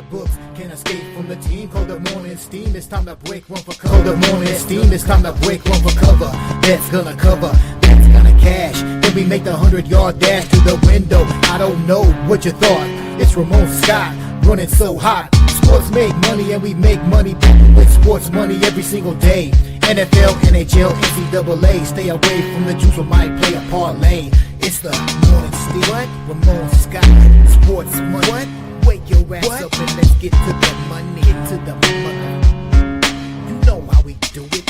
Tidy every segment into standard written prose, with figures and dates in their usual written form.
books. Can't escape from the team. Call the morning steam. It's time to break one for cover. Call the morning steam. It's time to break one for cover. That's gonna cover. That's gonna cash. Then we make the 100-yard dash to the window. I don't know what you thought. It's Ramon Scott running so hot. Sports make money and we make money with sports money every single day. NFL, NHL, NCAA. Stay away from the juice or might play a parlay. It's the morning steam. What? Ramon Scott. Sports money. What? Wake your ass up and let's get to the money. Get to the money. You know how we do it.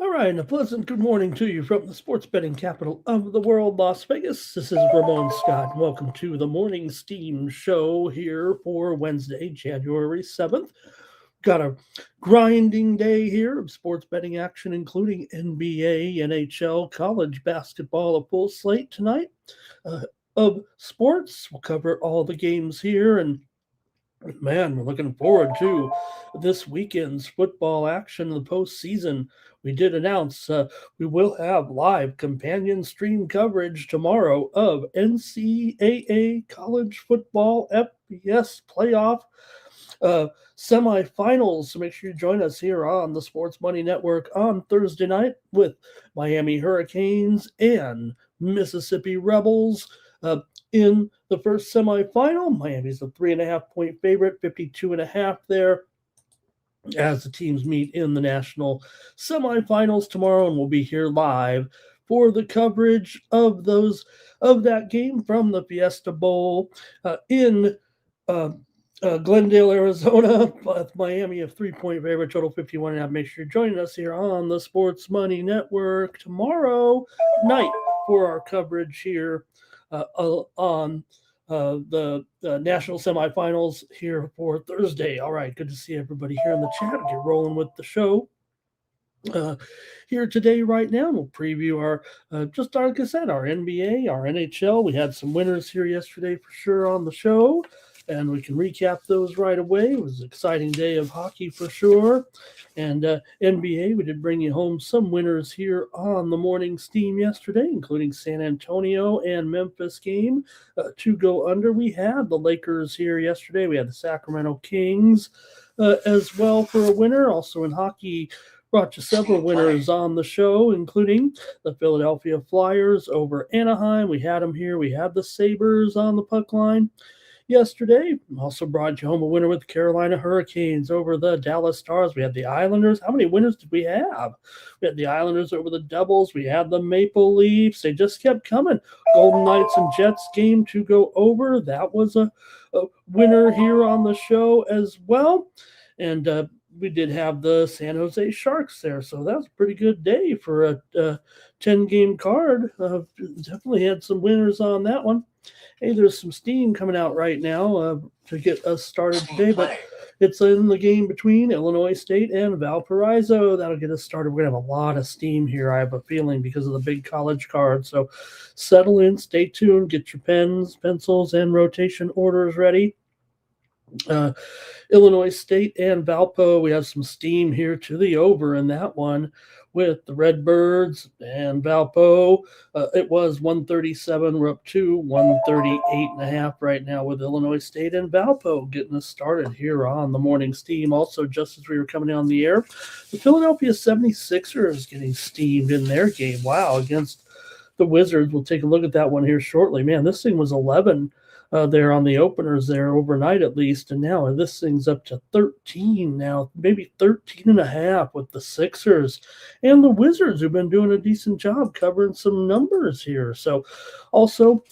All right, and a pleasant good morning to you from the sports betting capital of the world, Las Vegas. This is Ramon Scott. Welcome to the Morning Steam Show here for Wednesday, January 7th. Got a grinding day here of sports betting action, including NBA, NHL, college basketball, a full slate tonight of sports. We'll cover all the games here, and man, we're looking forward to this weekend's football action in the postseason. We did announce we will have live companion stream coverage tomorrow of NCAA college football FBS playoff semifinals. So make sure you join us here on the Sports Money Network on Thursday night with Miami Hurricanes and Mississippi Rebels. In the first semifinal, Miami's a 3.5-point favorite, 52.5 there, as the teams meet in the national semifinals tomorrow, and we'll be here live for the coverage of that game from the Fiesta Bowl in Glendale, Arizona, with Miami a 3-point favorite, total 51.5. Make sure you're joining us here on the Sports Money Network tomorrow night for our coverage here on the national semifinals here for Thursday. All right, good to see everybody here in the chat. We'll get rolling with the show here today right now. We'll preview our just like I said, our NBA, our NHL. We had some winners here yesterday for sure on the show, and we can recap those right away. It was an exciting day of hockey for sure. And NBA, we did bring you home some winners here on the morning steam yesterday, including San Antonio and Memphis game to go under. We had the Lakers here yesterday. We had the Sacramento Kings as well for a winner. Also in hockey, brought you several winners on the show, including the Philadelphia Flyers over Anaheim. We had them here. We had the Sabres on the puck line yesterday. Also brought you home a winner with the Carolina Hurricanes over the Dallas Stars. We had the Islanders. How many winners did we have? We had the Islanders over the Devils. We had the Maple Leafs. They just kept coming. Golden Knights and Jets game to go over. That was a winner here on the show as well. And we did have the San Jose Sharks there. So that was a pretty good day for a 10-game card. Definitely had some winners on that one. Hey, there's some steam coming out right now to get us started today, but it's in the game between Illinois State and Valparaiso. That'll get us started. We're going to have a lot of steam here, I have a feeling, because of the big college card. So settle in, stay tuned, get your pens, pencils, and rotation orders ready. Illinois State and Valpo, we have some steam here to the over in that one. with the Redbirds and Valpo. It was 137. We're up to 138.5 right now with Illinois State and Valpo getting us started here on the morning steam. Also, just as we were coming on the air, the Philadelphia 76ers getting steamed in their game. Wow, against the Wizards. We'll take a look at that one here shortly. Man, this thing was 11 there on the openers there overnight at least, and now this thing's up to 13 now, maybe 13 and a half with the Sixers and the Wizards, who've been doing a decent job covering some numbers here. So also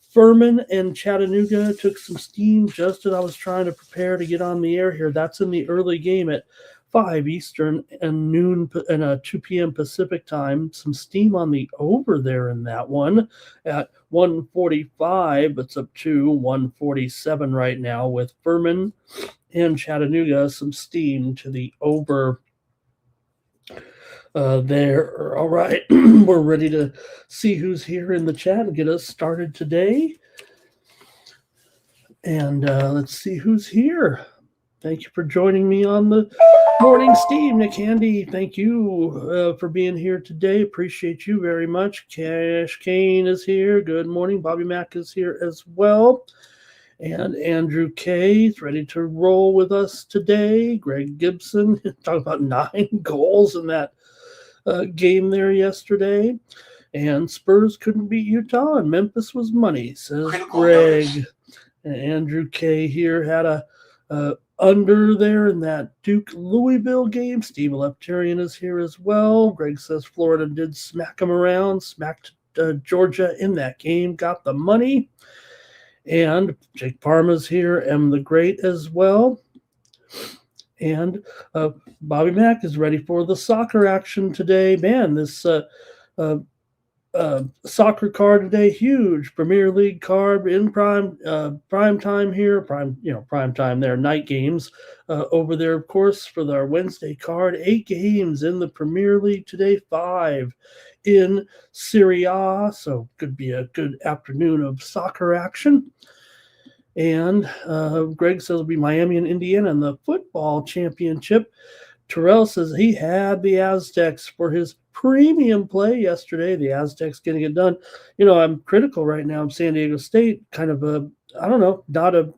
Furman and Chattanooga took some steam just as I was trying to prepare to get on the air here. That's in the early game at 5 Eastern and noon and 2 p.m. Pacific time. Some steam on the over there in that one at 145. It's up to 147 right now with Furman and Chattanooga. Some steam to the over there. All right, we're ready to see who's here in the chat and get us started today. And let's see who's here. Thank you for joining me on the morning steam, Nick Handy. Thank you for being here today. Appreciate you very much. Cash Kane is here. Good morning. Bobby Mack is here as well. And Andrew K is ready to roll with us today. Greg Gibson, talk about 9 goals in that game there yesterday. And Spurs couldn't beat Utah, and Memphis was money, says Greg. And Andrew K here had a under there in that Duke-Louisville game. Steve Leptarian is here as well. Greg says Florida did smack them around, smacked Georgia in that game, got the money. And Jake Parma's here, M the Great as well. And Bobby Mack is ready for the soccer action today. Man, this soccer card today, huge Premier League card in prime time here, prime time there, night games over there, of course, for our Wednesday card. 8 games in the Premier League today, 5 in Serie A, so could be a good afternoon of soccer action. And Greg says it'll be Miami and Indiana in the football championship. Terrell says he had the Aztecs for his premium play yesterday. The Aztecs getting it done. I'm critical right now of San Diego State. Kind of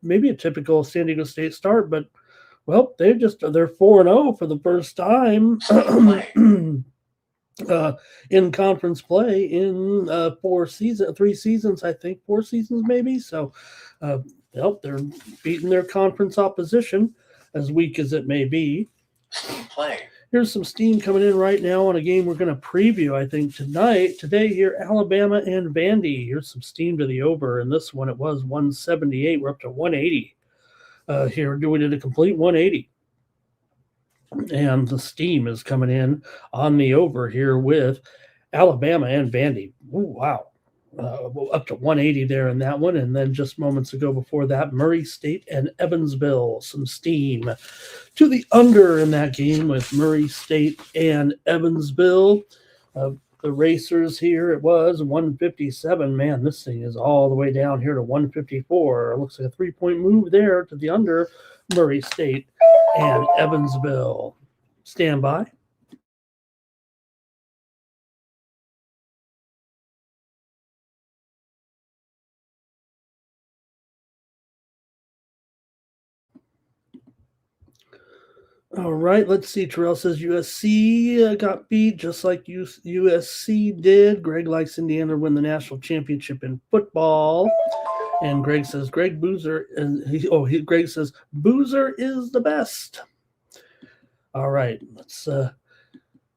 maybe a typical San Diego State start, but well, they're 4-0 for the first time in conference play in 3 seasons, I think, 4 seasons maybe. So, they're beating their conference opposition, as weak as it may be. Play. Here's some steam coming in right now on a game we're going to preview, I think, today here, Alabama and Vandy. Here's some steam to the over. In this one, it was 178. We're up to 180 here, doing it a complete 180. And the steam is coming in on the over here with Alabama and Vandy. Ooh, wow. Up to 180 there in that one. And then just moments ago before that, Murray State and Evansville. Some steam to the under in that game with Murray State and Evansville. The Racers here, it was 157. Man, this thing is all the way down here to 154. It looks like a 3-point move there to the under, Murray State and Evansville. Stand by. All right, let's see. Terrell says USC got beat just like USC did. Greg likes Indiana to win the national championship in football. And Greg says Greg says Boozer is the best. All right, let's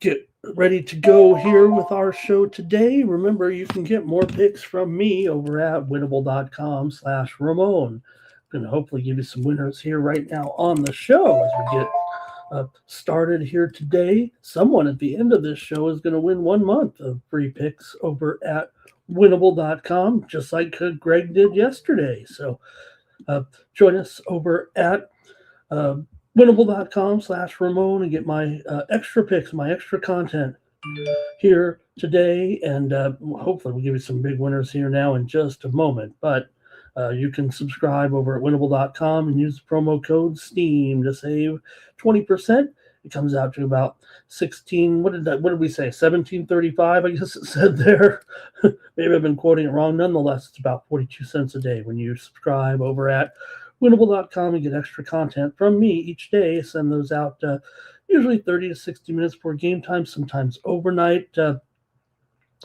get ready to go here with our show today. Remember, you can get more picks from me over at winnable.com/Ramon. I'm going to hopefully give you some winners here right now on the show as we get started here today. Someone at the end of this show is going to win 1 month of free picks over at winnable.com, just like Greg did yesterday. So join us over at winnable.com/Ramon and get my extra picks, my extra content here today. And hopefully we'll give you some big winners here now in just a moment. But you can subscribe over at winnable.com and use the promo code STEAM to save 20% It comes out to about 16. What did we say? 17.35, I guess it said there. Maybe I've been quoting it wrong. Nonetheless, it's about 42 cents a day when you subscribe over at winnable.com and get extra content from me each day. Send those out usually 30 to 60 minutes before game time, sometimes overnight.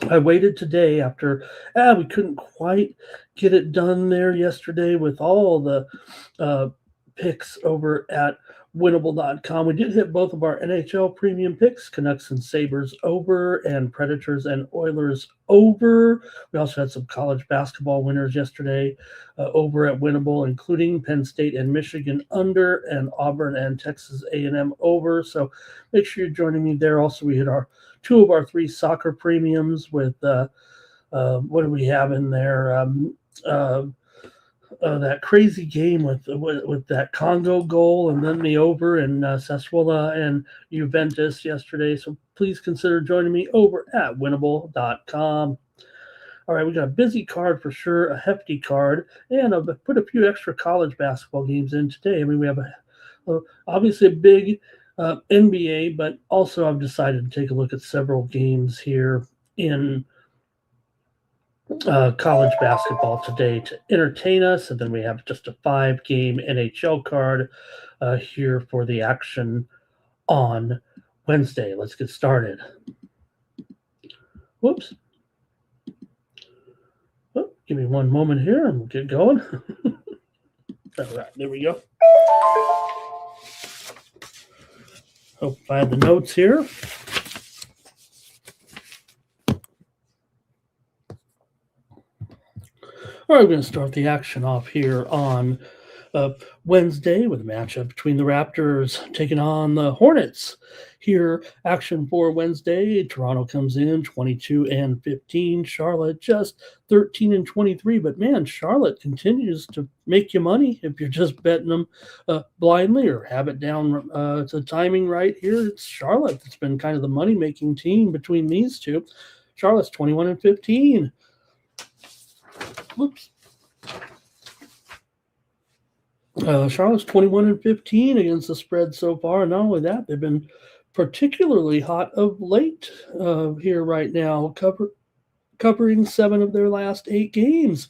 I waited today after we couldn't quite get it done there yesterday with all the picks over at winnable.com. We did hit both of our NHL premium picks, Canucks and Sabres over and Predators and Oilers over. We also had some college basketball winners yesterday over at Winnable, including Penn State and Michigan under and Auburn and Texas A&M over. So make sure you're joining me there. Also, we hit our two of our three soccer premiums with what do we have in there? That crazy game with that Congo goal and then the over in Sassuolo and Juventus yesterday. So please consider joining me over at winnable.com. All right, we got a busy card for sure, a hefty card, and I've put a few extra college basketball games in today. I mean, we have obviously a big NBA, but also I've decided to take a look at several games here in college basketball today to entertain us. And then we have just a 5-game NHL card here for the action on Wednesday. Let's get started. Whoops. Oh, give me one moment here and we'll get going. All right, there we go. Hope I have the notes here. All right, we're going to start the action off here on Wednesday with a matchup between the Raptors taking on the Hornets. Here, action for Wednesday. Toronto comes in 22-15. Charlotte just 13-23. But man, Charlotte continues to make you money if you're just betting them blindly or have it down to timing right here. It's Charlotte that's been kind of the money-making team between these two. Charlotte's 21-15. Whoops. Charlotte's 21-15 against the spread so far. Not only that, they've been particularly hot of late here right now, covering 7 of their last 8 games.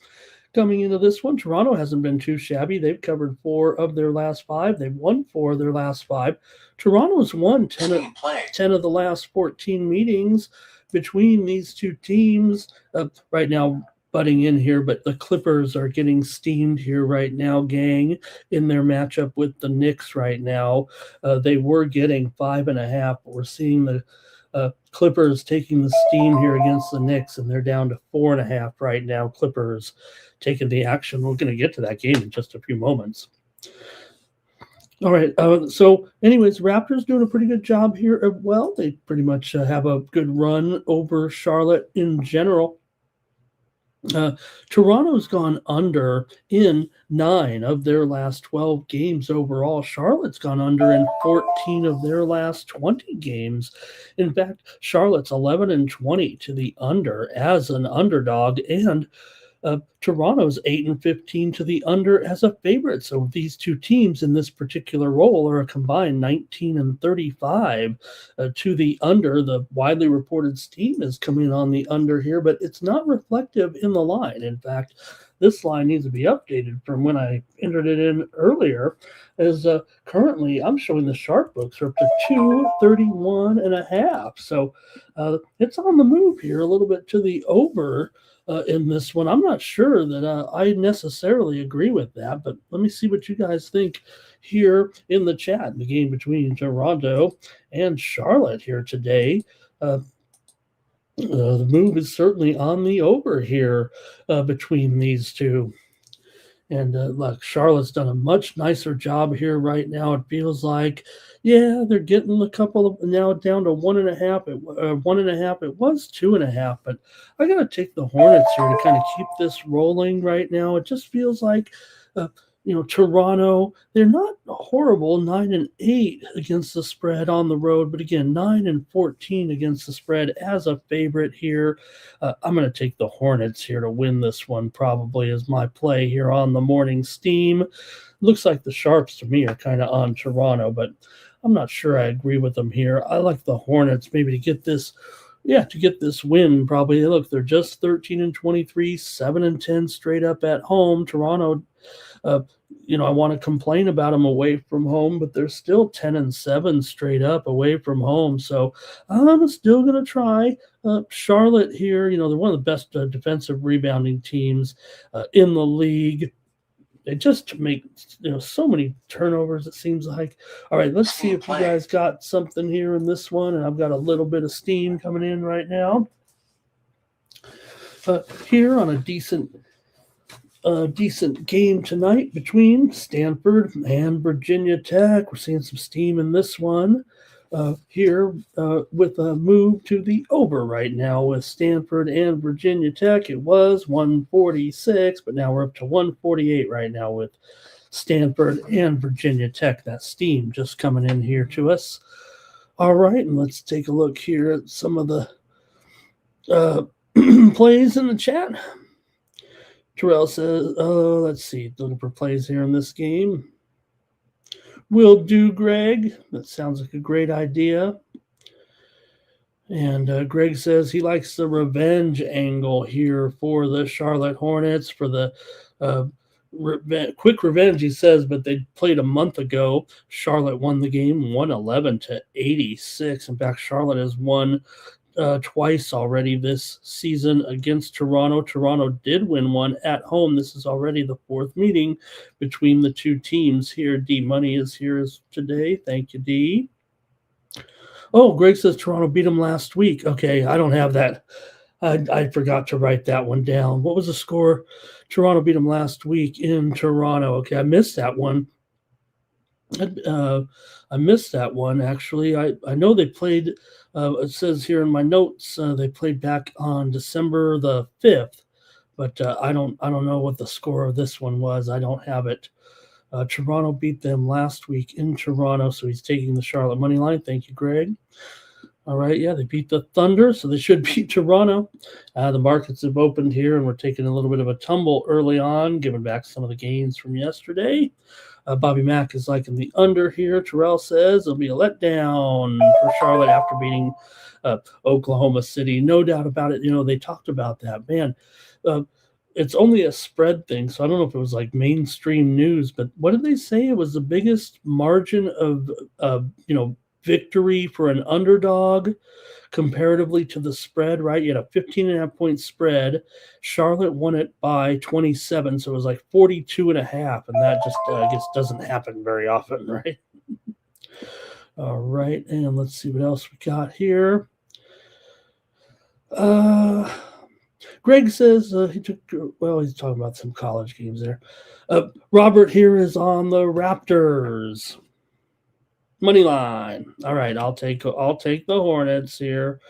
Coming into this one, Toronto hasn't been too shabby. They've covered 4 of their last 5. They've won 4 of their last 5. Toronto's won 10 of the last 14 meetings between these two teams. Right now, butting in here, but the Clippers are getting steamed here right now, gang, in their matchup with the Knicks right now. They were getting 5.5. We're seeing the Clippers taking the steam here against the Knicks, and they're down to 4.5 right now. Clippers taking the action. We're going to get to that game in just a few moments. All right. So anyways, Raptors doing a pretty good job here. Well, they pretty much have a good run over Charlotte in general. Toronto's gone under in 9 of their last 12 games overall. Charlotte's gone under in 14 of their last 20 games. In fact, Charlotte's 11-20 to the under as an underdog, and Toronto's 8-15 to the under as a favorite. So these two teams in this particular role are a combined 19-35 to the under. The widely reported steam is coming on the under here, but it's not reflective in the line. In fact, this line needs to be updated from when I entered it in earlier, as currently I'm showing the sharp books are up to 231.5. So it's on the move here a little bit to the over in this one. I'm not sure that I necessarily agree with that, but let me see what you guys think here in the chat. The game between Toronto and Charlotte here today. The move is certainly on the over here between these two. And look, Charlotte's done a much nicer job here right now. It feels like, yeah, they're getting a couple of now down to 1.5. 1.5. It was 2.5, but I got to take the Hornets here to kind of keep this rolling right now. It just feels like, Toronto, they're not horrible, 9-8 against the spread on the road, but again, 9-14 against the spread as a favorite here. I'm going to take the Hornets here to win this one, probably as my play here on the morning steam. Looks like the sharps to me are kind of on Toronto, but I'm not sure I agree with them here. I like the Hornets maybe to get this. Yeah, to get this win, probably. Look, they're just 13-23, 7-10 straight up at home. Toronto, uh, I want to complain about them away from home, but they're still 10-7 straight up away from home. So I'm still going to try Charlotte here. They're one of the best defensive rebounding teams in the league. They just make so many turnovers, it seems like. All right, let's see if you guys got something here in this one, and I've got a little bit of steam coming in right now. Here on a decent game tonight between Stanford and Virginia Tech. We're seeing some steam in this one. Here with a move to the over right now with Stanford and Virginia Tech. It was 146, but now we're up to 148 right now with Stanford and Virginia Tech. That steam just coming in here to us. All right, and let's take a look here at some of the plays in the chat. Terrell says, let's see, looking for plays here in this game. Will do, Greg. That sounds like a great idea. And Greg says he likes the revenge angle here for the Charlotte Hornets, for the quick revenge, he says, but they played a month ago. Charlotte won the game 111-86. In fact, Charlotte has won twice already this season against Toronto. Toronto did win one at home. This is already the fourth meeting between the two teams here. D Money is here today. Thank you, D. Oh, Greg says Toronto beat them last week. Okay, I don't have that. I forgot to write that one down. What was the score? Toronto beat them last week in Toronto. Okay, I missed that one. I missed that one, actually. I know they played, it says here in my notes, they played back on December the 5th, but I don't know what the score of this one was. I don't have it. Toronto beat them last week in Toronto, so he's taking the Charlotte money line. Thank you, Greg. All right, yeah, they beat the Thunder, so they should beat Toronto. The markets have opened here, and we're taking a little bit of a tumble early on, giving back some of the gains from yesterday. Bobby Mack is liking the under here. Terrell says it'll be a letdown for Charlotte after beating Oklahoma City. No doubt about it. They talked about that. Man, it's only a spread thing, so I don't know if it was like mainstream news, but what did they say? It was the biggest margin of victory for an underdog comparatively to the spread, right? You had a 15.5-point spread. Charlotte won it by 27, so it was like 42.5, and that just doesn't happen very often, right? All right, and let's see what else we got here. Greg says he's talking about some college games there. Robert here is on the Raptors money line. All right, I'll take the Hornets here.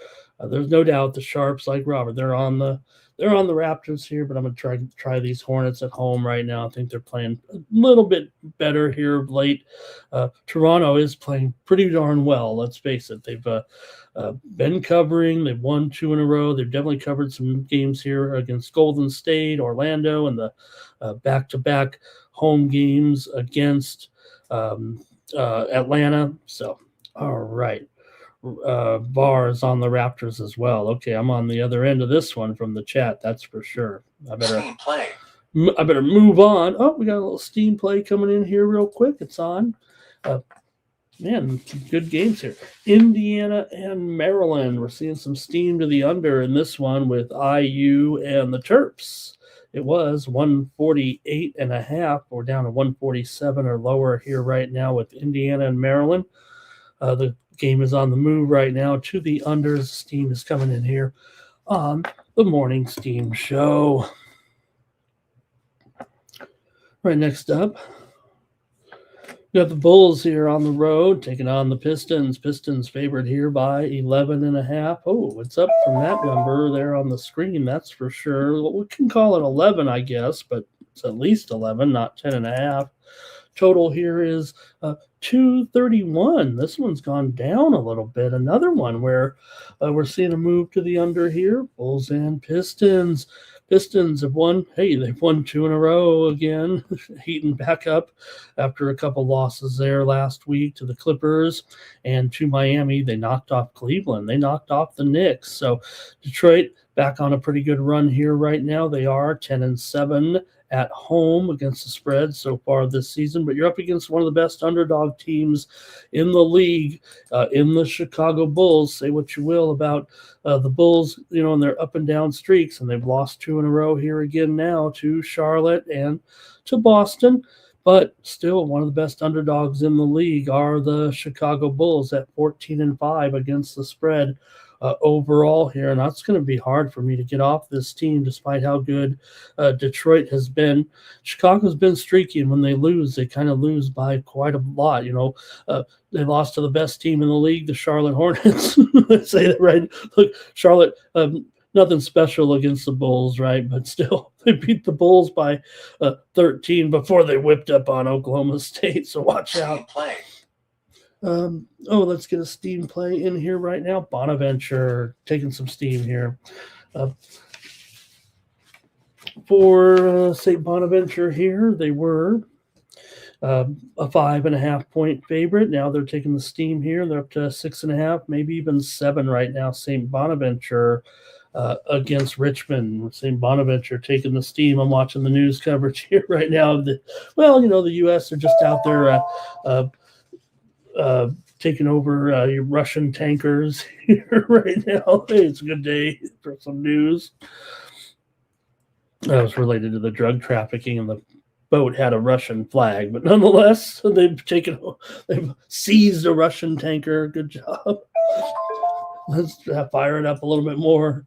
There's no doubt the Sharps, like Robert, they're on the Raptors here, but I'm gonna try these Hornets at home right now. I think they're playing a little bit better here late. Toronto is playing pretty darn well. Let's face it. They've been covering. They've won 2 in a row. They've definitely covered some games here against Golden State, Orlando, and the back-to-back home games against Atlanta. So, all right. Bars on the Raptors as well. Okay, I'm on the other end of this one from the chat. That's for sure. I better move on. Oh, we got a little steam play coming in here real quick. It's on. Man, good games here. Indiana and Maryland. We're seeing some steam to the under in this one with IU and the Terps. It was 148.5. We're down to 147 or lower here right now with Indiana and Maryland. The game is on the move right now to the unders. Steam is coming in here on the Morning Steam Show. Right next up, we got the Bulls here on the road taking on the Pistons. Pistons favored here by 11.5. Oh, it's up from that number there on the screen, that's for sure. Well, we can call it 11, I guess, but it's at least 11, not 10.5. Total here is 231. This one's gone down a little bit. Another one where we're seeing a move to the under here. Bulls and Pistons. Pistons have won. Hey, they've won 2 in a row again, heating back up after a couple losses there last week to the Clippers and to Miami. They knocked off Cleveland. They knocked off the Knicks. So Detroit back on a pretty good run here right now. They are 10-7 at home against the spread so far this season, but you're up against one of the best underdog teams in the league, in the Chicago Bulls. Say what you will about the Bulls, and their up and down streaks, and they've lost 2 in a row here again now to Charlotte and to Boston. But still, one of the best underdogs in the league are the Chicago Bulls at 14-5 against the spread overall here. And that's going to be hard for me to get off this team, despite how good Detroit has been. Chicago's been streaky, and when they lose, they kind of lose by quite a lot. They lost to the best team in the league, the Charlotte Hornets. I say that right. Look, Charlotte, nothing special against the Bulls, right? But still, they beat the Bulls by 13 before they whipped up on Oklahoma State. So watch out. Let's get a steam play in here right now. Bonaventure taking some steam here. For St. Bonaventure here, they were a 5.5 point favorite. Now they're taking the steam here. They're up to 6.5, maybe even 7 right now. St. Bonaventure against Richmond. St. Bonaventure taking the steam. I'm watching the news coverage here right now. The U.S. are just out there taking over your Russian tankers here right now. Hey, it's a good day for some news. That was related to the drug trafficking, and the boat had a Russian flag, but nonetheless, they've seized a Russian tanker. Good job. Let's fire it up a little bit more.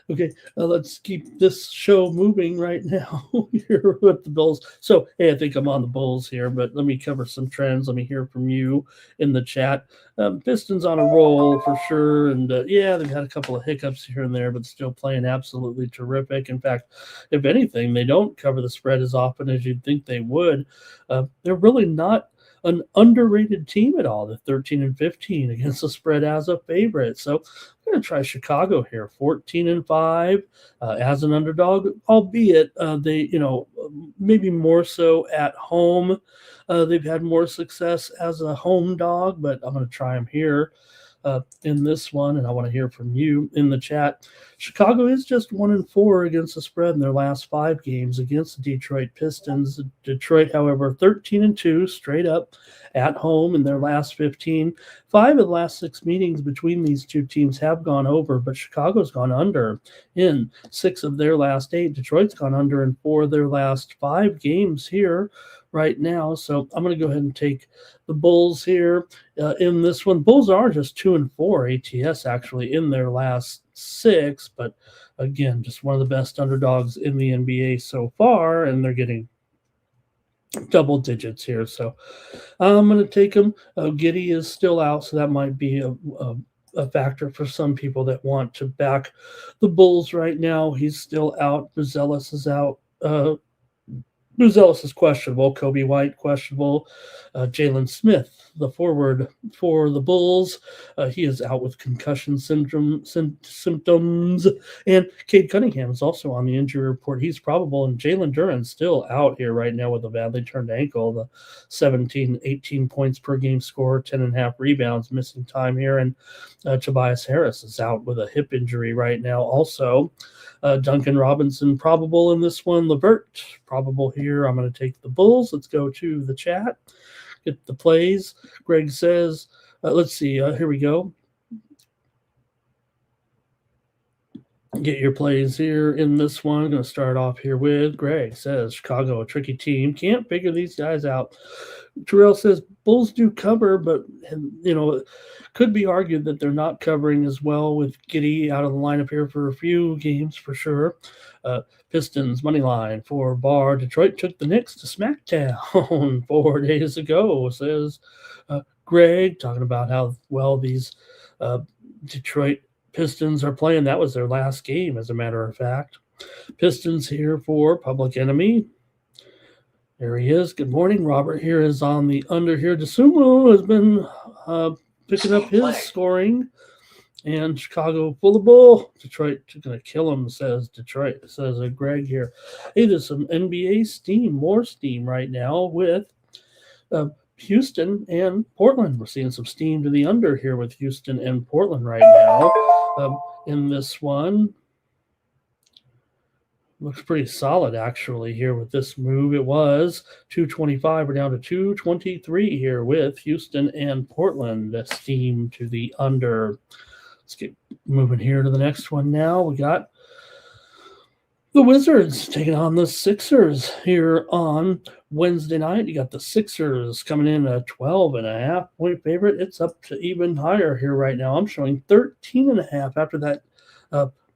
Okay, let's keep this show moving right now here with the Bulls. So, hey, I think I'm on the Bulls here, but let me cover some trends. Let me hear from you in the chat. Pistons on a roll for sure, and they've had a couple of hiccups here and there, but still playing absolutely terrific. In fact, if anything, they don't cover the spread as often as you'd think they would. They're really not an underrated team at all. They're 13-15 against the spread as a favorite. So I'm going to try Chicago here, 14-5 as an underdog, albeit they, maybe more so at home. They've had more success as a home dog, but I'm going to try them here in this one, and I want to hear from you in the chat. Chicago is just 1-4 against the spread in their last 5 games against the Detroit Pistons. Detroit, however, 13-2 straight up at home in their last 15. 5 of the last 6 meetings between these two teams have gone over, but Chicago's gone under in 6 of their last 8. Detroit's gone under in 4 of their last 5 games here right now. So I'm going to go ahead and take the Bulls here in this one. Bulls are just 2-4 ATS actually in their last 6, but again, just one of the best underdogs in the NBA so far, and they're getting double digits here. So I'm going to take them. Giddey is still out, so that might be a factor for some people that want to back the Bulls right now. He's still out. Buzelis is out. Buzelis is questionable. Kobe White questionable. Jalen Smith, the forward for the Bulls, he is out with concussion symptoms. And Cade Cunningham is also on the injury report. He's probable. And Jalen Duren's still out here right now with a badly turned ankle. The 18 points per game score, 10.5 rebounds, missing time here. And Tobias Harris is out with a hip injury right now also. Duncan Robinson probable in this one. Levert probable here. I'm going to take the Bulls. Let's go to the chat. Get the plays. Greg says, let's see. Here we go. Get your plays here in this one. I'm going to start off here with Greg says, Chicago, a tricky team. Can't figure these guys out. Terrell says, Bulls do cover, but, could be argued that they're not covering as well with Giddey out of the lineup here for a few games for sure. Pistons, money line for Bar. Detroit took the Knicks to SmackDown 4 days ago, says Greg, talking about how well these Detroit Pistons are playing. That was their last game, as a matter of fact. Pistons here for Public Enemy. There he is. Good morning. Robert here is on the under here. DeSumo has been picking up his scoring. And Chicago full of bull. Detroit going to kill him, says Detroit, says Greg here. Hey, there's some NBA steam, more steam right now with Houston and Portland. We're seeing some steam to the under here with Houston and Portland right now. In this one, looks pretty solid actually here with this move. It was 225. We're down to 223 here with Houston and Portland. Steam to the under. Let's get moving here to the next one now. We got the Wizards taking on the Sixers here on Wednesday night. You got the Sixers coming in a 12.5-point favorite. It's up to even higher here right now. I'm showing 13.5 after that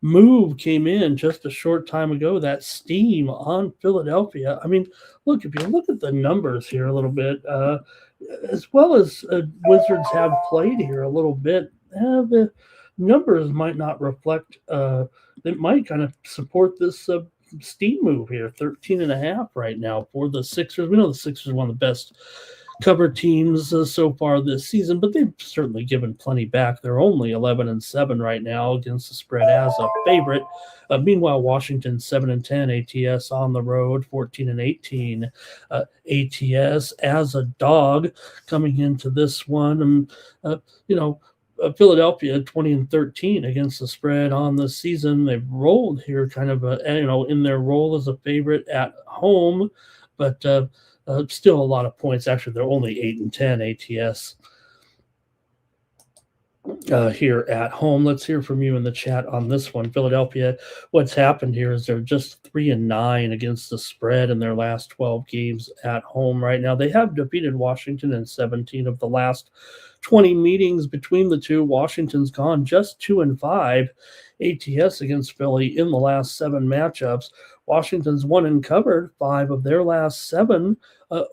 move came in just a short time ago. That steam on Philadelphia. I mean, look, if you look at the numbers here a little bit, as well as Wizards have played here a little bit, the numbers might not reflect, it might kind of support this steam move here. 13.5 right now for the Sixers. We know the Sixers are one of the best cover teams so far this season, but they've certainly given plenty back. They're only 11-7 right now against the spread as a favorite. Meanwhile, Washington 7-10 ATS on the road, 14-18 ATS as a dog coming into this one. Philadelphia 20-13 against the spread on the season. They've rolled here kind of in their role as a favorite at home, but still a lot of points. Actually, they're only 8-10 ATS here at home. Let's hear from you in the chat on this one. Philadelphia, what's happened here is they're just 3-9 against the spread in their last 12 games at home right now. They have defeated Washington in 17 of the last 20 meetings between the two. Washington's gone just 2-5 ATS against Philly in the last 7 matchups. Washington's won and covered 5 of their last 7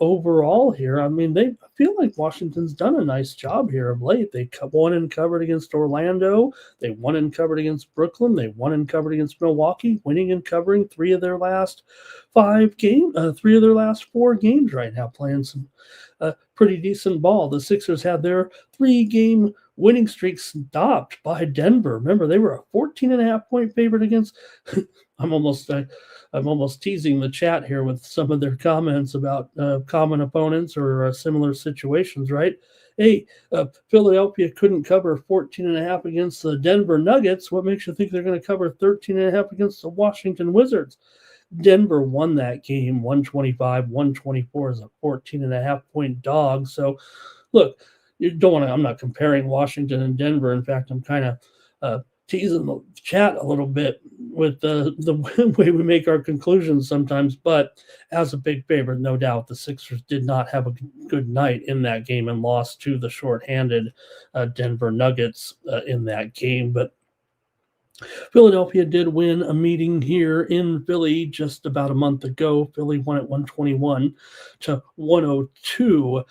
overall here. I mean, I feel like Washington's done a nice job here of late. They won and covered against Orlando. They won and covered against Brooklyn. They won and covered against Milwaukee, winning and covering 3 of their last 4 games right now, playing some pretty decent ball. The Sixers had their 3-game winning streak stopped by Denver. Remember, they were a 14.5-point favorite against I'm almost teasing the chat here with some of their comments about common opponents or similar situations, right? Hey, Philadelphia couldn't cover 14.5 against the Denver Nuggets. What makes you think they're going to cover 13.5 against the Washington Wizards? Denver won that game 125-124 as a 14.5-point dog. So, look, you don't want to. I'm not comparing Washington and Denver. In fact, I'm kind of teasing the chat a little bit with the way we make our conclusions sometimes. But as a big favorite, no doubt, the Sixers did not have a good night in that game and lost to the shorthanded Denver Nuggets in that game. But Philadelphia did win a meeting here in Philly just about a month ago. Philly won at 121-102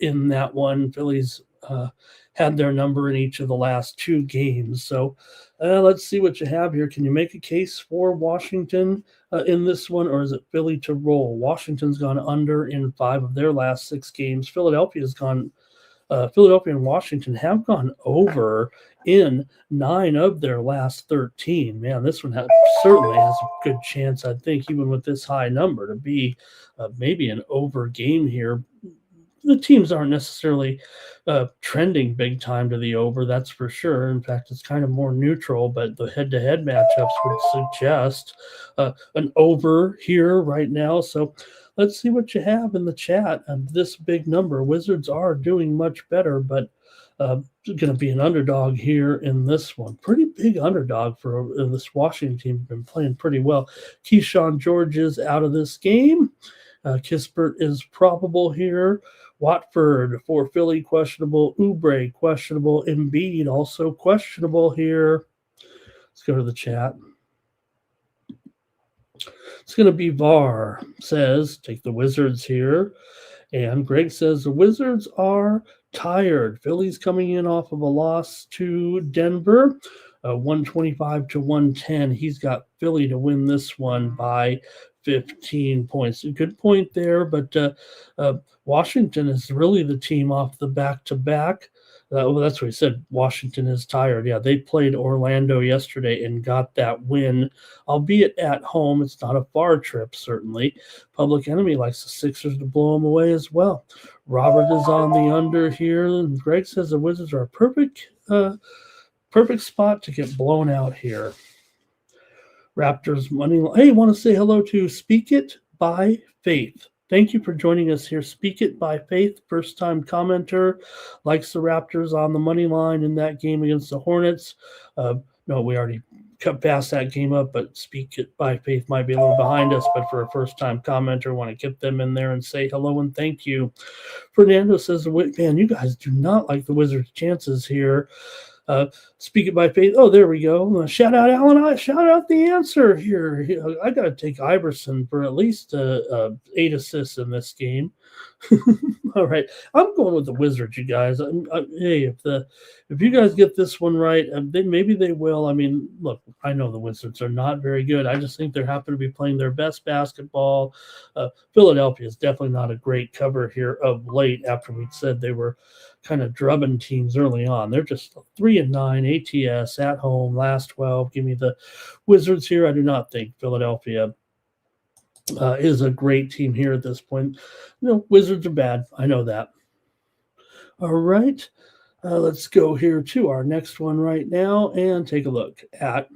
in that one. Philly's had their number in each of the last 2 games. So let's see what you have here. Can you make a case for Washington in this one, or is it Philly to roll? Washington's gone under in 5 of their last 6 games. Philadelphia and Washington have gone over in 9 of their last 13. Man, this one certainly has a good chance, I think, even with this high number, to be maybe an over game here. The teams aren't necessarily trending big time to the over, that's for sure. In fact, it's kind of more neutral, but the head-to-head matchups would suggest an over here right now. So let's see what you have in the chat. This big number, Wizards are doing much better, but going to be an underdog here in this one. Pretty big underdog for this Washington team. Been playing pretty well. Keyshawn George is out of this game. Kispert is probable here. Watford for Philly, questionable. Oubre, questionable. Embiid, also questionable here. Let's go to the chat. It's going to be VAR, says, take the Wizards here. And Greg says the Wizards are tired. Philly's coming in off of a loss to Denver. 125 to 110. He's got Philly to win this one by 15 points. A good point there, but Washington is really the team off the back-to-back. Well, that's what he said. Washington is tired. Yeah, they played Orlando yesterday and got that win, albeit at home. It's not a far trip, certainly. Public Enemy likes the Sixers to blow them away as well. Robert is on the under here, and Greg says the Wizards are a perfect spot to get blown out here. Raptors money. Hey, want to say hello to Speak It by Faith. Thank you for joining us here. Speak It by Faith, first-time commenter, likes the Raptors on the money line in that game against the Hornets. No, we already cut past that game up, but Speak It by Faith might be a little behind us, but for a first-time commenter, want to get them in there and say hello and thank you. Fernando says, man, you guys do not like the Wizards' chances here. Speak It by Faith. Oh, there we go. Shout out, Alan. Shout out the answer here. I got to take Iverson for at least 8 assists in this game. All right, I'm going with the Wizards, you guys. Hey, if you guys get this one right, then maybe they will. I mean, look, I know the Wizards are not very good. I just think they happen to be playing their best basketball. Philadelphia is definitely not a great cover here of late. After we said they were kind of drubbing teams early on, they're just 3-9 ATS at home, last 12. Give me the Wizards here. I do not think Philadelphia is a great team here at this point. Wizards are bad. I know that. All right. Let's go here to our next one right now and take a look at.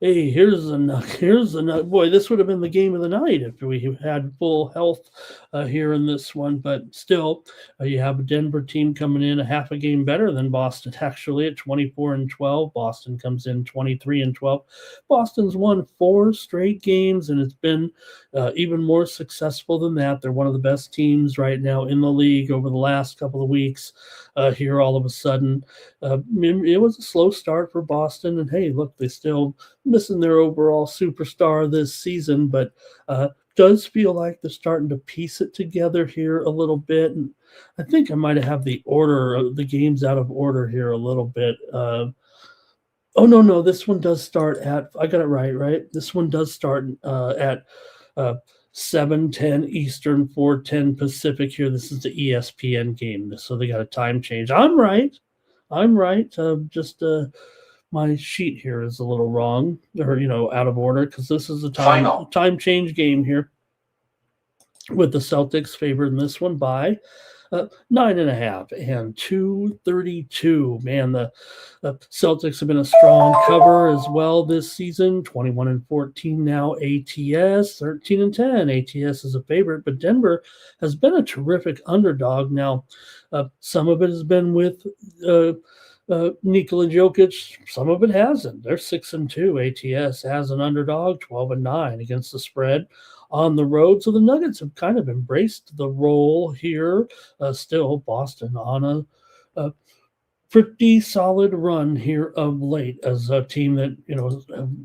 Hey, here's the boy. This would have been the game of the night if we had full health here in this one. But still, you have a Denver team coming in a half a game better than Boston, actually, at 24-12. Boston comes in 23-12. Boston's won 4 straight games, and it's been even more successful than that. They're one of the best teams right now in the league over the last couple of weeks. Here, all of a sudden, it was a slow start for Boston, and hey, look, they still missing their overall superstar this season, but does feel like they're starting to piece it together here a little bit. And I think I might have the order of the games out of order here a little bit. Oh, no, this one does start at, I got it right? This one does start at 7:10 Eastern, 4:10 Pacific here. This is the ESPN game, so they got a time change. I'm right. Just my sheet here is a little wrong, or out of order, because this is a time change game here with the Celtics favored in this one by 9.5 and 232. Man, the Celtics have been a strong cover as well this season. 21-14 now ATS, 13-10 ATS is a favorite, but Denver has been a terrific underdog. Now, some of it has been with Nikola Jokic, some of it hasn't. They're 6-2 ATS as an underdog, 12-9 against the spread on the road. So the Nuggets have kind of embraced the role here. Still, Boston on a pretty solid run here of late as a team that,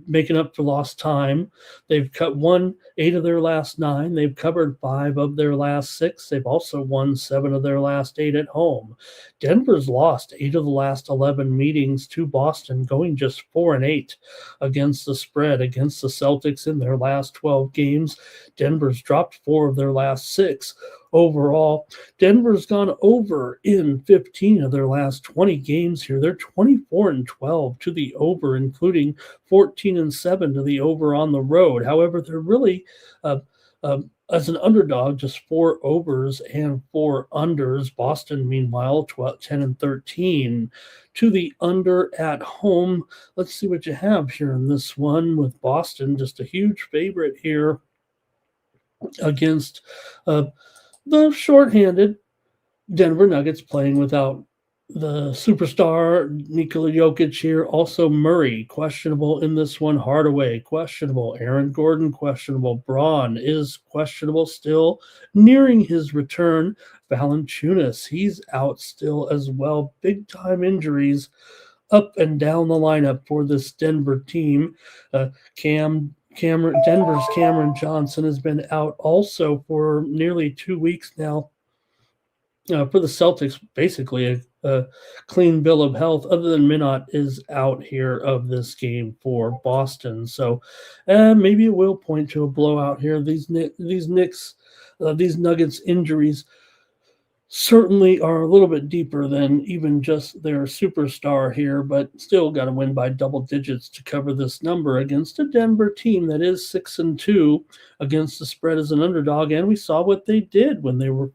making up for lost time. They've won 8 of their last 9. They've covered 5 of their last 6. They've also won 7 of their last 8 at home. Denver's lost 8 of the last 11 meetings to Boston, going just 4-8 against the spread against the Celtics in their last 12 games. Denver's dropped 4 of their last 6. Overall, Denver's gone over in 15 of their last 20 games here. They're 24-12 to the over, including 14-7 to the over on the road. However, they're really, as an underdog, just 4 overs and 4 unders. Boston, meanwhile, 10-13 to the under at home. Let's see what you have here in this one with Boston, just a huge favorite here against the shorthanded Denver Nuggets, playing without the superstar Nikola Jokic here. Also Murray, questionable in this one. Hardaway, questionable. Aaron Gordon, questionable. Braun is questionable still, nearing his return. Valanciunas, he's out still as well. Big-time injuries up and down the lineup for this Denver team. Denver's Cameron Johnson has been out also for nearly 2 weeks now. For the Celtics, basically clean bill of health, other than Minot is out here of this game for Boston. So maybe it will point to a blowout here. These Nuggets injuries certainly are a little bit deeper than even just their superstar here, but still got to win by double digits to cover this number against a Denver team that is 6-2 against the spread as an underdog. And we saw what they did when they were,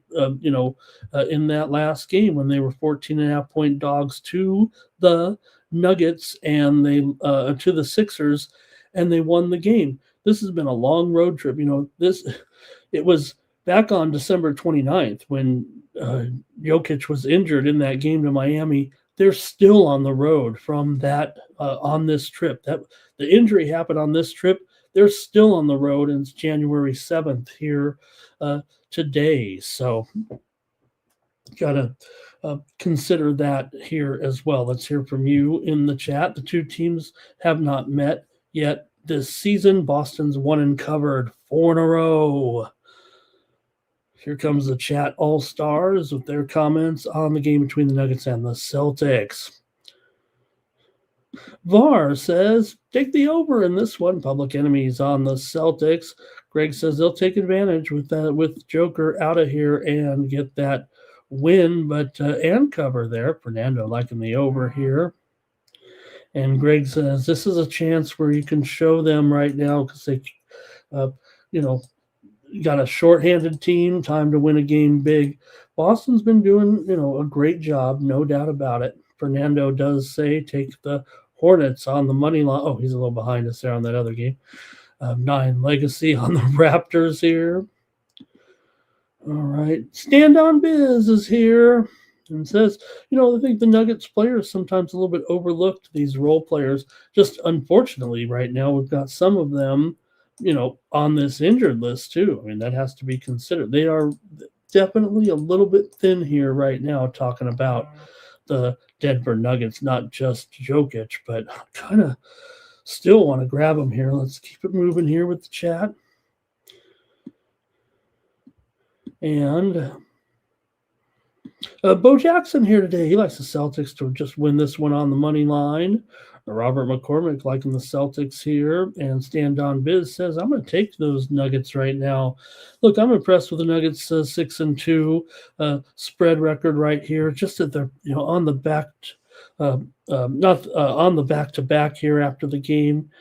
in that last game when they were 14.5-point dogs to the Nuggets and they to the Sixers, and they won the game. This has been a long road trip. It was back on December 29th when Jokic was injured in that game to Miami. They're still on the road from that on this trip. That the injury happened on this trip. They're still on the road, and it's January 7th here today. So gotta consider that here as well. Let's hear from you in the chat. The two teams have not met yet this season. Boston's won and covered 4 in a row. Here comes the chat all-stars with their comments on the game between the Nuggets and the Celtics. VAR says, take the over in this one. Public Enemies on the Celtics. Greg says they'll take advantage with Joker out of here and get that win, but and cover there. Fernando liking the over here. And Greg says this is a chance where you can show them right now because they, got a shorthanded team, time to win a game big. Boston's been doing, a great job, no doubt about it. Fernando does say take the Hornets on the money line. Oh, he's a little behind us there on that other game. 9 legacy on the Raptors here. All right. Stand on Biz is here and says, I think the Nuggets players sometimes a little bit overlooked, these role players. Just unfortunately right now we've got some of them on this injured list too. I mean, that has to be considered. They are definitely a little bit thin here right now, talking about the Denver Nuggets, not just Jokic, but I kind of still want to grab them here. Let's keep it moving here with the chat. And Bo Jackson here today. He likes the Celtics to just win this one on the money line. Robert McCormick liking the Celtics here. And Stand On Biz says, I'm going to take those Nuggets right now. Look, I'm impressed with the Nuggets 6-2 spread record right here. Just that they're on the back, not on the back-to-back here after the game.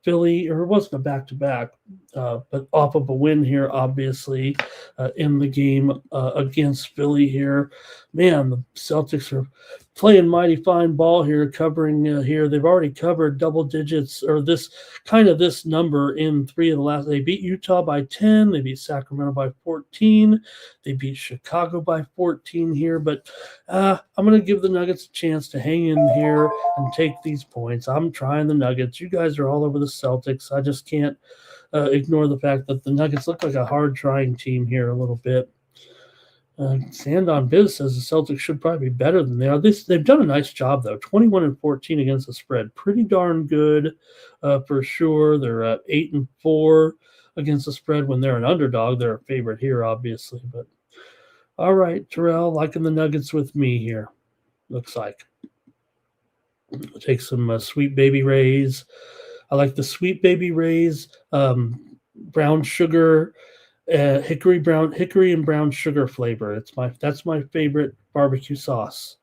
Philly, or it wasn't a back-to-back, but off of a win here, obviously, in the game against Philly here. Man, the Celtics are playing mighty fine ball here, covering here. They've already covered double digits, or this number in 3 of the last. They beat Utah by 10. They beat Sacramento by 14. They beat Chicago by 14 here. But I'm going to give the Nuggets a chance to hang in here and take these points. I'm trying the Nuggets. You guys are all over the Celtics. I just can't ignore the fact that the Nuggets look like a hard-trying team here a little bit. Stand on Biz says the Celtics should probably be better than they are. They've done a nice job, though. 21-14 against the spread. Pretty darn good for sure. They're 8-4 against the spread when they're an underdog. They're a favorite here, obviously. But all right, Terrell, liking the Nuggets with me here, looks like. I'll take some Sweet Baby Rays. I like the Sweet Baby Rays, brown sugar, hickory and brown sugar flavor. That's my favorite barbecue sauce.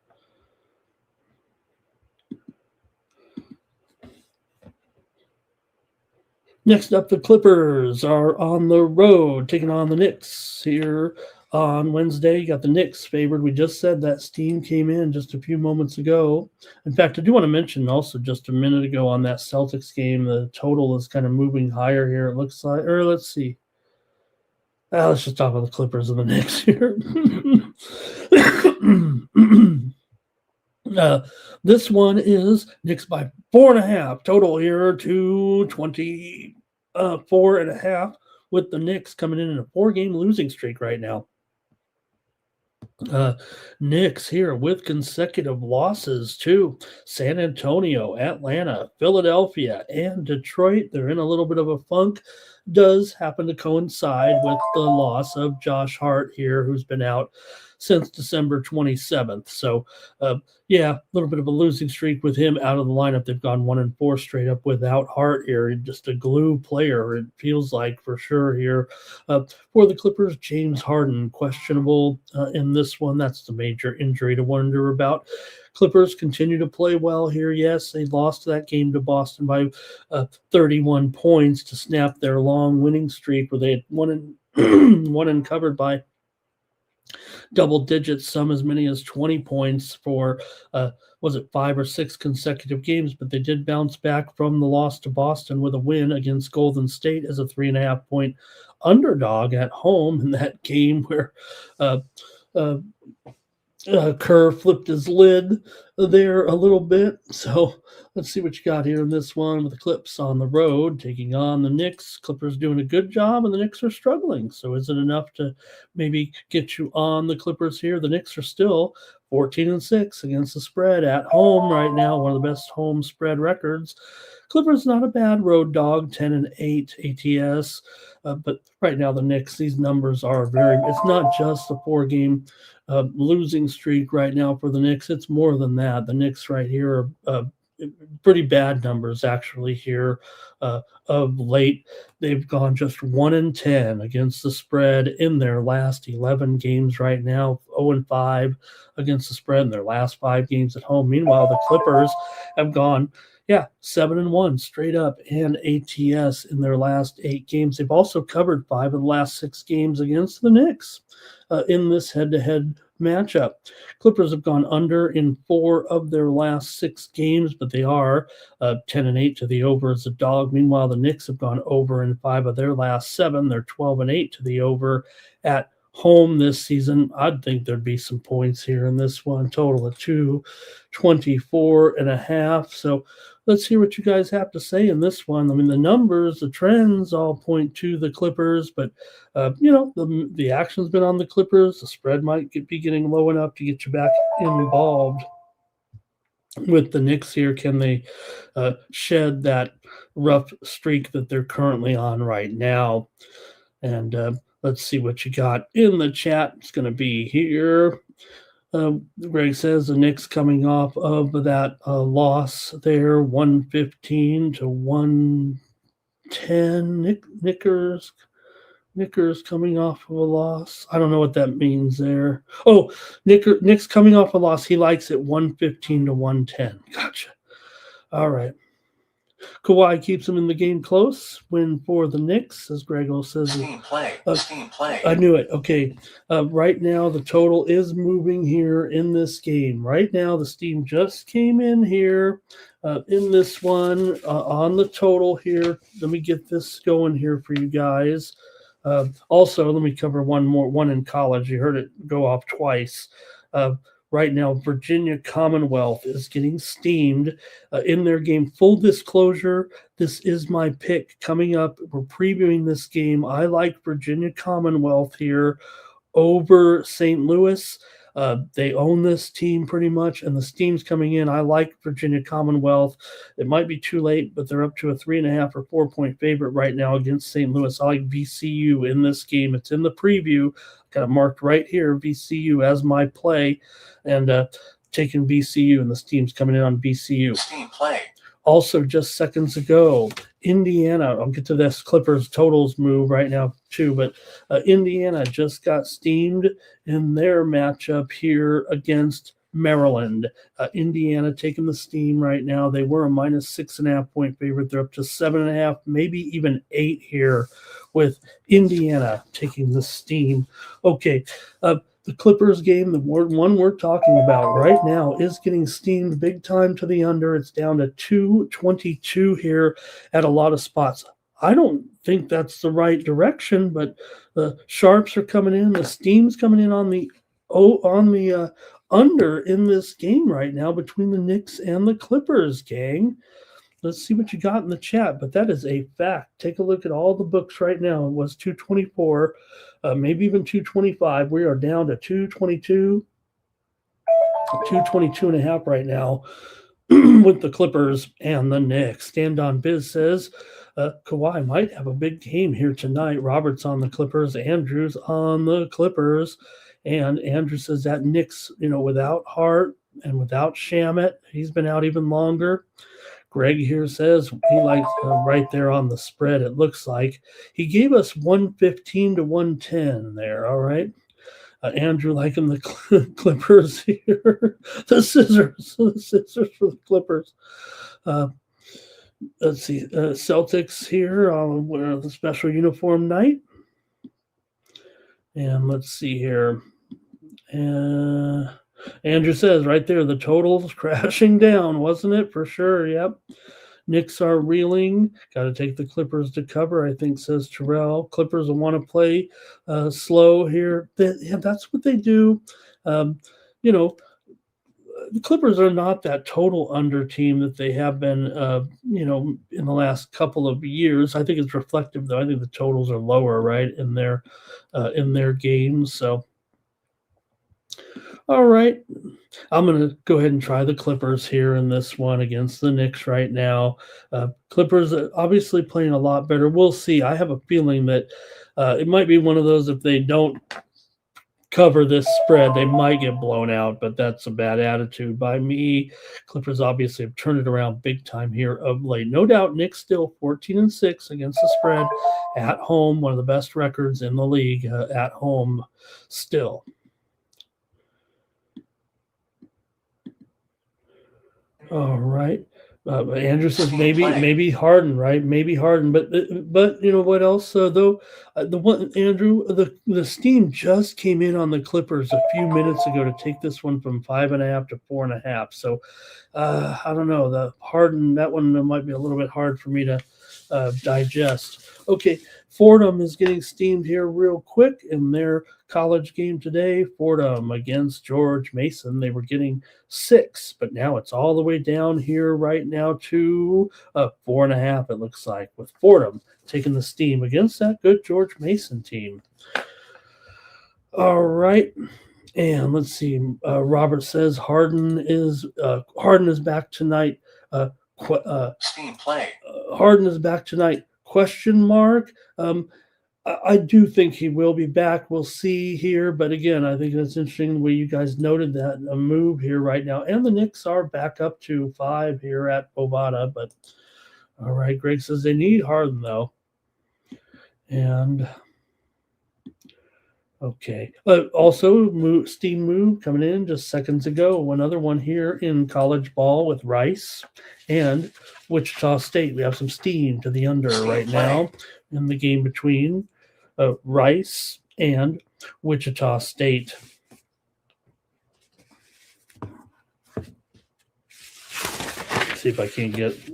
Next up, the Clippers are on the road, taking on the Knicks here on Wednesday. You got the Knicks favored. We just said that steam came in just a few moments ago. In fact, I do want to mention also just a minute ago on that Celtics game, the total is kind of moving higher here, it looks like. Or let's see. Let's just talk about the Clippers and the Knicks here. This one is Knicks by 4.5. Total here, 224.5, with the Knicks coming in a 4-game losing streak right now. Knicks here with consecutive losses to San Antonio, Atlanta, Philadelphia, and Detroit. They're in a little bit of a funk. Does happen to coincide with the loss of Josh Hart here, who's been out since December 27th. So, yeah, a little bit of a losing streak with him out of the lineup. They've gone 1-4 straight up without Hart here. Just a glue player, it feels like, for sure here. For the Clippers, James Harden, questionable in this one. That's the major injury to wonder about. Clippers continue to play well here. Yes, they lost that game to Boston by 31 points to snap their long winning streak where they had won and covered by double digits, some as many as 20 points for, was it 5 or 6 consecutive games, but they did bounce back from the loss to Boston with a win against Golden State as a 3.5 point underdog at home in that game where uh, uh, Kerr flipped his lid there a little bit. So let's see what you got here in this one with the Clips on the road taking on the Knicks. Clippers doing a good job and the Knicks are struggling. So is it enough to maybe get you on the Clippers here? The Knicks are still 14-6 against the spread at home right now, one of the best home spread records. Clippers not a bad road dog, 10-8 ATS. But right now the Knicks, these numbers are it's not just a 4-game losing streak right now for the Knicks. It's more than that. The Knicks right here are pretty bad numbers actually here of late. They've gone just 1-10 against the spread in their last 11 games right now, 0-5 against the spread in their last 5 games at home. Meanwhile, the Clippers have gone 7-1 straight up and ATS in their last 8 games. They've also covered 5 of the last 6 games against the Knicks in this head-to-head matchup. Clippers have gone under in 4 of their last 6 games, but they are 10-8 to the over as a dog. Meanwhile, the Knicks have gone over in 5 of their last 7. They're 12-8 to the over at home this season. I'd think there'd be some points here in this one, total of 224.5. So let's hear what you guys have to say in this one. I mean, the numbers, the trends all point to the Clippers, but the action's been on the Clippers. The spread might be getting low enough to get you back involved with the Knicks here. Can they shed that rough streak that they're currently on right now? And let's see what you got in the chat. It's going to be here. Greg says the Knicks coming off of that loss there, 115 to 110. Knickers coming off of a loss. I don't know what that means there. Oh, Knicks coming off a loss. He likes it 115 to 110. Gotcha. All right. Kawhi keeps him in the game close. Win for the Knicks, as Grego says. Steam play. I knew it. Okay. Right now, the total is moving here in this game. Right now, the Steam just came in here in this one on the total here. Let me get this going here for you guys. Also, let me cover one in college. You heard it go off twice. Right now, Virginia Commonwealth is getting steamed in their game. Full disclosure, this is my pick coming up. We're previewing this game. I like Virginia Commonwealth here over St. Louis. They own this team pretty much, and the steam's coming in. I like Virginia Commonwealth. It might be too late, but they're up to a 3.5 or 4 point favorite right now against St. Louis. I like VCU in this game. It's in the preview. Got it marked right here, VCU as my play, and taking VCU, and the steam's coming in on VCU. Steam play. Also, just seconds ago, Indiana, I'll get to this Clippers totals move right now too, but Indiana just got steamed in their matchup here against Maryland. Indiana taking the steam right now. They were a -6.5 point favorite. They're up to 7.5, maybe even 8 here with Indiana taking the steam. Okay, the Clippers game, the one we're talking about right now, is getting steamed big time to the under. It's down to 222 here at a lot of spots. I don't think that's the right direction, but the sharps are coming in. The steam's coming in on the under in this game right now between the Knicks and the Clippers, gang. Let's see what you got in the chat, but that is a fact. Take a look at all the books right now. It was 224, maybe even 225. We are down to 222, 222.5 right now with the Clippers and the Knicks. Stand on Biz says Kawhi might have a big game here tonight. Robert's on the Clippers. Andrews on the Clippers. And Andrew says that Knicks, without Hart and without Shamet, he's been out even longer. Greg here says he likes right there on the spread, it looks like. He gave us 115 to 110 there, all right? Andrew liking the Clippers here. the scissors for the Clippers. Let's see, Celtics here on the special uniform night. And let's see here. Andrew says right there, the total's crashing down, wasn't it? For sure, yep. Knicks are reeling. Got to take the Clippers to cover, I think, says Terrell. Clippers will want to play slow here. That's what they do. The Clippers are not that total under team that they have been, in the last couple of years. I think it's reflective, though. I think the totals are lower, right, in their games. So, all right, I'm going to go ahead and try the Clippers here in this one against the Knicks right now. Clippers are obviously playing a lot better. We'll see. I have a feeling that it might be one of those, if they don't cover this spread, they might get blown out, but that's a bad attitude by me. Clippers obviously have turned it around big time here of late. No doubt Knicks still 14-6 against the spread at home, one of the best records in the league at home still. All right. Andrew says maybe Harden, right? Maybe Harden, but you know what else? Though the one Andrew, the steam just came in on the Clippers a few minutes ago to take this one from 5.5 to 4.5. So I don't know, the Harden, that one might be a little bit hard for me to digest. Okay, Fordham is getting steamed here real quick in their college game today. Fordham against George Mason. They were getting 6, but now it's all the way down here right now to 4.5, it looks like, with Fordham taking the steam against that good George Mason team. All right. And let's see. Robert says Harden is back tonight. Steam play. Harden is back tonight. Question mark. I do think he will be back. We'll see here. But again, I think that's interesting the way you guys noted that a move here right now. And the Knicks are back up to 5 here at Bovada. But all right, Greg says they need Harden though. And okay. Also, steam move coming in just seconds ago. Another one here in college ball with Rice and Wichita State. We have some steam to the under right now in the game between Rice and Wichita State. See if I can't get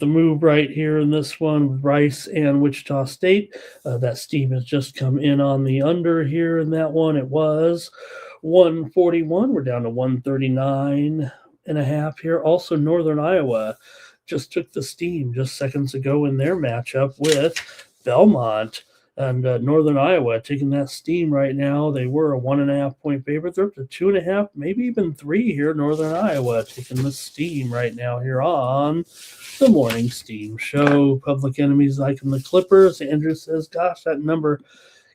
the move right here in this one. Rice and Wichita State. That steam has just come in on the under here in that one. It was 141. We're down to 139.5 here. Also, Northern Iowa just took the steam just seconds ago in their matchup with Belmont. And Northern Iowa taking that steam right now. They were a 1.5 point favorite. They're up to 2.5, maybe even 3 here. Northern Iowa taking the steam right now here on the Morning Steam Show. Public Enemies liking the Clippers. Andrew says, gosh, that number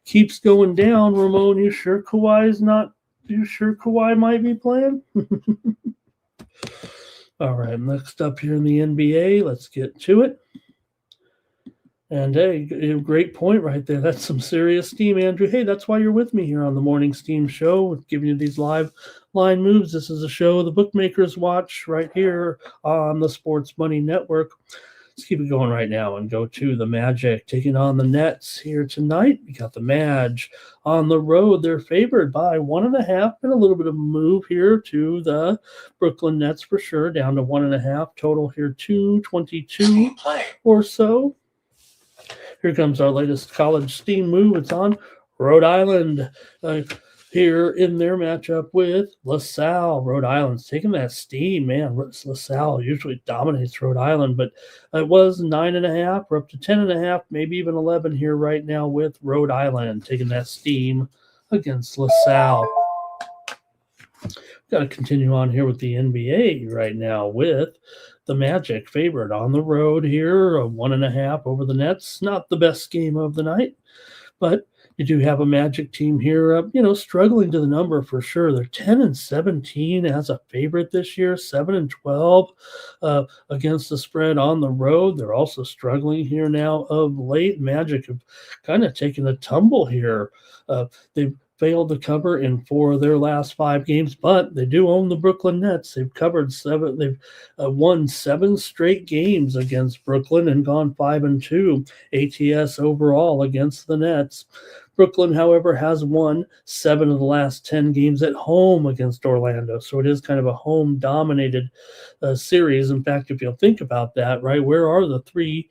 keeps going down. Ramon, you sure Kawhi might be playing? All right, next up here in the NBA, let's get to it. And hey, great point right there. That's some serious steam, Andrew. Hey, that's why you're with me here on the Morning Steam Show, giving you these live line moves. This is a show the bookmakers watch right here on the Sports Money Network. Let's keep it going right now and go to the Magic taking on the Nets here tonight. We got the Maj on the road. They're favored by 1.5, and a little bit of a move here to the Brooklyn Nets for sure, down to 1.5. Total here 222 or so. Here comes our latest college steam move. It's on Rhode Island here in their matchup with LaSalle. Rhode Island's taking that steam, man. LaSalle usually dominates Rhode Island, but it was 9.5. We're up to 10.5, maybe even 11 here right now with Rhode Island taking that steam against LaSalle. Got to continue on here with the NBA right now with the Magic favored on the road here, a 1.5 over the Nets. Not the best game of the night, but You do have a Magic team here, struggling to the number for sure. They're 10-17 as a favorite this year, 7-12 against the spread on the road. They're also struggling here now of late. Magic have kind of taken a tumble here. They've failed to cover in 4 of their last 5 games, but they do own the Brooklyn Nets. They've covered 7. They've won 7 straight games against Brooklyn and gone 5-2 ATS overall against the Nets. Brooklyn, however, has won 7 of the last 10 games at home against Orlando. So it is kind of a home-dominated series. In fact, if you'll think about that, right, where are the 3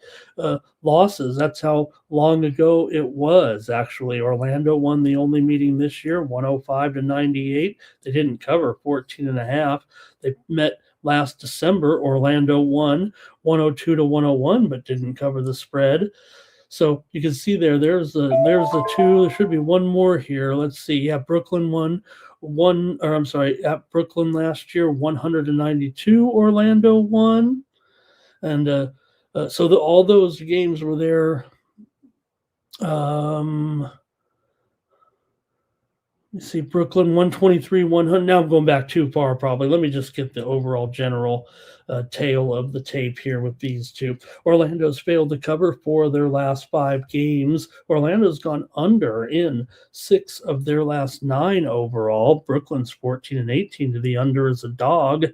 losses? That's how long ago it was, actually. Orlando won the only meeting this year, 105-98. They didn't cover 14.5. They met last December. Orlando won 102-101, but didn't cover the spread. So you can see there's the 2. There should be one more here. Let's see. Yeah, Brooklyn at Brooklyn last year, 100-92. Orlando won. And so all those games were there. You see Brooklyn 123, 100. Now I'm going back too far probably. Let me just get the overall general tale of the tape here with these 2. Orlando's failed to cover 4 of their last 5 games. Orlando's gone under in 6 of their last 9 overall. Brooklyn's 14-18 to the under as a dog.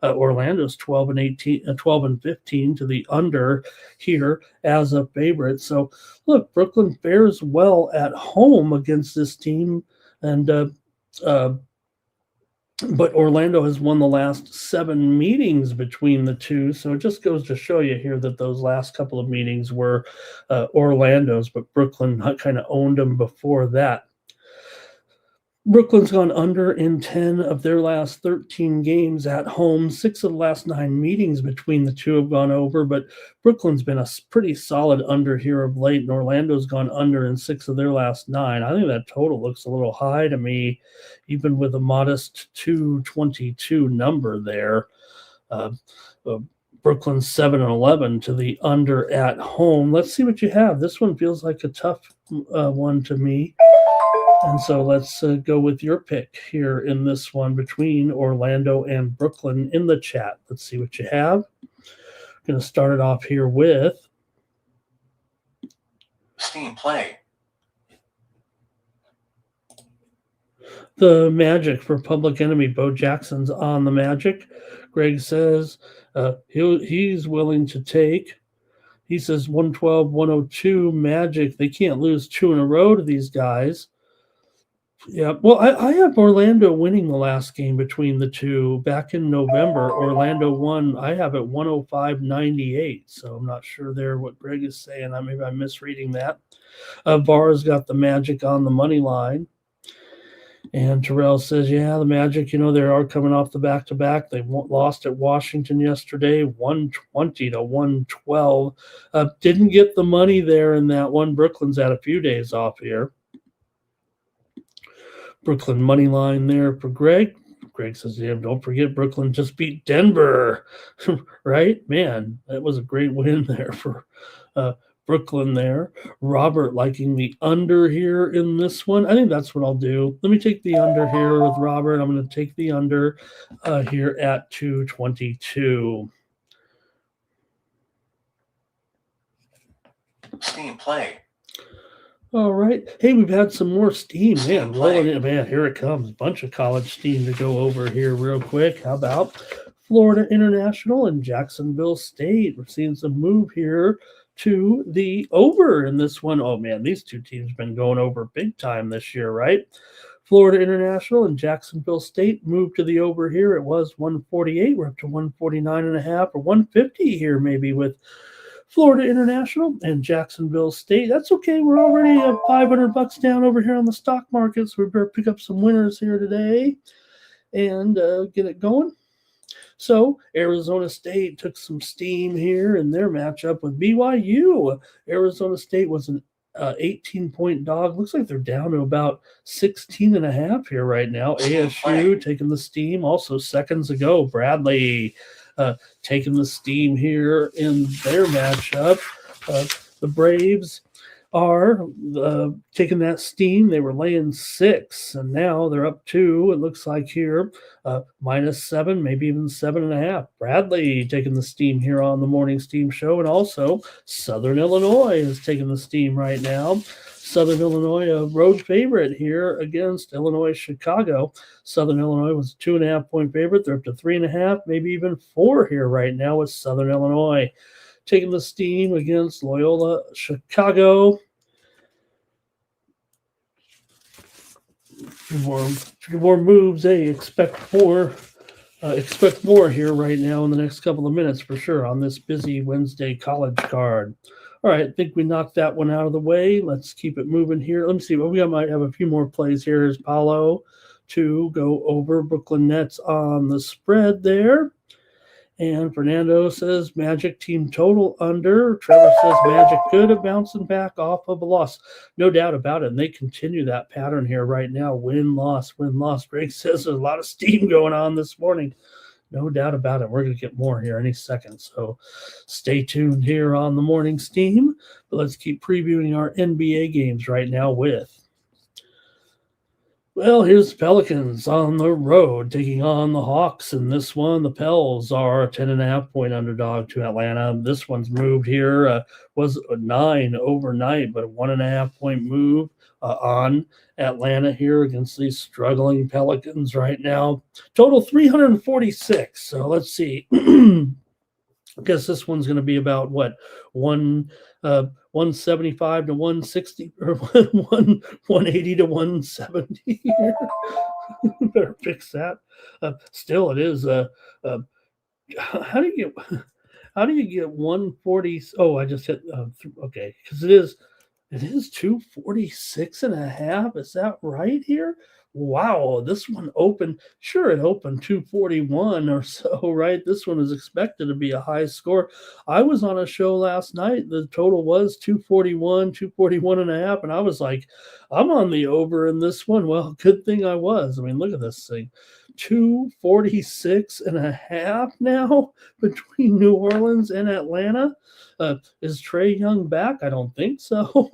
Orlando's 12-15 to the under here as a favorite. So look, Brooklyn fares well at home against this team. And but Orlando has won the last 7 meetings between the 2, so it just goes to show you here that those last couple of meetings were Orlando's, but Brooklyn kind of owned them before that. Brooklyn's gone under in 10 of their last 13 games at home. 6 of the last 9 meetings between the 2 have gone over, but Brooklyn's been a pretty solid under here of late, and Orlando's gone under in 6 of their last 9. I think that total looks a little high to me, even with a modest 222 number there. Brooklyn's 7-11 to the under at home. Let's see what you have. This one feels like a tough one to me. And so let's go with your pick here in this one between Orlando and Brooklyn in the chat. Let's see what you have. I'm going to start it off here with Steam Play. The Magic for Public Enemy. Bo Jackson's on the Magic. Greg says he's willing to take. He says 112-102 Magic. They can't lose 2 in a row to these guys. Yeah, well, I have Orlando winning the last game between the 2 back in November. Orlando won. I have it 105-98, so I'm not sure there what Greg is saying. Maybe I'm misreading that. Barr's got the Magic on the money line. And Terrell says, yeah, the Magic, they are coming off the back-to-back. They lost at Washington yesterday, 120-112. Didn't get the money there in that one. Brooklyn's had a few days off here. Brooklyn money line there for Greg. Greg says, yeah, don't forget Brooklyn just beat Denver, right? Man, that was a great win there for Brooklyn there. Robert liking the under here in this one. I think that's what I'll do. Let me take the under here with Robert. I'm going to take the under here at 222. Steam Play. All right. Hey, we've had some more steam. Man, rolling in. Man, here it comes. Bunch of college steam to go over here real quick. How about Florida International and Jacksonville State? We're seeing some move here to the over in this one. Oh, man, these 2 teams have been going over big time this year, right? Florida International and Jacksonville State moved to the over here. It was 148. We're up to 149.5 or 150 here maybe with Florida International and Jacksonville State. That's okay. We're already at $500 down over here on the stock market, so we better pick up some winners here today and get it going. So Arizona State took some steam here in their matchup with BYU. Arizona State was an 18-point dog. Looks like they're down to about 16.5 here right now. ASU taking the steam. Also seconds ago, Bradley taking the steam here in their matchup. The Braves are taking that steam. They were laying 6, and now they're up 2. It looks like here, -7, maybe even 7.5. Bradley taking the steam here on the morning steam show, and also Southern Illinois is taking the steam right now. Southern Illinois, a road favorite here against Illinois Chicago. Southern Illinois was a 2.5-point favorite. They're up to 3.5, maybe even 4 here right now with Southern Illinois taking the steam against Loyola Chicago. Few more moves. Hey, expect more here right now in the next couple of minutes for sure on this busy Wednesday college card. All right, I think we knocked that one out of the way. Let's keep it moving here. Let me see. Well, we might have a few more plays here. Here's Paulo to go over Brooklyn Nets on the spread there. And Fernando says Magic team total under. Trevor says Magic good at bouncing back off of a loss. No doubt about it. And they continue that pattern here right now. Win, loss, win, loss. Greg says there's a lot of steam going on this morning. No doubt about it. We're going to get more here any second. So stay tuned here on the morning steam. But let's keep previewing our NBA games right now with. Well, here's the Pelicans on the road taking on the Hawks. In this one, the Pels are a 10.5-point underdog to Atlanta. This one's moved here. Was a 9 overnight, but a 1.5-point move on Atlanta here against these struggling Pelicans right now. Total 346. So let's see. I guess this one's going to be about what 175 to 160 or 180 to 170 here. Better fix that. Still, it is. How do you get 140? Oh, I just hit. Okay, because it is 246.5. Is that right here? Wow, this one opened. Sure, it opened 241 or so, right? This one is expected to be a high score. I was on a show last night. The total was 241.5, and I was like, I'm on the over in this one. Well, good thing I was. I mean, look at this thing. 246.5 now between New Orleans and Atlanta. Is Trae Young back? I don't think so.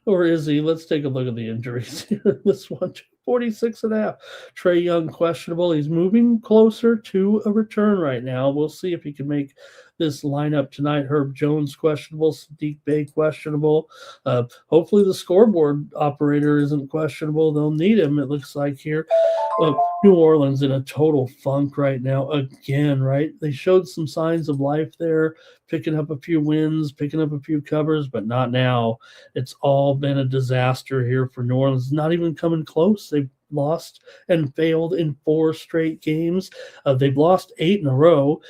Or is he? Let's take a look at the injuries here. This one, 46.5. Trae Young questionable. He's moving closer to a return right now. We'll see if he can make this lineup tonight. Herb Jones questionable. Sadiq Bey questionable. Hopefully the scoreboard operator isn't questionable. They'll need him, it looks like here. New Orleans in a total funk right now again, right? They showed some signs of life there, picking up a few wins, picking up a few covers, but not now. It's all been a disaster here for New Orleans. Not even coming close. They've lost and failed in 4 straight games. They've lost 8 in a row,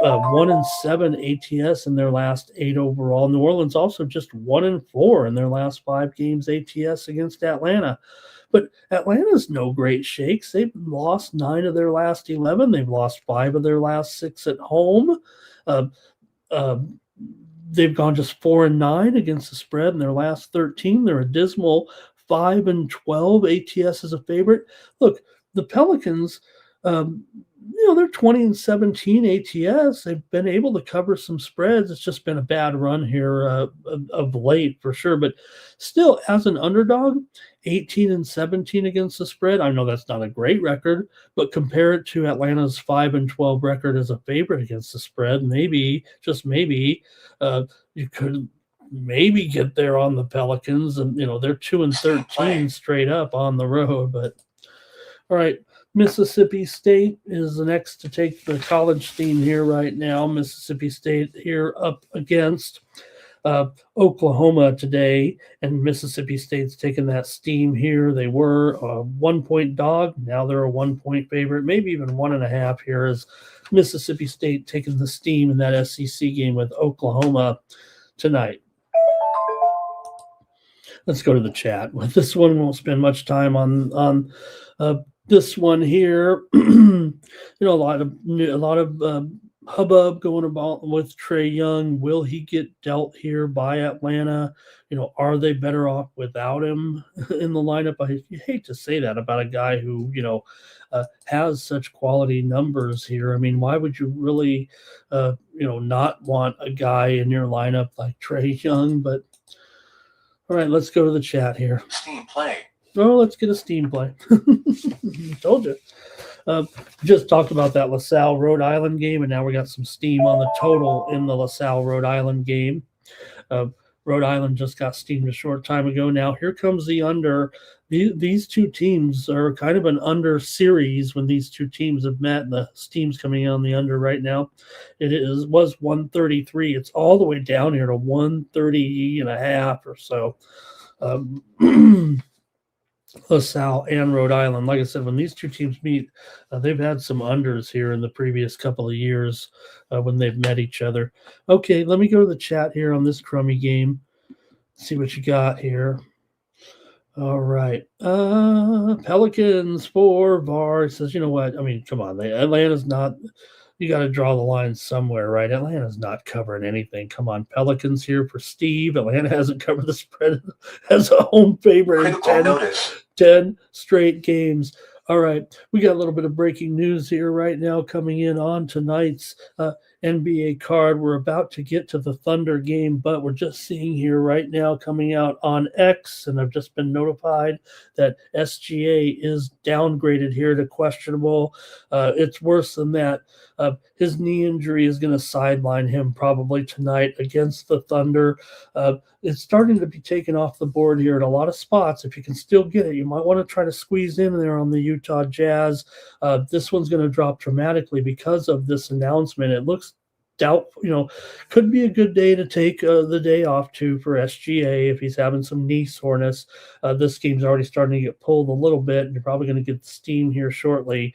1-7 ATS in their last 8 overall. New Orleans also just 1-4 in their last 5 games ATS against Atlanta. But Atlanta's no great shakes. They've lost 9 of their last 11. They've lost 5 of their last 6 at home. They've gone just 4-9 against the spread in their last 13. They're a dismal 5-12 ATS as a favorite. Look, the Pelicans, they're 20-17 ATS. They've been able to cover some spreads. It's just been a bad run here of late for sure. But still, as an underdog, 18-17 against the spread. I know that's not a great record, but compare it to Atlanta's 5-12 record as a favorite against the spread. Maybe, just maybe, you could maybe get there on the Pelicans, and they're 2-13 straight up on the road. But all right. Mississippi State is the next to take the college steam here right now. Mississippi State here up against Oklahoma today, and Mississippi State's taking that steam here. They were a 1-point dog. Now they're a 1-point favorite, maybe even 1.5 here as Mississippi State taking the steam in that SEC game with Oklahoma tonight. Let's go to the chat. With this one, we won't spend much time on this one here. A lot of hubbub going about with Trae Young. Will he get dealt here by Atlanta? Are they better off without him in the lineup? I hate to say that about a guy who has such quality numbers here. I mean, why would you really not want a guy in your lineup like Trae Young? But All right, let's go to the chat here. Steam Play. Oh, let's get a Steam play. Told you. Just talked about that LaSalle, Rhode Island game, and now we got some steam on the total in the LaSalle, Rhode Island game. Rhode Island just got steamed a short time ago. Now here comes the under. These two teams are kind of an under series when these two teams have met. And the steam's coming on the under right now. Was 133. It's all the way down here to 130 and a half or so. LaSalle and Rhode Island. Like I said, when these two teams meet, they've had some unders here in the previous couple of years when they've met each other. Okay, let me go to the chat here on this crummy game. See what you got here. All right. Pelicans for VAR. Says, you know what? I mean, come on. Atlanta's not – you got to draw the line somewhere, right? Atlanta's not covering anything. Come on. Pelicans here for Steve. Atlanta hasn't covered the spread as a home favorite in 10 straight games. All right. We got a little bit of breaking news here right now coming in on tonight's NBA card. We're about to get to the Thunder game, but we're just seeing here right now coming out on X, and I've just been notified that SGA is downgraded here to questionable. It's worse than that. His knee injury is going to sideline him probably tonight against the Thunder. It's starting to be taken off the board here in a lot of spots. If you can still get it, you might want to try to squeeze in there on the Utah Jazz. This one's going to drop dramatically because of this announcement. It looks doubtful, could be a good day to take the day off too for SGA if he's having some knee soreness. This game's already starting to get pulled a little bit, and you're probably going to get steam here shortly.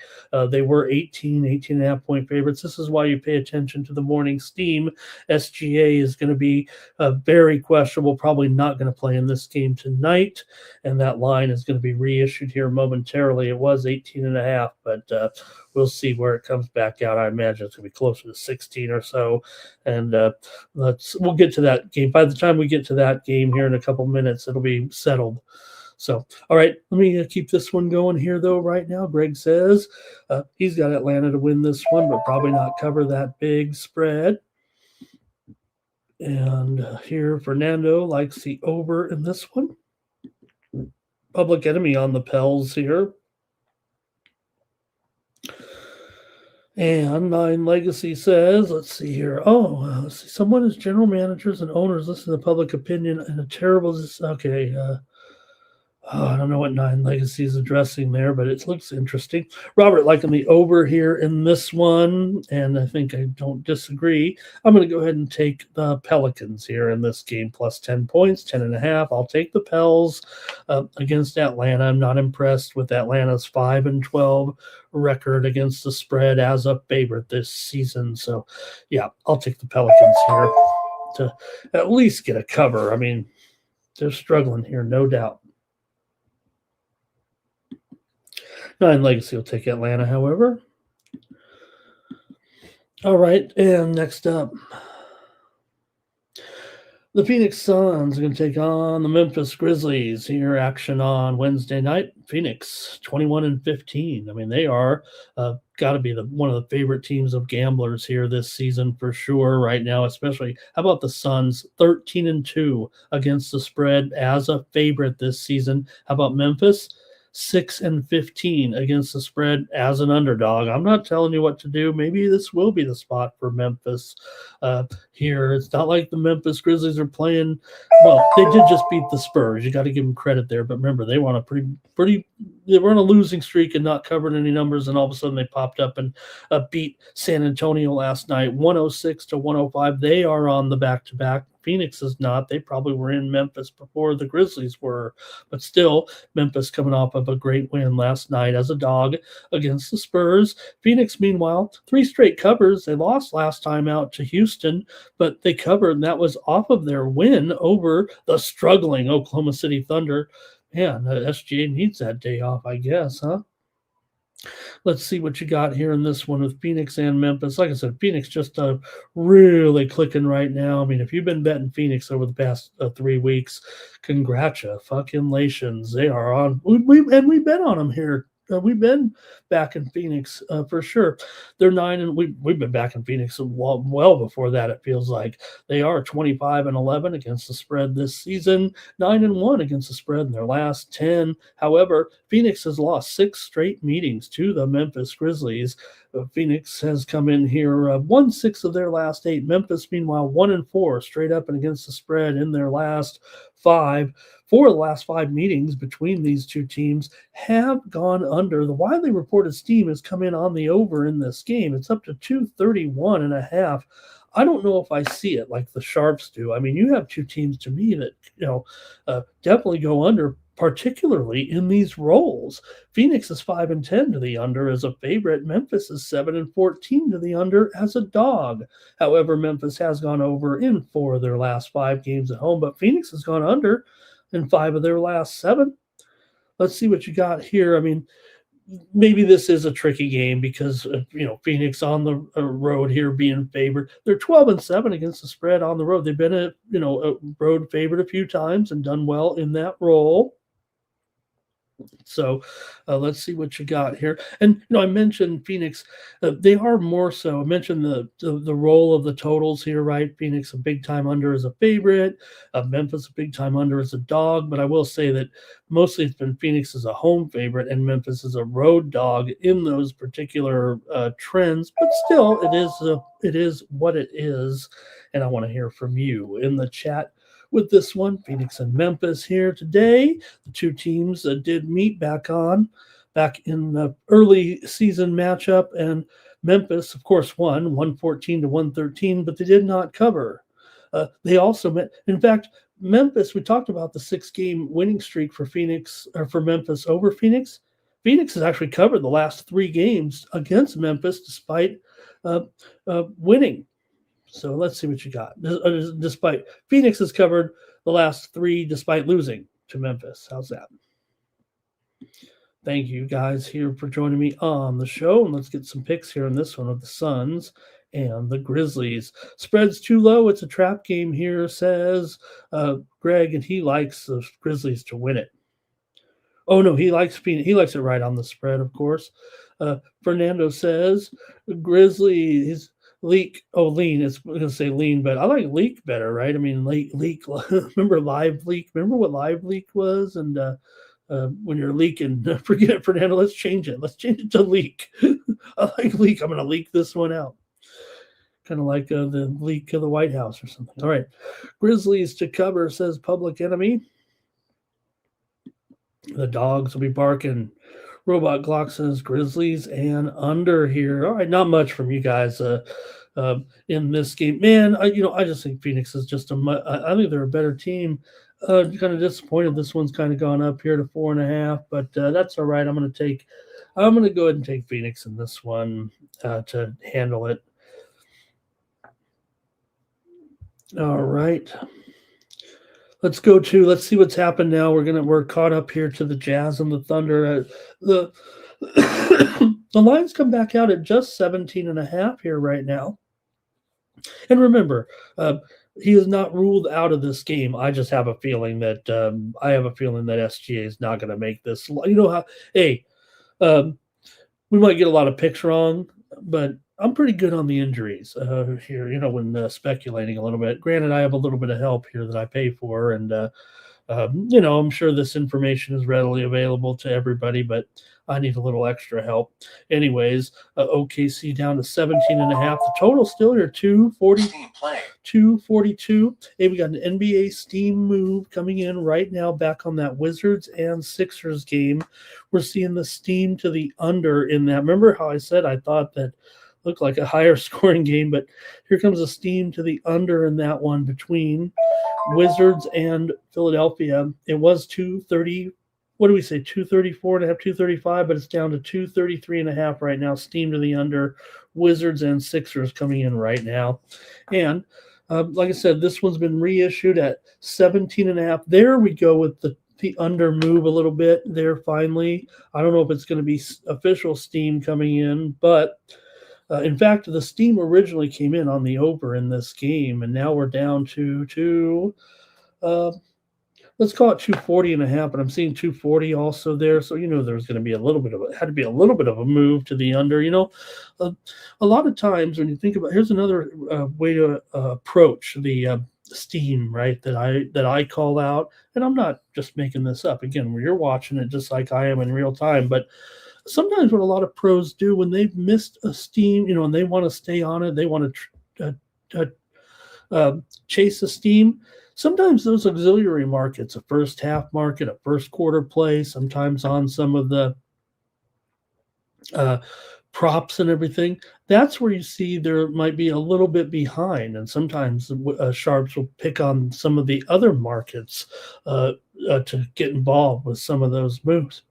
They were 18 and a half point favorites. This is why you pay attention to the morning steam. SGA is going to be very questionable, probably not going to play in this game tonight, and that line is going to be reissued here momentarily. It was 18 and a half, but we'll see where it comes back out. I imagine it's going to be closer to 16 or so, and we'll get to that game. By the time we get to that game here in a couple minutes, it'll be settled. So, all right, let me keep this one going here, though, right now. Greg says he's got Atlanta to win this one, but probably not cover that big spread. And here, Fernando likes the over in this one. Public Enemy on the Pels here. And Nine Legacy says, let's see here. Let's see. Someone is general managers and owners listen to public opinion and a terrible. Okay. I don't know what Nine Legacy is addressing there, but it looks interesting. Robert liking the over here in this one, and I think I don't disagree. I'm going to go ahead and take the Pelicans here in this game, plus 10 points, 10 and a half. I'll take the Pels against Atlanta. I'm not impressed with Atlanta's 5-12 record against the spread as a favorite this season. So, yeah, I'll take the Pelicans here to at least get a cover. I mean, they're struggling here, no doubt. Nine Legacy will take Atlanta, however. All right, and next up, the Phoenix Suns are going to take on the Memphis Grizzlies here. Action on Wednesday night. Phoenix 21-15. I mean, they are got to be one of the favorite teams of gamblers here this season for sure. Right now, especially. How about the Suns 13-2 against the spread as a favorite this season? How about Memphis? 6-15 against the spread as an underdog. I'm not telling you what to do. Maybe this will be the spot for Memphis here. It's not like the Memphis Grizzlies are playing. Well, they did just beat the Spurs. You got to give them credit there. But remember, they were on a pretty. They were on a losing streak and not covering any numbers, and all of a sudden they popped up and beat San Antonio last night, 106-105. They are on the back-to-back. Phoenix is not. They probably were in Memphis before the Grizzlies were. But still, Memphis coming off of a great win last night as a dog against the Spurs. Phoenix, meanwhile, 3 straight covers. They lost last time out to Houston, but they covered, and that was off of their win over the struggling Oklahoma City Thunder. Man, SGA needs that day off, I guess, huh? Let's see what you got here in this one with Phoenix and Memphis. Like I said, Phoenix just really clicking right now. I mean, if you've been betting Phoenix over the past 3 weeks, congratulations. They are on. We bet on them here we've been back in Phoenix for sure. They're 9 and we've been back in Phoenix well before that. It feels like they are 25-11 against the spread this season, 9-1 against the spread in their last 10. However, Phoenix has lost 6 straight meetings to the Memphis Grizzlies. Phoenix has come in here, won 6 of their last 8. Memphis, meanwhile, 1-4 straight up and against the spread in their last 5. 4 of the last 5 meetings between these two teams have gone under. The widely reported steam has come in on the over in this game. It's up to 231.5. I don't know if I see it like the Sharps do. I mean, you have two teams to me that, definitely go under, particularly in these roles. Phoenix is 5-10 to the under as a favorite. Memphis is 7-14 to the under as a dog. However, Memphis has gone over in 4 of their last 5 games at home, but Phoenix has gone under in 5 of their last 7. Let's see what you got here. I mean, maybe this is a tricky game because Phoenix on the road here being favored. They're 12-7 against the spread on the road. They've been a road favorite a few times and done well in that role. So let's see what you got here. And I mentioned Phoenix. They are more so. I mentioned the role of the totals here, right? Phoenix a big time under as a favorite. Memphis a big time under as a dog. But I will say that mostly it's been Phoenix as a home favorite and Memphis as a road dog in those particular trends. But still, it is what it is. And I want to hear from you in the chat with this one. Phoenix and Memphis here today. The two teams did meet back in the early season matchup, and Memphis, of course, won 114-113, but they did not cover. They also met. In fact, Memphis, we talked about the 6-game winning streak for Phoenix or for Memphis over Phoenix. Phoenix has actually covered the last 3 games against Memphis despite winning. So let's see what you got. Despite Phoenix has covered the last 3 despite losing to Memphis. How's that? Thank you guys here for joining me on the show. And let's get some picks here on this one of the Suns and the Grizzlies. Spread's too low. It's a trap game here, says Greg, and he likes the Grizzlies to win it. Oh, no, he likes Phoenix. He likes it right on the spread, of course. Fernando says Grizzlies lean. It's going to say lean, but I like leak better, right? I mean, leak. Remember live leak? Remember what live leak was? And when you're leaking, forget it, Fernando. Let's change it. Let's change it to leak. I like leak. I'm going to leak this one out. Kind of like the leak of the White House or something. All right. Grizzlies to cover, says Public Enemy. The dogs will be barking. Robot Glock says Grizzlies and under here. All right, not much from you guys in this game. Man, I just think Phoenix is just I think they're a better team. Kind of disappointed this one's kind of gone up here to 4.5, but that's all right. I'm going to go ahead and take Phoenix in this one to handle it. All right. Let's see what's happened now. We're caught up here to the Jazz and the Thunder. The lines come back out at just 17.5 here right now. And remember, he is not ruled out of this game. I just have a feeling that SGA is not going to make this. You know how? Hey, we might get a lot of picks wrong, but I'm pretty good on the injuries here, when speculating a little bit. Granted, I have a little bit of help here that I pay for, and, I'm sure this information is readily available to everybody, but I need a little extra help. Anyways, OKC down to 17.5. The total still here, 242. Hey, we got an NBA Steam move coming in right now back on that Wizards and Sixers game. We're seeing the Steam to the under in that. Remember how I said I thought that looked like a higher scoring game, but here comes a Steam to the under in that one between Wizards and Philadelphia. It was 230. What do we say? 234.5, 235, but it's down to 233.5 right now. Steam to the under. Wizards and Sixers coming in right now. And like I said, this one's been reissued at 17.5. There we go with the under move a little bit there finally. I don't know if it's going to be official Steam coming in, but in fact, the Steam originally came in on the over in this game, and now we're down to let's call it 240.5, but I'm seeing 240 also there. So, there's going to be had to be a little bit of a move to the under. A lot of times when you think about, here's another way to approach the steam, right? That I call out, and I'm not just making this up. Again, where you're watching it just like I am in real time, but sometimes what a lot of pros do when they've missed a steam, and they want to stay on it, they want to chase a steam. Sometimes those auxiliary markets, a first half market, a first quarter play, sometimes on some of the props and everything, that's where you see there might be a little bit behind. And sometimes sharps will pick on some of the other markets to get involved with some of those moves.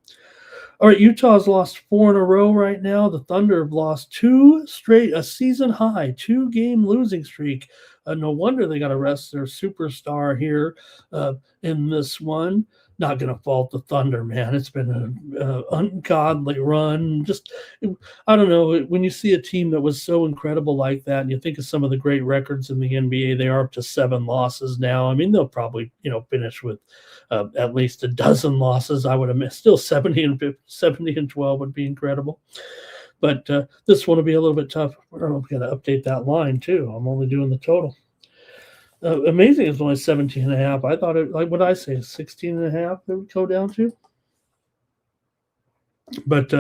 All right, Utah's lost 4 in a row right now. The Thunder have lost 2 straight, a season high, 2-game losing streak. No wonder they got to rest their superstar here in this one. Not going to fault the Thunder, man. It's been an ungodly run. Just, I don't know. When you see a team that was so incredible like that, and you think of some of the great records in the NBA, they are up to 7 losses now. I mean, they'll probably, finish with at least a dozen losses. I would have still 70 and 12 would be incredible. But this one will be a little bit tough. We're going to update that line too. I'm only doing the total. Amazing is only 17.5. I thought it, like what I say, 16.5 that would go down to. But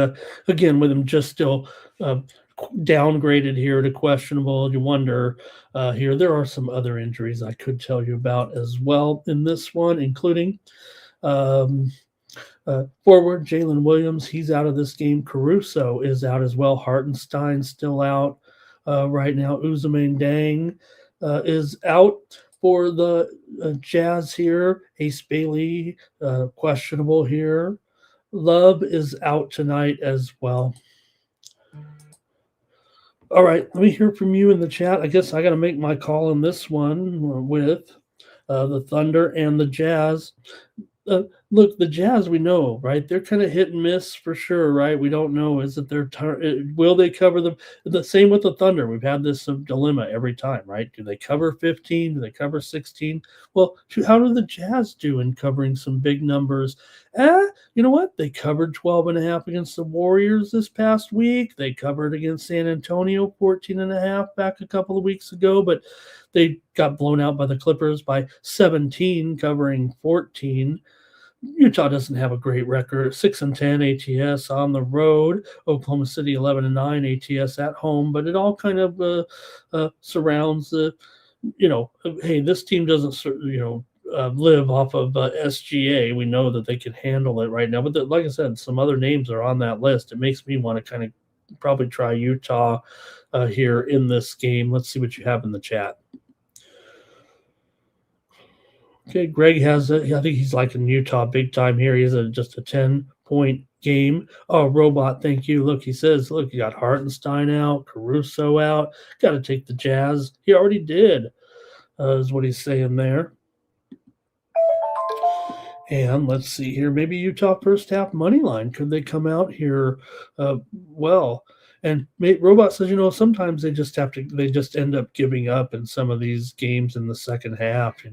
again, with him just still downgraded here to questionable, you wonder here. There are some other injuries I could tell you about as well in this one, including forward Jalen Williams. He's out of this game. Caruso is out as well. Hartenstein's still out right now. Uzumane Dang is out for the Jazz here. Ace Bailey questionable here. Love is out tonight as well. All right, let me hear from you in the chat. I guess I got to make my call in this one with the Thunder and the Jazz. Look, the Jazz, we know, right? They're kind of hit and miss for sure, right? We don't know. Is it their turn? Will they cover them? The same with the Thunder. We've had this dilemma every time, right? Do they cover 15? Do they cover 16? Well, how do the Jazz do in covering some big numbers? You know what? They covered 12.5 against the Warriors this past week. They covered against San Antonio 14.5 back a couple of weeks ago, but they got blown out by the Clippers by 17, covering 14. Utah doesn't have a great record. 6-10 ATS on the road. Oklahoma City 11-9 ATS at home. But it all kind of surrounds the, hey, this team doesn't, live off of SGA. We know that they can handle it right now. But like I said, some other names are on that list. It makes me want to kind of probably try Utah here in this game. Let's see what you have in the chat. Okay, Greg has I think he's liking Utah big time here. He has just a 10-point game. Oh, Robot, thank you. Look, he says, look, you got Hartenstein out, Caruso out. Got to take the Jazz. He already did, is what he's saying there. And let's see here. Maybe Utah first half money line. Could they come out here well? And Robot says, sometimes they just end up giving up in some of these games in the second half,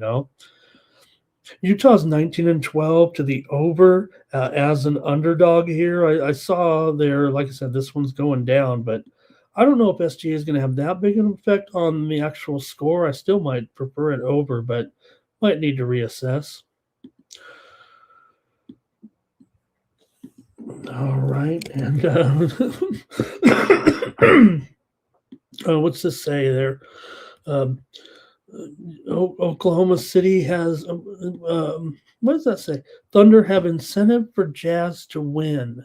Utah's 19-12 to the over as an underdog here. I saw there, like I said, this one's going down, but I don't know if SGA is going to have that big an effect on the actual score. I still might prefer it over, but might need to reassess. All right, and what's this say there? Oklahoma City has what does that say? Thunder have incentive for Jazz to win.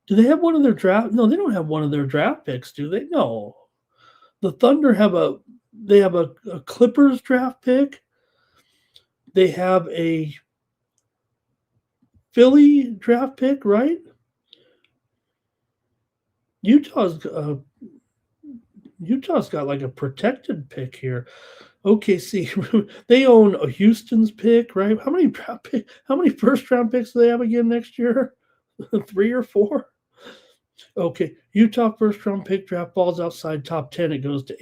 Do they have one of their draft? No, they don't have one of their draft picks, do they? No. The Thunder have a Clippers draft pick. They have a Philly draft pick, right? Utah's got like a protected pick here. OKC, they own a Houston's pick, right? How many first round picks do they have again next year? 3 or 4? Okay, Utah first round pick draft falls outside top 10. It goes to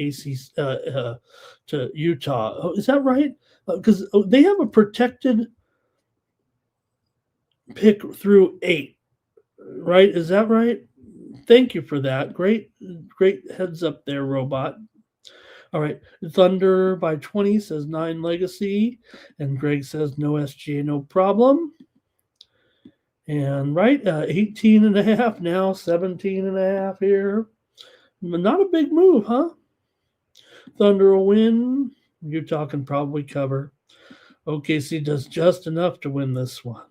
to Utah. Oh, is that right? Because they have a protected pick through 8. Right? Is that right? Thank you for that. Great heads up there, robot. All right. Thunder by 20 says 9 legacy. And Greg says no SGA, no problem. And right, 18 and a half now, 17 and a half here. Not a big move, huh? Thunder will win. Utah can probably cover. OKC does just enough to win this one.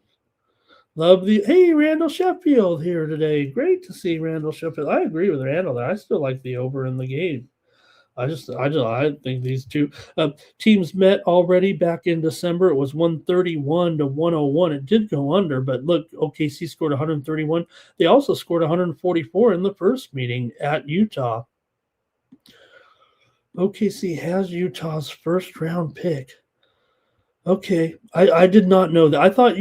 Love the Randall Sheffield here today. Great to see Randall Sheffield. I agree with Randall there. I still like the over in the game. I think these two teams met already back in December. It was 131 to 101. It did go under, but look, OKC scored 131. They also scored 144 in the first meeting at Utah. OKC has Utah's first round pick. Okay, I did not know that. I thought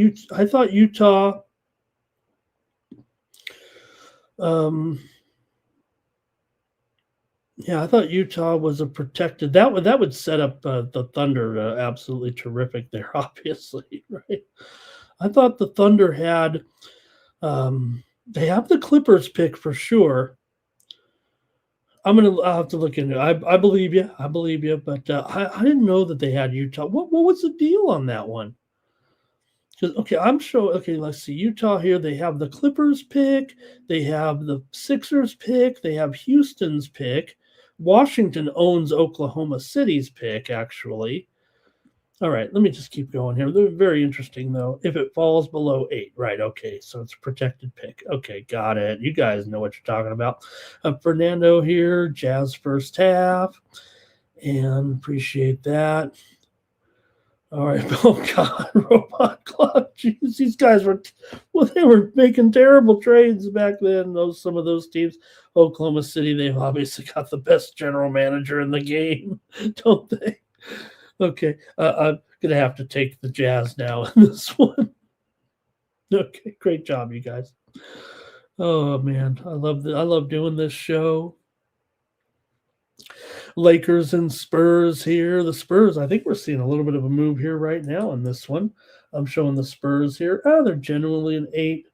Utah. Yeah, I thought Utah was a protected. That would set up the Thunder absolutely terrific there. Obviously, right? I thought the Thunder had. They have the Clippers pick for sure. I'll have to look into it. I believe you. But I didn't know that they had Utah. What was the deal on that one? Okay, I'm sure. Okay, let's see. Utah here. They have the Clippers pick. They have the Sixers pick. They have Houston's pick. Washington owns Oklahoma City's pick, actually. All right, let me just keep going here. They're very interesting, though. If it falls below 8, right, okay, so it's a protected pick. Okay, got it. You guys know what you're talking about. Fernando here, Jazz first half, and appreciate that. All right, oh, God, Robot Clock. Jeez, these guys they were making terrible trades back then, some of those teams. Oklahoma City, they've obviously got the best general manager in the game, don't they? Okay, I'm going to have to take the Jazz now in this one. Okay, great job, you guys. Oh, man, I love doing this show. Lakers and Spurs here. The Spurs, I think we're seeing a little bit of a move here right now in this one. I'm showing the Spurs here. They're generally an 8.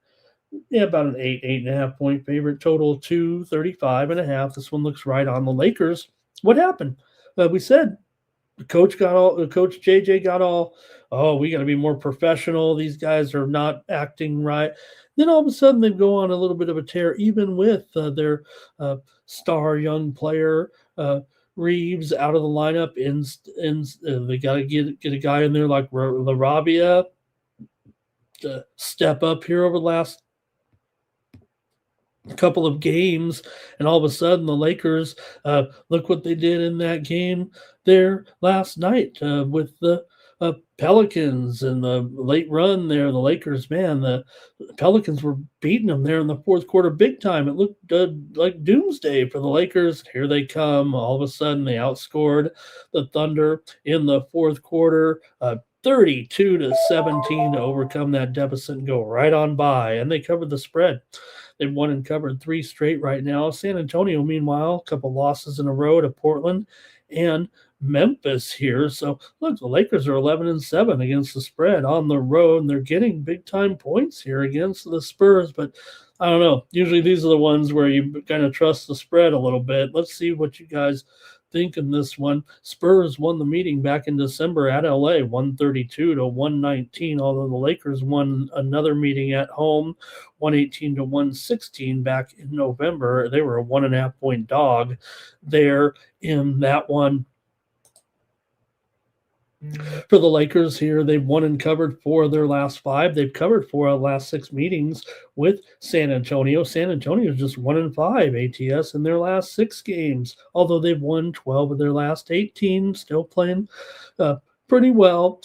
Yeah, about an 8.5 point favorite. Total 235.5. This one looks right on the Lakers. What happened? We said Coach JJ got all, we got to be more professional. These guys are not acting right. Then all of a sudden they go on a little bit of a tear, even with their star young player, Reeves, out of the lineup. They got to get a guy in there like LaRabia to step up here over the last couple of games, and all of a sudden the Lakers, look what they did in that game there last night with the Pelicans and the late run there. The Lakers, man, the Pelicans were beating them there in the fourth quarter big time. It looked like doomsday for the Lakers. Here they come. All of a sudden they outscored the Thunder in the fourth quarter, 32-17 to overcome that deficit and go right on by, and they covered the spread. They've won and covered 3 straight right now. San Antonio, meanwhile, a couple losses in a row to Portland and Memphis here. So, look, the Lakers are 11-7 against the spread on the road, and they're getting big-time points here against the Spurs. But I don't know. Usually these are the ones where you kind of trust the spread a little bit. Let's see what you guys think in this one. Spurs won the meeting back in December at LA, 132-119, although the Lakers won another meeting at home, 118-116 back in November. They were a 1.5 point dog there in that one. For the Lakers here, they've won and covered 4 of their last 5. They've covered 4 of the last 6 meetings with San Antonio. San Antonio is just 1-5 ATS in their last 6 games, although they've won 12 of their last 18, still playing pretty well.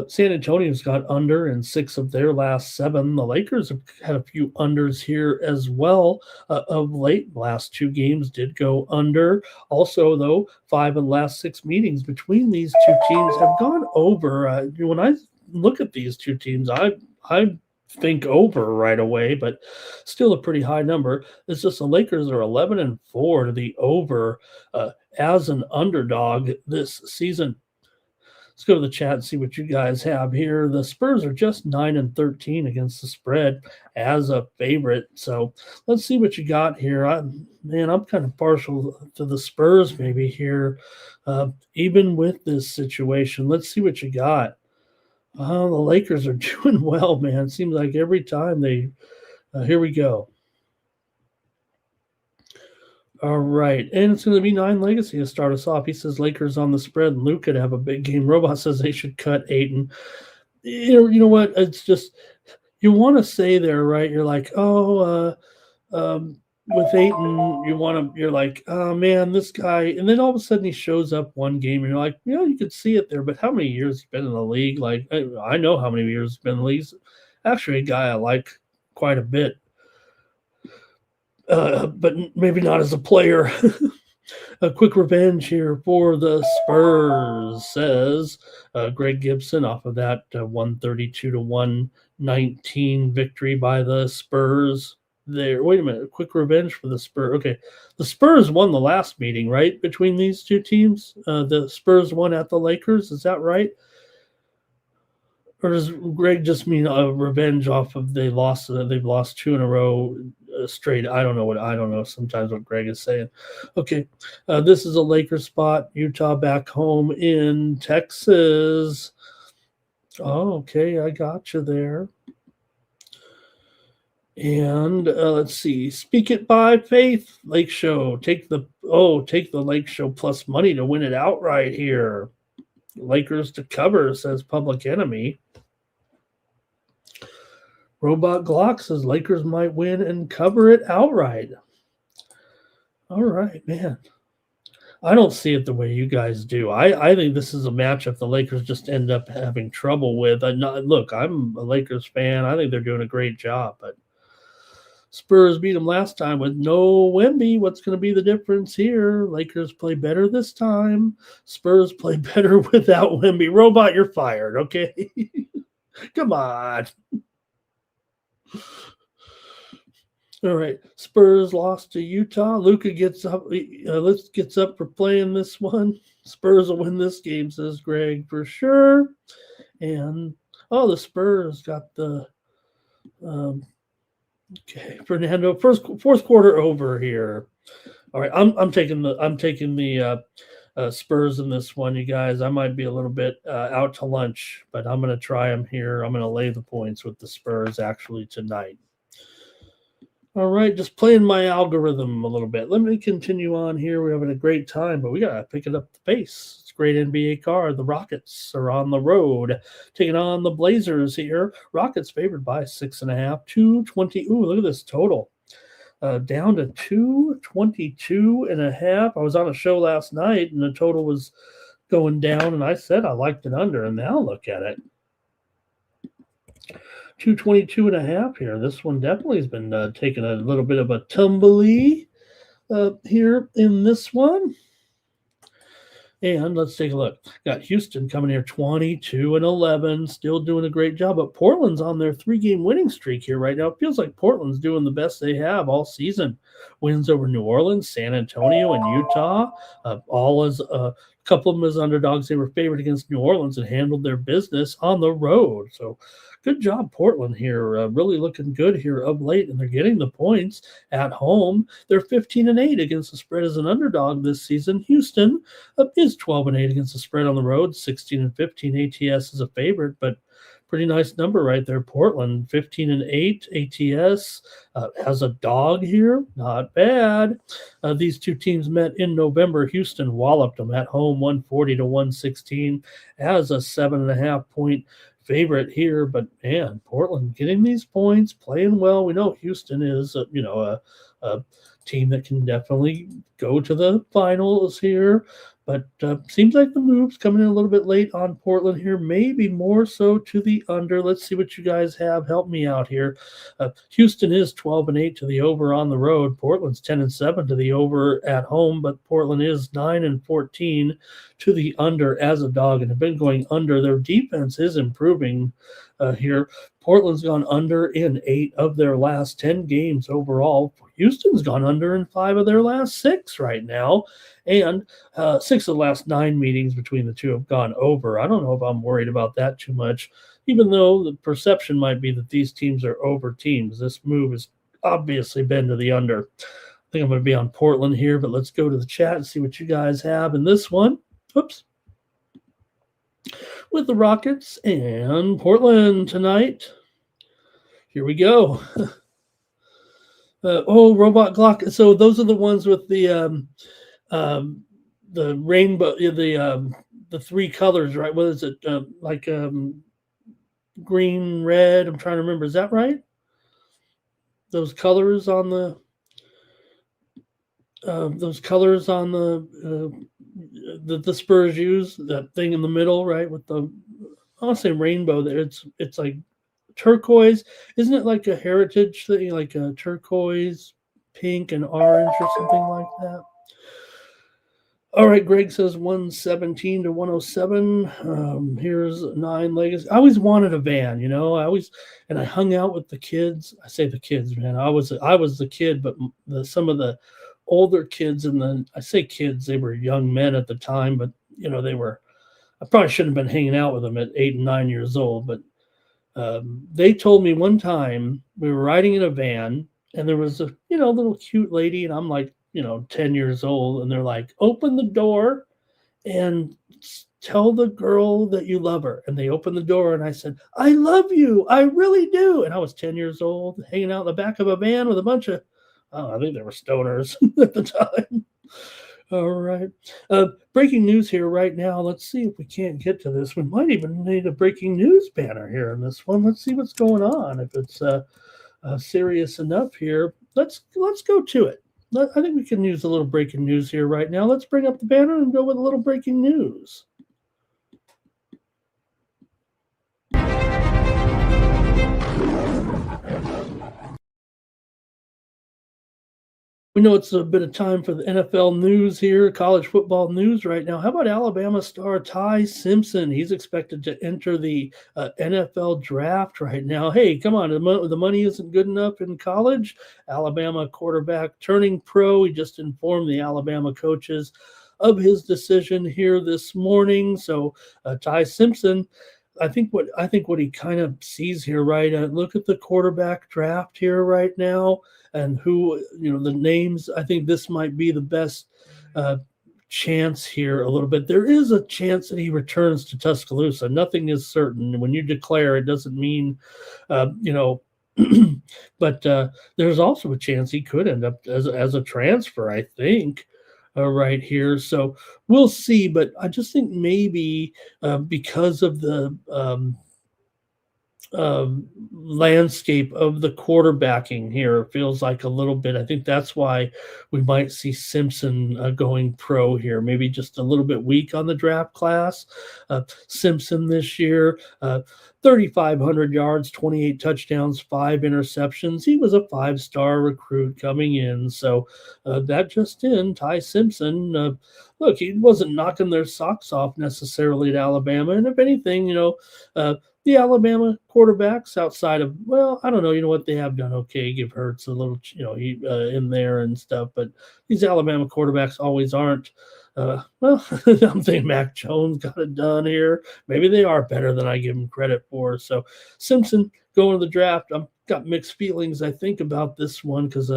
San Antonio's got under in 6 of their last 7. The Lakers have had a few unders here as well of late. The last 2 games did go under. Also, though, 5 of the last 6 meetings between these 2 teams have gone over. When I look at these 2 teams, I think over right away, but still a pretty high number. It's just the Lakers are 11-4 to the over as an underdog this season. Let's go to the chat and see what you guys have here. The Spurs are just 9-13 against the spread as a favorite. So let's see what you got here. I'm kind of partial to the Spurs maybe here, even with this situation. Let's see what you got. The Lakers are doing well, man. It seems like every time they here we go. All right, and it's going to be 9 Legacy to start us off. He says Lakers on the spread, and Luke could have a big game. Robot says they should cut Ayton. You know what? It's just you want to say there, right? You're like, with Ayton, you're like, oh man, this guy, and then all of a sudden he shows up one game, and you're like, you could see it there, but how many years he's been in the league? Like, I know how many years he's been in the league. Actually, a guy I like quite a bit. But maybe not as a player. A quick revenge here for the Spurs, says Greg Gibson, off of that 132-119 victory by the Spurs. There, wait a minute, a quick revenge for the Spurs. Okay, the Spurs won the last meeting, right, between these two teams. The Spurs won at the Lakers. Is that right? Or does Greg just mean a revenge off of they've lost 2 in a row straight? I don't know sometimes what Greg is saying. Okay, this is a Lakers spot. Utah back home in Texas. Oh, okay, I got you there. And let's see. Speak it by faith. Lake Show. Take the Lake Show plus money to win it outright here. Lakers to cover, says Public Enemy. Robot Glock says Lakers might win and cover it outright. All right, man. I don't see it the way you guys do. I think this is a matchup the Lakers just end up having trouble with. Look, I'm a Lakers fan. I think they're doing a great job, but Spurs beat them last time with no Wemby. What's going to be the difference here? Lakers play better this time. Spurs play better without Wemby. Robot, you're fired, okay? Come on. All right. Spurs lost to Utah. Luka gets up for playing this one. Spurs will win this game, says Greg, for sure. And the Spurs got the okay, Fernando. Fourth quarter over here. All right, I'm taking the Spurs in this one, you guys. I might be a little bit out to lunch, but I'm going to try them here. I'm going to lay the points with the Spurs actually tonight. All right, just playing my algorithm a little bit. Let me continue on here. We're having a great time, but we got to pick it up the pace. It's a great NBA card. The Rockets are on the road, taking on the Blazers here. Rockets favored by 6.5, 220. Ooh, look at this total. Down to 222.5. I was on a show last night, and the total was going down, and I said I liked it under, and now look at it. 222.5 here. This one definitely has been taking a little bit of a tumbly here in this one. And let's take a look. Got Houston coming here 22-11, still doing a great job. But Portland's on their 3-game winning streak here right now. It feels like Portland's doing the best they have all season. Wins over New Orleans, San Antonio, and Utah. All as a couple of them as underdogs. They were favored against New Orleans and handled their business on the road. So good job, Portland here. Really looking good here of late, and they're getting the points at home. They're 15-8 against the spread as an underdog this season. Houston is 12-8 against the spread on the road. 16-15 ATS is a favorite, but pretty nice number right there. Portland 15-8 ATS has a dog here. Not bad. These two teams met in November. Houston walloped them at home 140-116 as a 7.5 point favorite here, but man, Portland getting these points, playing well. We know Houston is a team that can definitely go to the finals here, but seems like the move's coming in a little bit late on Portland here, maybe more so to the under. Let's see what you guys have. Help me out here. Houston is 12-8 to the over on the road. Portland's 10-7 to the over at home, but Portland is 9-14 to the under as a dog and have been going under. Their defense is improving here. Portland's gone under in 8 of their last 10 games overall. Houston's gone under in 5 of their last 6 right now. And 6 of the last 9 meetings between the two have gone over. I don't know if I'm worried about that too much, even though the perception might be that these teams are over teams. This move has obviously been to the under. I think I'm going to be on Portland here, but let's go to the chat and see what you guys have in this one. Oops. With the Rockets and Portland tonight. Here we go. Robot Glock. So those are the ones with the rainbow, the 3 colors, right? What is it? Green, red. I'm trying to remember. Is that right? Those colors on the the Spurs use, that thing in the middle, right? With the, I want to say rainbow there. It's like turquoise. Isn't it like a heritage thing, like a turquoise, pink, and orange or something like that? All right, Greg says 117 to 107. Here's 9 Legacy. I always wanted a van, I hung out with the kids. I say the kids, man. I was the kid, but some of the older kids, and I say kids, they were young men at the time, but they were. I probably shouldn't have been hanging out with them at 8 and 9 years old, but they told me one time we were riding in a van, and there was a little cute lady, and I'm like 10 years old, and they're like, open the door and tell the girl that you love her. And they opened the door, and I said, I love you, I really do. And I was 10 years old, hanging out in the back of a van with a bunch of, I think they were stoners at the time. All right. Breaking news here right now. Let's see if we can't get to this. We might even need a breaking news banner here in this one. Let's see what's going on. If it's serious enough here, let's go to it. I think we can use a little breaking news here right now. Let's bring up the banner and go with a little breaking news. We know it's a bit of time for the NFL news here, college football news right now. How about Alabama star Ty Simpson? He's expected to enter the NFL draft right now. Hey, come on, the money isn't good enough in college. Alabama quarterback turning pro. He just informed the Alabama coaches of his decision here this morning. So Ty Simpson, I think what he kind of sees here, right? Look at the quarterback draft here right now, and who the names. I think this might be the best chance here a little bit. There is a chance that he returns to Tuscaloosa. Nothing is certain. When you declare, it doesn't mean, but there's also a chance he could end up as a transfer, I think. Right here. So we'll see, but I just think maybe because of the landscape of the quarterbacking here, it feels like a little bit. I think that's why we might see Simpson going pro here, maybe just a little bit weak on the draft class. Simpson this year, 3,500 yards, 28 touchdowns, 5 interceptions. He was a 5-star recruit coming in. So that just in, Ty Simpson, look, he wasn't knocking their socks off necessarily at Alabama. And if anything, the Alabama quarterbacks outside of, well, I don't know, what they have done okay. Give Hurts a little, in there and stuff. But these Alabama quarterbacks always aren't. I'm thinking Mac Jones got it done here. Maybe they are better than I give them credit for. So Simpson going to the draft, I've got mixed feelings, I think, about this one, because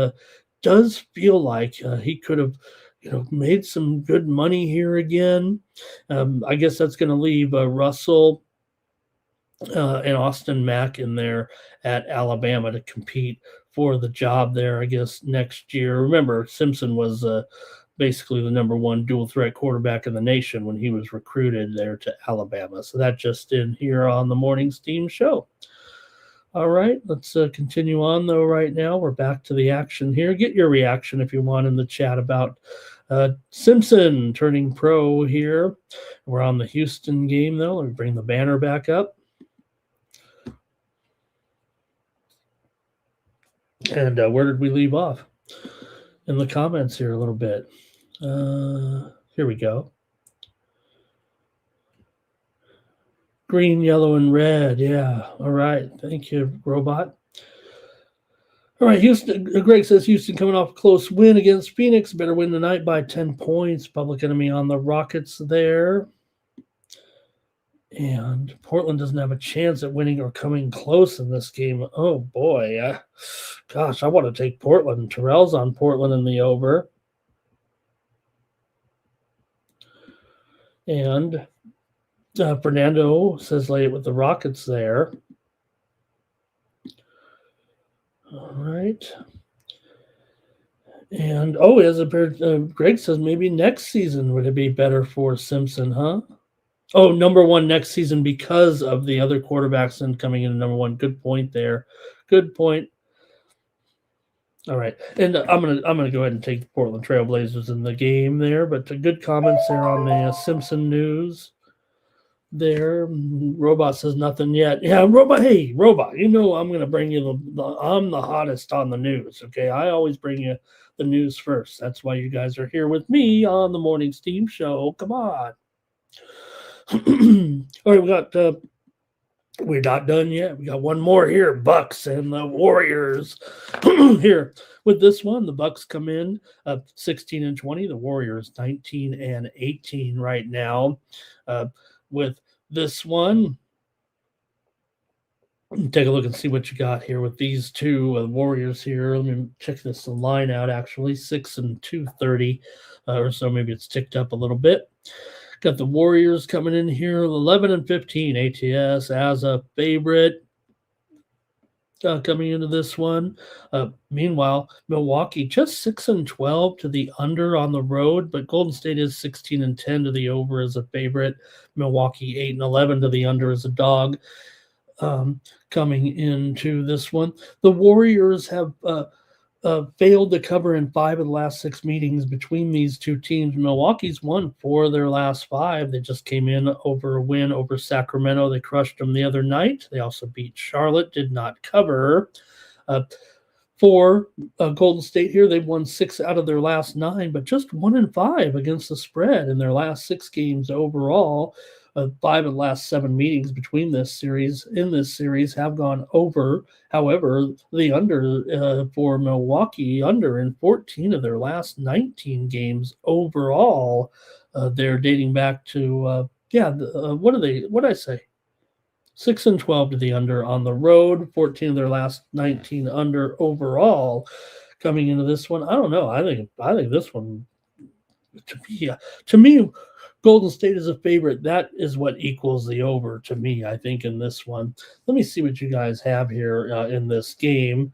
does feel like he could have made some good money here again. I guess that's going to leave Russell and Austin Mack in there at Alabama to compete for the job there, I guess, next year. Remember, Simpson was basically the number 1 dual threat quarterback in the nation when he was recruited there to Alabama. So that just in here on the Morning Steam show. All right, let's continue on, though. Right now, we're back to the action here. Get your reaction if you want in the chat about Simpson turning pro here. We're on the Houston game, though. Let me bring the banner back up. And where did we leave off? In the comments here a little bit. Here we go. Green, yellow, and red. Yeah. All right. Thank you, Robot. All right, Houston. Greg says Houston coming off a close win against Phoenix. Better win tonight by 10 points. Public Enemy on the Rockets there. And Portland doesn't have a chance at winning or coming close in this game. Oh, boy. Gosh, I want to take Portland. Terrell's on Portland in the over. And Fernando says lay it with the Rockets there. All right. And, Greg says maybe next season would it be better for Simpson, huh? Oh, number one next season because of the other quarterbacks and coming in number one. Good point there. Good point. All right, and I'm gonna go ahead and take the Portland Trailblazers in the game there. But good comments there on the Simpson news. There, Robot says nothing yet. Yeah, Robot. Hey, Robot. You know I'm gonna bring you I'm the hottest on the news. Okay, I always bring you the news first. That's why you guys are here with me on the Morning Steam Show. Come on. All right, we're not done yet. We got one more here. Bucks and the Warriors. Here with this one, the Bucks come in 16-20. The Warriors 19-18 right now. With this one, take a look and see what you got here with these two Warriors here. Let me check this line out. Actually, 6-230 or so. Maybe it's ticked up a little bit. Got the Warriors coming in here, 11-15 ATS as a favorite coming into this one. Meanwhile, Milwaukee just 6-12 to the under on the road, but Golden State is 16-10 to the over as a favorite. Milwaukee 8-11 to the under as a dog. Coming into this one, the Warriors have failed to cover in 5 of the last 6 meetings between these two teams. Milwaukee's won 4 of their last 5. They just came in over a win over Sacramento. They crushed them the other night. They also beat Charlotte, did not cover. For Golden State here, they've won 6 out of their last 9, but just 1-5 against the spread in their last 6 games overall. 5 of the last 7 meetings between this series have gone over. However, the under for Milwaukee under in 14 of their last 19 games overall. They're dating back to what did I say? 6-12 to the under on the road. 14 of their last 19 under overall. Coming into this one, I don't know. I think this one to me. Golden State is a favorite. That is what equals the over to me, I think, in this one. Let me see what you guys have here in this game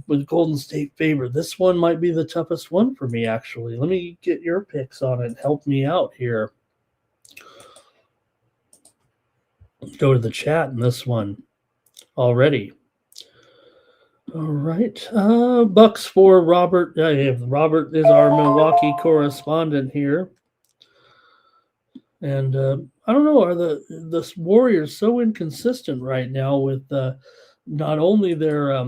with Golden State favorite. This one might be the toughest one for me, actually. Let me get your picks on it. Help me out here. Go to the chat in this one already. All right. Bucks for Robert. Robert is our Milwaukee correspondent here. And I don't know, are the Warriors so inconsistent right now with not only their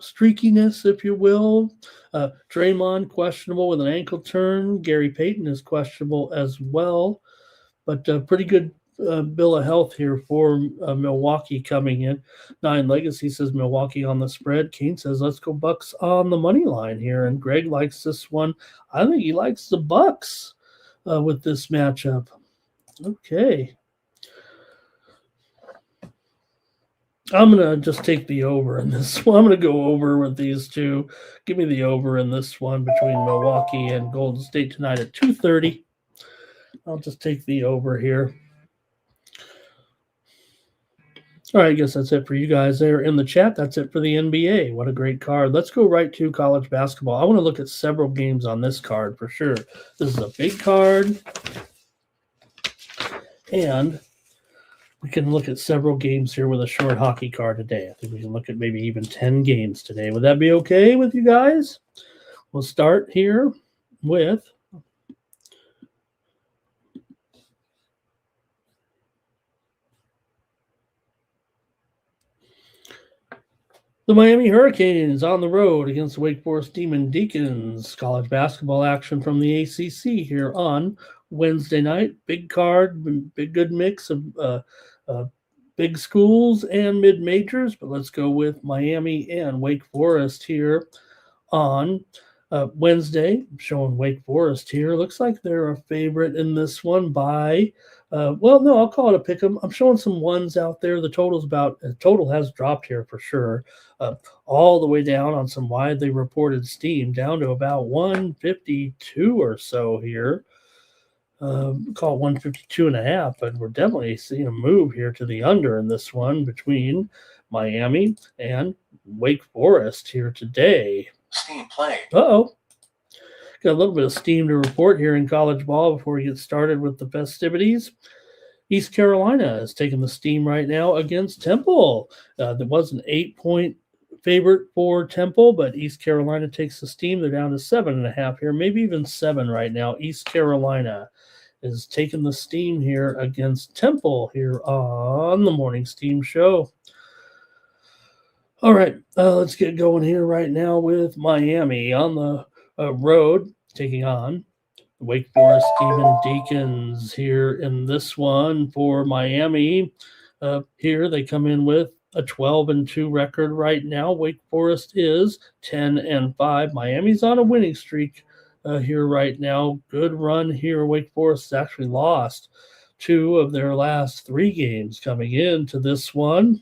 streakiness, if you will. Draymond questionable with an ankle turn. Gary Payton is questionable as well. But pretty good bill of health here for Milwaukee coming in. 9 Legacy says Milwaukee on the spread. Kane says let's go Bucks on the money line here. And Greg likes this one. I think he likes the Bucks. With this matchup. Okay. I'm going to just take the over in this one. I'm going to go over with these two. Give me the over in this one between Milwaukee and Golden State tonight at 2:30. I'll just take the over here. All right, I guess that's it for you guys there in the chat. That's it for the NBA. What a great card. Let's go right to college basketball. I want to look at several games on this card for sure. This is a big card. And we can look at several games here with a short hockey card today. I think we can look at maybe even 10 games today. Would that be okay with you guys? We'll start here with the Miami Hurricanes on the road against the Wake Forest Demon Deacons. College basketball action from the ACC here on Wednesday night. Big card, big good mix of uh, big schools and mid majors. But let's go with Miami and Wake Forest here on Wednesday. I'm showing Wake Forest here. Looks like they're a favorite in this one by. Well, no, I'll call it a pick 'em. I'm showing some ones out there. The total has dropped here for sure, all the way down on some widely reported steam, down to about 152 or so here. Call it 152.5, but we're definitely seeing a move here to the under in this one between Miami and Wake Forest here today. Steam play. Uh-oh. Got a little bit of steam to report here in college ball before we get started with the festivities. East Carolina is taking the steam right now against Temple. There was an 8-point favorite for Temple, but East Carolina takes the steam. They're down to 7.5 here, maybe even 7 right now. East Carolina is taking the steam here against Temple here on the Morning Steam Show. All right, let's get going here right now with Miami on the road, taking on the Wake Forest Demon Deacons here in this one for Miami. Here they come in with a 12-2 record right now. Wake Forest is 10-5. Miami's on a winning streak here right now. Good run here. Wake Forest has actually lost 2 of their last 3 games coming into this one.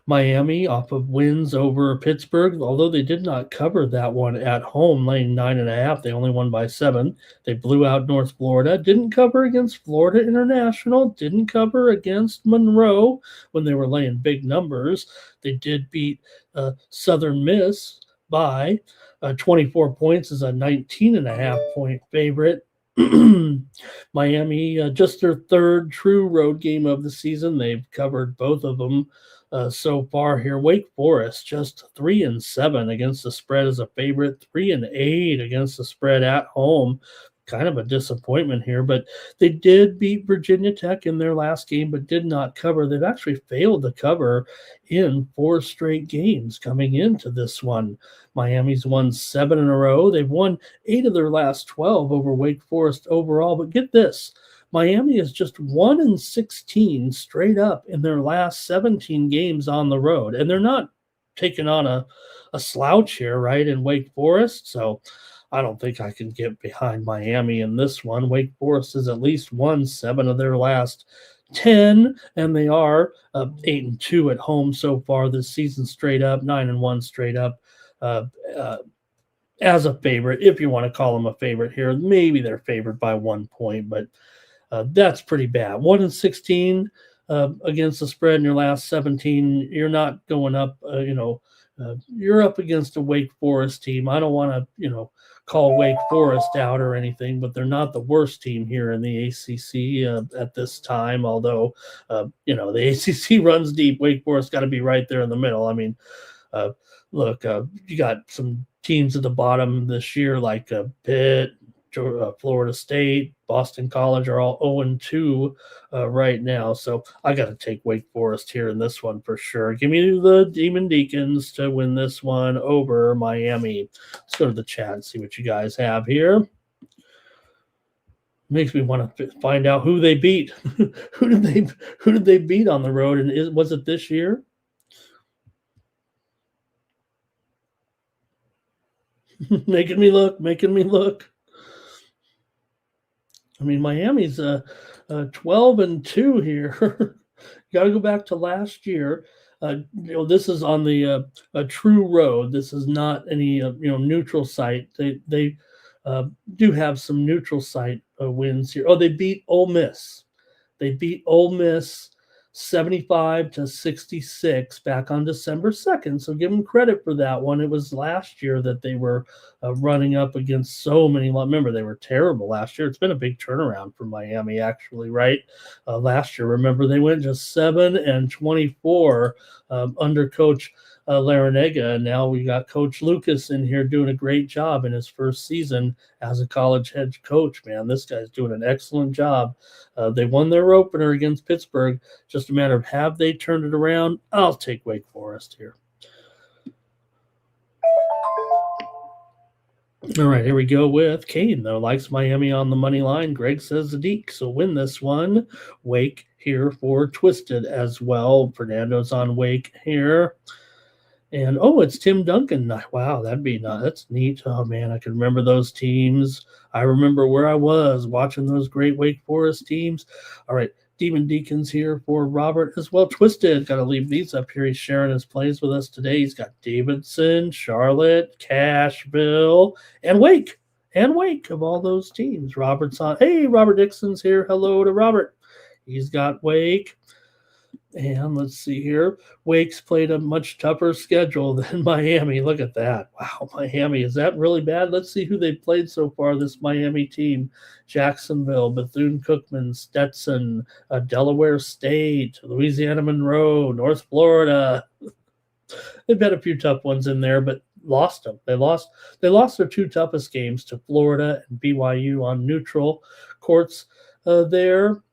Miami off of wins over Pittsburgh, although they did not cover that one at home, laying 9.5. They only won by 7. They blew out North Florida. Didn't cover against Florida International. Didn't cover against Monroe when they were laying big numbers. They did beat Southern Miss by 24 points as a 19.5-point favorite. Miami, just their 3rd true road game of the season. They've covered both of them so far here. Wake Forest just 3-7 against the spread as a favorite, 3-8 against the spread at home. Kind of a disappointment here, but they did beat Virginia Tech in their last game, but did not cover. They've actually failed to cover in 4 straight games coming into this one. Miami's won 7 in a row. They've won 8 of their last 12 over Wake Forest overall, but get this. Miami is just 1-16 straight up in their last 17 games on the road, and they're not taking on a slouch here, right, in Wake Forest, so I don't think I can get behind Miami in this one. Wake Forest has at least won 7 of their last 10, and they are 8-2 at home so far this season straight up, 9-1 straight up as a favorite, if you want to call them a favorite here. Maybe they're favored by 1 point, but that's pretty bad. 1-16 against the spread in your last 17. You're not going up, you're up against a Wake Forest team. I don't want to, call Wake Forest out or anything, but they're not the worst team here in the ACC at this time. Although, the ACC runs deep. Wake Forest got to be right there in the middle. I mean, look, you got some teams at the bottom this year like Pitt, Florida State, Boston College are all 0-2 right now. So I got to take Wake Forest here in this one for sure. Give me the Demon Deacons to win this one over Miami. Let's go to the chat and see what you guys have here. Makes me want to find out who they beat. Who did they beat on the road? And was it this year? Making me look. I mean, Miami's 12-2 here. Got to go back to last year. This is on the a true road. This is not any neutral site. They do have some neutral site wins here. Oh, they beat Ole Miss. They beat Ole Miss 75-66 back on December 2nd. So give them credit for that one. It was last year that they were running up against so many. Remember, they were terrible last year. It's been a big turnaround for Miami, actually, right? Last year, remember, they went just 7-24 under Coach Larinaga. And now we got Coach Lucas in here doing a great job in his first season as a college head coach, man. This guy's doing an excellent job. They won their opener against Pittsburgh. Just a matter of have they turned it around? I'll take Wake Forest here. All right, here we go with Kane, though. Likes Miami on the money line. Greg says the Deke. So win this one. Wake here for Twisted as well. Fernando's on Wake here. And it's Tim Duncan. Wow, that's neat. Oh man, I can remember those teams. I remember where I was watching those great Wake Forest teams. All right, Demon Deacons here for Robert as well. Twisted, got to leave these up here. He's sharing his plays with us today. He's got Davidson, Charlotte, Cashville, and Wake. And Wake of all those teams. Robert's on. Hey, Robert Dixon's here. Hello to Robert. He's got Wake. And let's see here. Wake's played a much tougher schedule than Miami. Look at that. Wow, Miami. Is that really bad? Let's see who they've played so far, this Miami team. Jacksonville, Bethune-Cookman, Stetson, Delaware State, Louisiana Monroe, North Florida. They've had a few tough ones in there, but lost them. They lost their two toughest games to Florida and BYU on neutral courts there.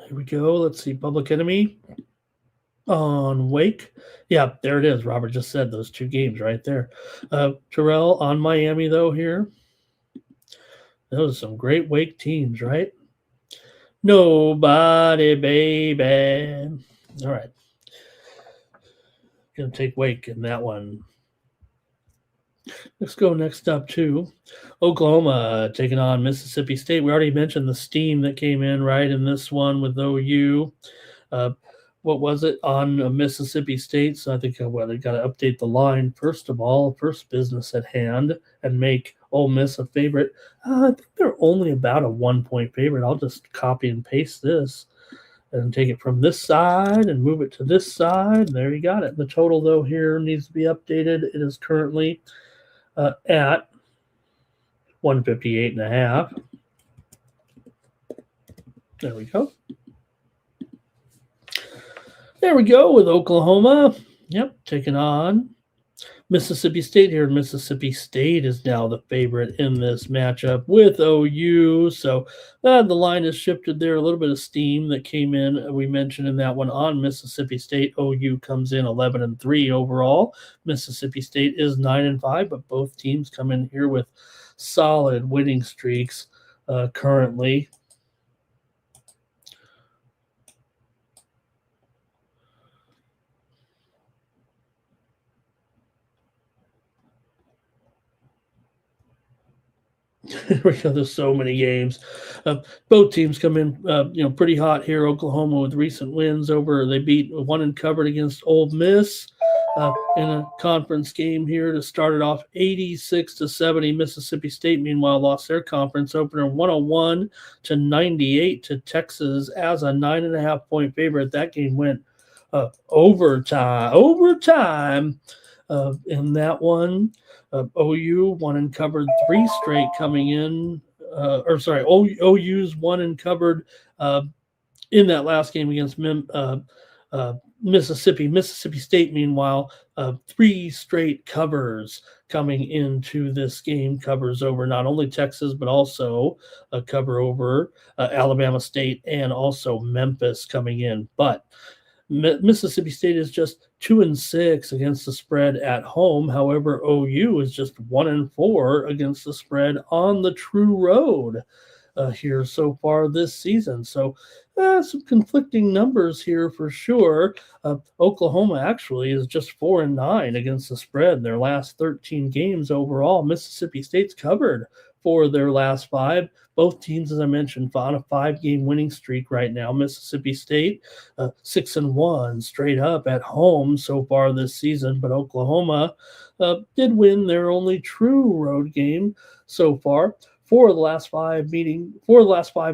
Here we go. Let's see. Public Enemy on Wake. Yeah, there it is. Robert just said those two games right there. Terrell on Miami, though, here. Those are some great Wake teams, right? Nobody, baby. All right. Going to take Wake in that one. Let's go next up to Oklahoma taking on Mississippi State. We already mentioned the steam that came in, right, in this one with OU. What was it on Mississippi State? So I think they got to update the line first of all, first business at hand, and make Ole Miss a favorite. I think they're only about a 1-point favorite. I'll just copy and paste this and take it from this side and move it to this side. There you got it. The total, though, here needs to be updated. It is currently at 158.5. There we go. There we go with Oklahoma. Yep, taking on Mississippi State here. Mississippi State is now the favorite in this matchup with OU. So the line has shifted there. A little bit of steam that came in. We mentioned in that one on Mississippi State. OU comes in 11-3 overall. Mississippi State is 9-5, but both teams come in here with solid winning streaks currently. There's so many games. Both teams come in, pretty hot here. Oklahoma with recent wins over. They won and covered against Ole Miss in a conference game here to start it off 86-70. Mississippi State, meanwhile, lost their conference opener 101-98 to Texas as a 9.5-point favorite. That game went overtime in that one. OU won and covered 3 straight coming in. OU's won and covered in that last game against Mississippi. Mississippi State, meanwhile, 3 straight covers coming into this game. Covers over not only Texas, but also a cover over Alabama State and also Memphis coming in. But Mississippi State is just 2-6 against the spread at home. However, OU is just 1-4 against the spread on the true road here so far this season. So some conflicting numbers here for sure. Oklahoma actually is just 4-9 against the spread in their last 13 games overall. Mississippi State's covered for their last 5. Both teams, as I mentioned, on a 5-game winning streak right now. Mississippi State 6-1 straight up at home so far this season, but Oklahoma did win their only true road game so far. 4 of the last 5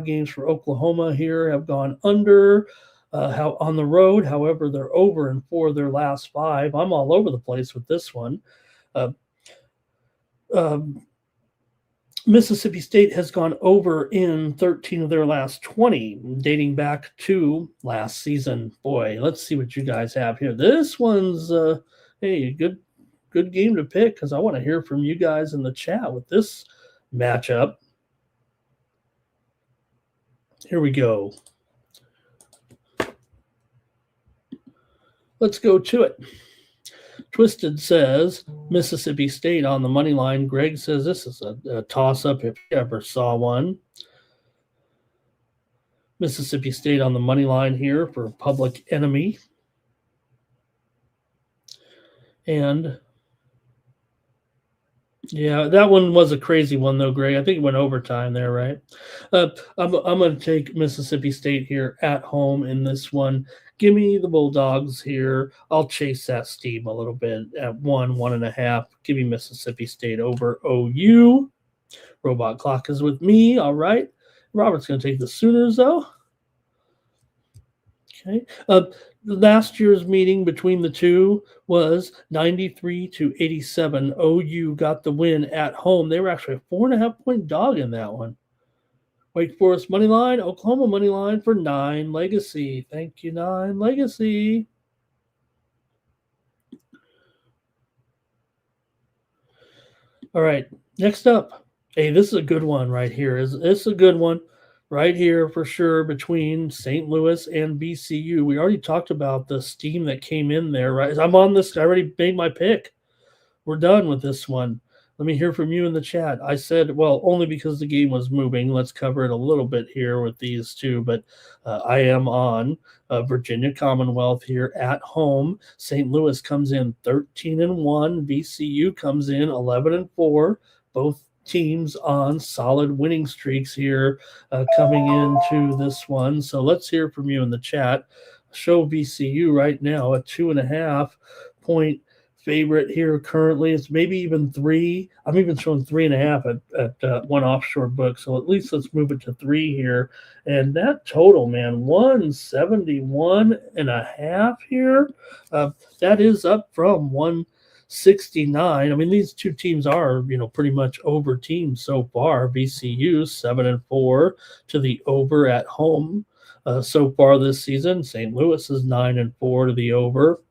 games for Oklahoma here have gone under on the road. However, they're over in 4 of their last 5. I'm all over the place with this one. Mississippi State has gone over in 13 of their last 20, dating back to last season. Boy, let's see what you guys have here. This one's a good game to pick because I want to hear from you guys in the chat with this matchup. Here we go. Let's go to it. Twisted says Mississippi State on the money line. Greg says this is a toss-up if you ever saw one. Mississippi State on the money line here for Public Enemy. And yeah, that one was a crazy one though, Greg. I think it went overtime there, right? I'm going to take Mississippi State here at home in this one. Give me the Bulldogs here. I'll chase that steam a little bit at 1.5. Give me Mississippi State over OU. Robot Clock is with me. All right. Robert's going to take the Sooners, though. Okay. Last year's meeting between the two was 93-87. OU got the win at home. They were actually a 4.5-point dog in that one. Wake Forest money line, Oklahoma money line for 9 Legacy. Thank you, 9 Legacy. All right, next up. Hey, this is a good one right here. This is a good one right here for sure between St. Louis and VCU. We already talked about the steam that came in there, right? I'm on this. I already made my pick. We're done with this one. Let me hear from you in the chat. I said, well, only because the game was moving. Let's cover it a little bit here with these two, but I am on Virginia Commonwealth here at home. St. Louis comes in 13-1. VCU comes in 11-4. Both teams on solid winning streaks here coming into this one. So let's hear from you in the chat. Show VCU right now a 2.5-point favorite here currently. It's maybe even 3. I'm even showing 3.5 at one offshore book. So at least let's move it to 3 here. And that total, man, 171.5 here. That is up from 169. I mean, these two teams are, pretty much over teams so far. VCU 7-4 to the over at home so far this season. St. Louis is 9-4 to the over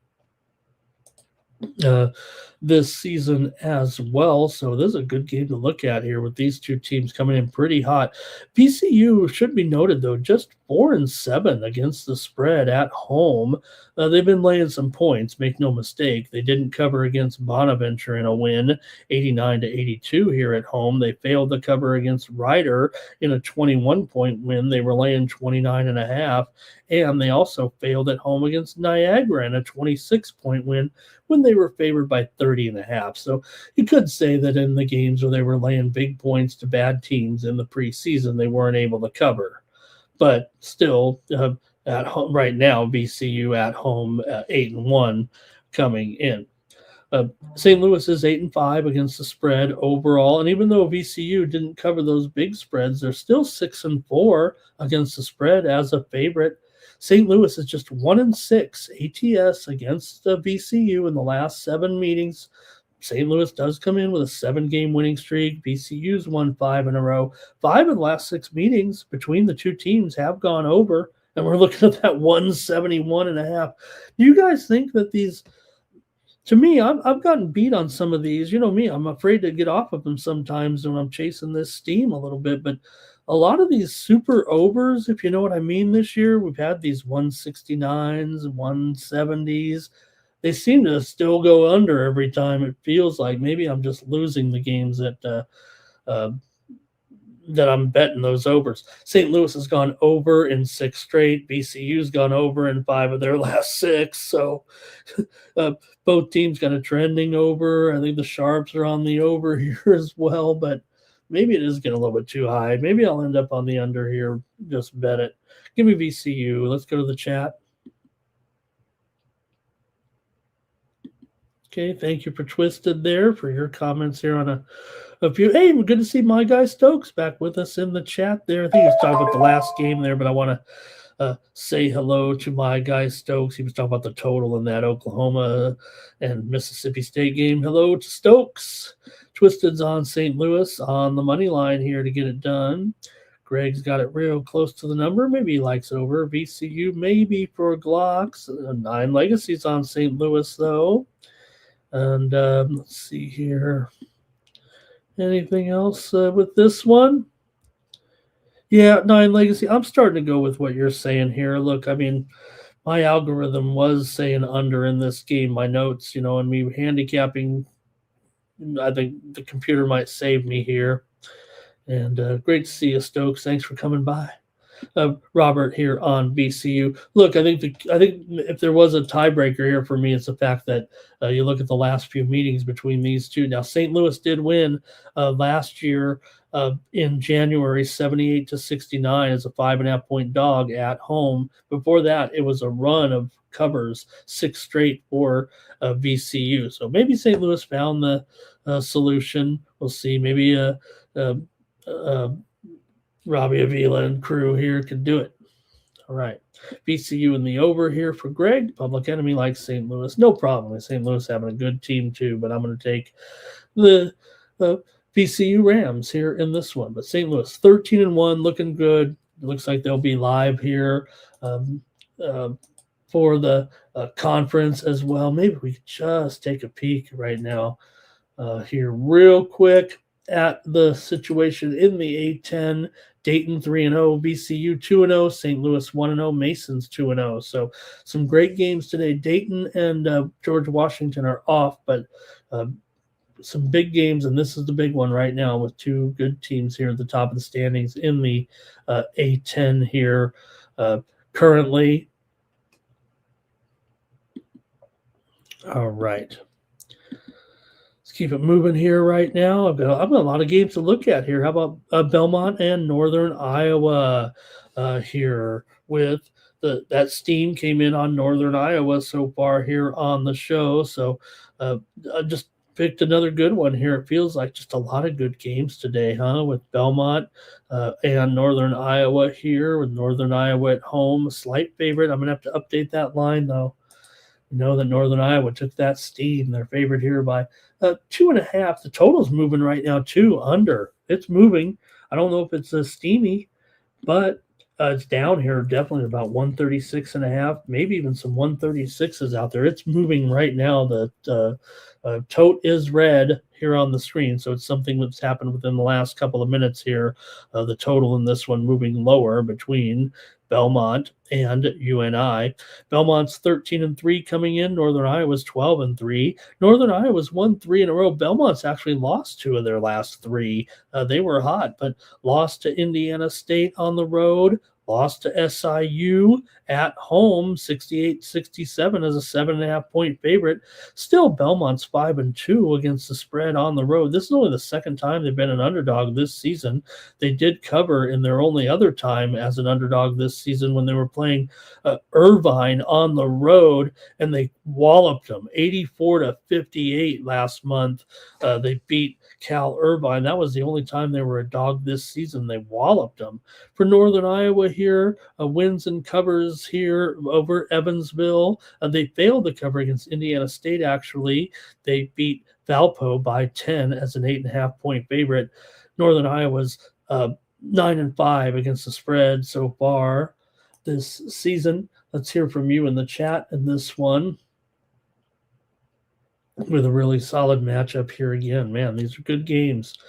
this season as well. So this is a good game to look at here with these two teams coming in pretty hot. VCU should be noted though, just 4-7 against the spread at home. They've been laying some points, make no mistake. They didn't cover against Bonaventure in a win, 89-82 here at home. They failed to cover against Rider in a 21-point win. They were laying 29.5, and they also failed at home against Niagara in a 26-point win when they were favored by 30.5. So you could say that in the games where they were laying big points to bad teams in the preseason, they weren't able to cover. But still, at home right now, VCU at home 8-1 coming in. St. Louis is 8-5 against the spread overall, and even though VCU didn't cover those big spreads, they're still 6-4 against the spread as a favorite. St. Louis is just 1-6 ATS against VCU in the last 7 meetings. St. Louis does come in with a 7-game winning streak. VCU's won 5 in a row. 5 of the last 6 meetings between the two teams have gone over, and we're looking at that 171.5. Do you guys think that these? To me, I've gotten beat on some of these. You know me, I'm afraid to get off of them sometimes when I'm chasing this steam a little bit. But a lot of these super overs, if you know what I mean, this year, we've had these 169s, 170s. They seem to still go under every time. It feels like maybe I'm just losing the games that I'm betting those overs. St. Louis has gone over in 6 straight. VCU's gone over in 5 of their last 6. So both teams kind of trending over. I think the Sharps are on the over here as well, but maybe it is getting a little bit too high. Maybe I'll end up on the under here. Just bet it. Give me VCU. Let's go to the chat. Okay, thank you for Twisted there for your comments here on a few. Hey, we're good to see my guy Stokes back with us in the chat there. I think he was talking about the last game there, but I want to say hello to my guy Stokes. He was talking about the total in that Oklahoma and Mississippi State game. Hello to Stokes. Twisted's on St. Louis on the money line here to get it done. Greg's got it real close to the number. Maybe he likes over. VCU maybe for Glocks. 9 Legacies on St. Louis, though. And let's see here. Anything else with this one? Yeah, 9 Legacy. I'm starting to go with what you're saying here. Look, I mean, My algorithm was saying under in this game. My notes, and me handicapping. I think the computer might save me here. And great to see you, Stokes. Thanks for coming by. Robert here on BCU. Look, I think if there was a tiebreaker here for me, it's the fact that you look at the last few meetings between these two. Now, St. Louis did win last year in January, 78-69, as a 5.5 point dog at home. Before that, it was a run of covers, 6 straight for VCU. So maybe St. Louis found the solution. We'll see. Maybe Robbie Avila and crew here could do it. All right. VCU in the over here for Greg. Public Enemy likes St. Louis. No problem with St. Louis having a good team too, but I'm going to take the VCU Rams here in this one. But St. Louis 13-1, looking good. It looks like they'll be live here for the conference as well. Maybe we could just take a peek right now here real quick at the situation in the A10. Dayton 3-0, VCU 2-0, St. Louis 1-0, Masons 2-0. So some great games today. Dayton and George Washington are off, but some big games, and this is the big one right now with two good teams here at the top of the standings in the A10 here currently. All right. Keep it moving here right now. I've got a lot of games to look at here. How about Belmont and Northern Iowa here with that steam came in on Northern Iowa so far here on the show. So I just picked another good one here. It feels like just a lot of good games today, with Belmont and Northern Iowa here, with Northern Iowa at home. A slight favorite. I'm going to have to update that line, though. You know that Northern Iowa took that steam. They're favored here by 2.5. The total's moving right now, under. It's moving. I don't know if it's steamy, but it's down here definitely about 136.5, maybe even some 136s out there. It's moving right now. The tote is red here on the screen, so it's something that's happened within the last couple of minutes here. The total in this one moving lower between Belmont and UNI. Belmont's 13-3 coming in. Northern Iowa's 12-3. Northern Iowa's won 3 in a row. Belmont's actually lost 2 of their last 3. They were hot, but lost to Indiana State on the road. Lost to SIU at home, 68-67 as a 7.5 point favorite. Still, Belmont's 5-2 against the spread on the road. This is only the second time they've been an underdog this season. They did cover in their only other time as an underdog this season when they were playing Irvine on the road, and they walloped them 84-58 last month. They beat Cal Irvine. That was the only time they were a dog this season. They walloped them. For Northern Iowa here, wins and covers here over Evansville. They failed to cover against Indiana State, actually. They beat Valpo by 10 as an 8.5 point favorite. Northern Iowa's 9-5 against the spread so far this season. Let's hear from you in the chat in this one, with a really solid matchup here again. Man, these are good games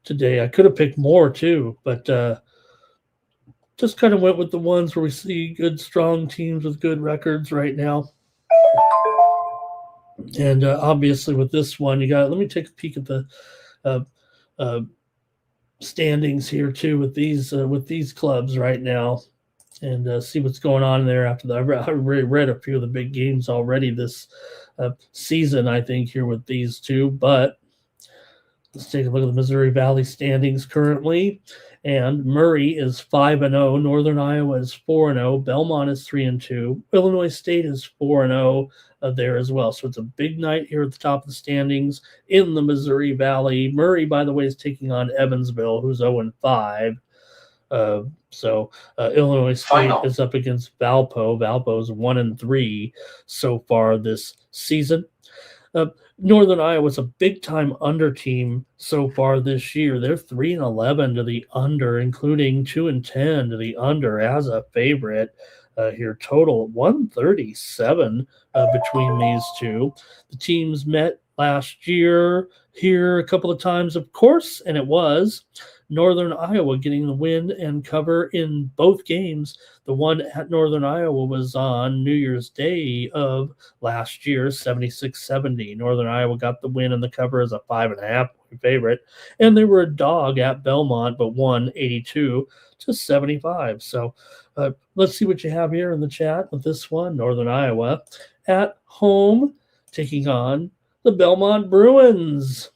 today. I could have picked more too, but just kind of went with the ones where we see good, strong teams with good records right now. And obviously with this one, let me take a peek at the standings here too with these clubs right now, and see what's going on there after that. I read a few of the big games already this season, I think, here with these two. But let's take a look at the Missouri Valley standings currently. And Murray is 5-0. Northern Iowa is 4-0. Belmont is 3-2. Illinois State is 4-0 there as well. So it's a big night here at the top of the standings in the Missouri Valley. Murray, by the way, is taking on Evansville, who's 0-5. So Illinois State is up against Valpo. Valpo's 1-3 so far this season. Northern Iowa's a big-time under team so far this year. They're 3-11 to the under, including 2-10 to the under as a favorite. Here, total 137 between these two. The teams met last year here a couple of times, of course, and it was Northern Iowa getting the win and cover in both games. The one at Northern Iowa was on New Year's Day of last year, 76-70. Northern Iowa got the win and the cover as a 5.5-point favorite, and they were a dog at Belmont, but won 82-75. So let's see what you have here in the chat with this one. Northern Iowa at home taking on the Belmont Bruins.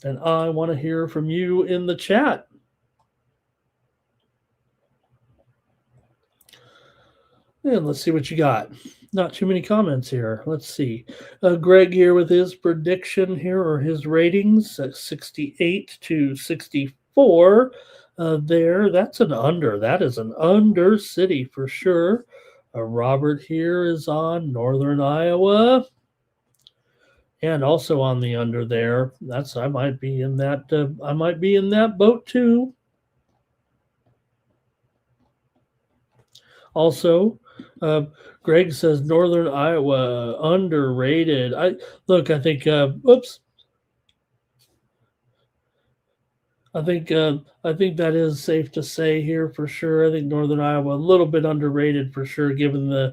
And I want to hear from you in the chat. And let's see what you got. Not too many comments here. Let's see. Greg here with his prediction here, or his ratings at 68-64. There, that's an under. That is an under city for sure. Robert here is on Northern Iowa. And also on the under there. I might be in that boat too. Also, Greg says Northern Iowa underrated. I think that is safe to say here for sure. I think Northern Iowa a little bit underrated for sure, given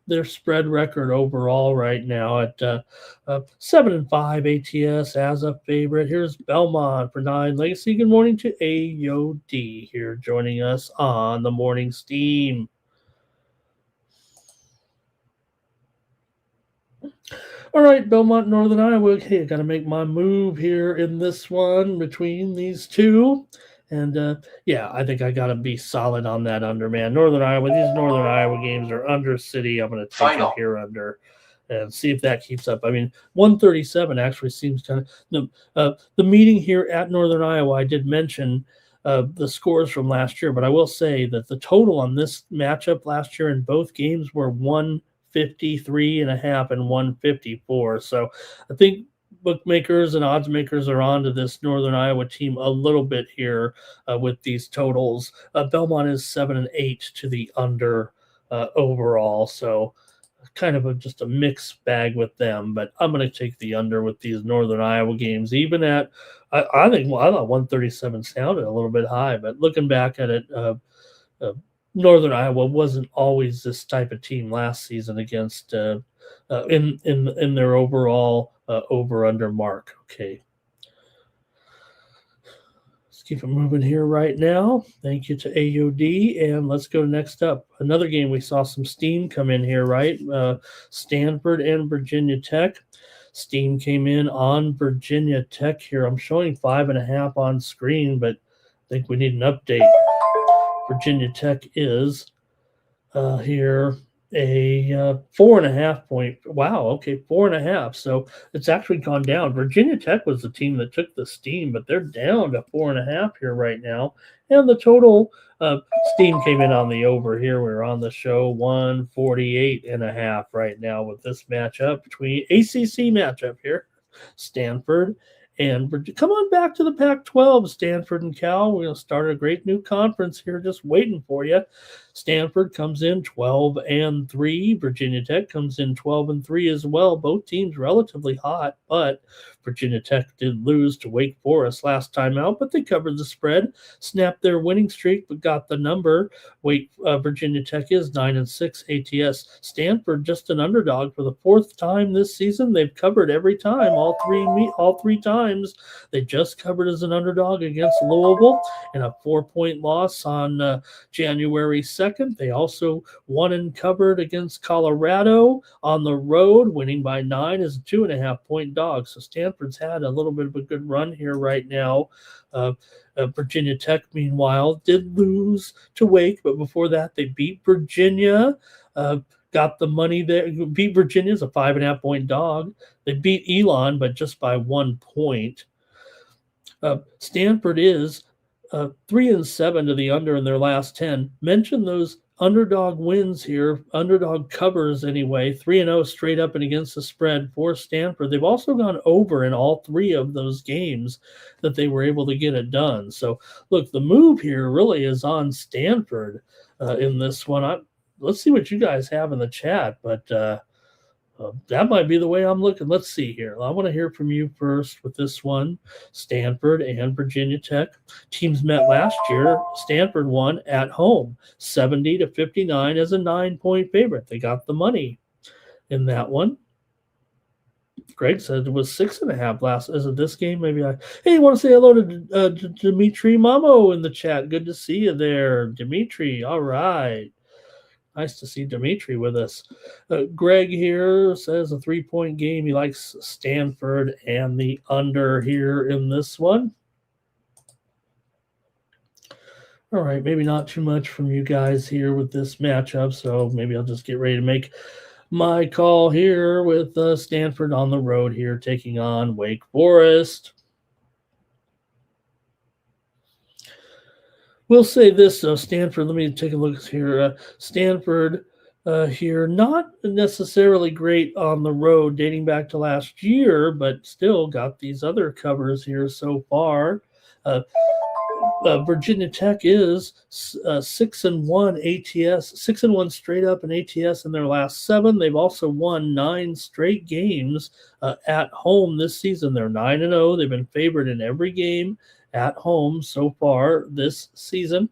their spread record overall right now at 7-5 ATS as a favorite. Here's Belmont for 9 Legacy. Good morning to AOD here joining us on the Morning Steam. All right, Belmont, Northern Iowa. Okay, I got to make my move here in this one between these two. And, I think I got to be solid on that under, man. These Northern Iowa games are under city. I'm going to take it here under and see if that keeps up. I mean, 137 actually seems kind of the meeting here at Northern Iowa. I did mention the scores from last year, but I will say that the total on this matchup last year in both games were 153.5 and 154. So I think bookmakers and odds makers are onto this Northern Iowa team a little bit here with these totals. Belmont is 7-8 to the under overall. So kind of just a mixed bag with them, but I'm going to take the under with these Northern Iowa games, even at, I thought 137 sounded a little bit high, but looking back at it, Northern Iowa wasn't always this type of team last season against in their overall over-under mark. Okay. Let's keep it moving here right now. Thank you to AOD, and let's go next up. Another game we saw some steam come in here, right? Stanford and Virginia Tech. Steam came in on Virginia Tech here. I'm showing 5.5 on screen, but I think we need an update. Virginia Tech is here a 4.5 point. Wow, okay, 4.5. So it's actually gone down. Virginia Tech was the team that took the steam, but they're down to 4.5 here right now. And the total steam came in on the over here. We're on the show 148.5 right now with this matchup between ACC matchup here, Stanford and come on back to the Pac-12, Stanford and Cal. We're going to start a great new conference here just waiting for you. Stanford comes in 12-3. Virginia Tech comes in 12-3 as well. Both teams relatively hot, but Virginia Tech did lose to Wake Forest last time out, but they covered the spread, snapped their winning streak, but got the number. Virginia Tech is 9-6 ATS. Stanford just an underdog for the 4th time this season. They've covered every time, all three times. They just covered as an underdog against Louisville in a 4-point loss on January 2nd. They also won and covered against Colorado on the road, winning by 9 as a 2.5-point dog. So Stanford's had a little bit of a good run here right now. Virginia Tech, meanwhile, did lose to Wake, but before that, they beat Virginia. Got the money there. Beat Virginia as a 5.5-point dog. They beat Elon, but just by 1 point. Stanford is 3-7 to the under in their last 10. Mention those underdog wins here, underdog covers anyway, 3-0 straight up and against the spread for Stanford. They've also gone over in all 3 of those games that they were able to get it done. So, look, the move here really is on Stanford in this one. Let's see what you guys have in the chat, but That might be the way I'm looking. Let's see here. I want to hear from you first with this one. Stanford and Virginia Tech. Teams met last year. Stanford won at home, 70-59 as a 9-point favorite. They got the money in that one. Greg said it was 6.5 last. Is it this game? Maybe Hey, you want to say hello to Dimitri Mamo in the chat? Good to see you there, Dimitri. All right. Nice to see Dimitri with us. Greg here says a 3-point game. He likes Stanford and the under here in this one. All right, maybe not too much from you guys here with this matchup, so maybe I'll just get ready to make my call here with Stanford on the road here, taking on Wake Forest. We'll say this, Stanford, let me take a look here. Stanford here, not necessarily great on the road dating back to last year, but still got these other covers here so far. Virginia Tech is 6-1 ATS, 6-1 straight up in ATS in their last 7. They've also won 9 straight games at home this season. They're 9-0. They've been favored in every game at home so far this season.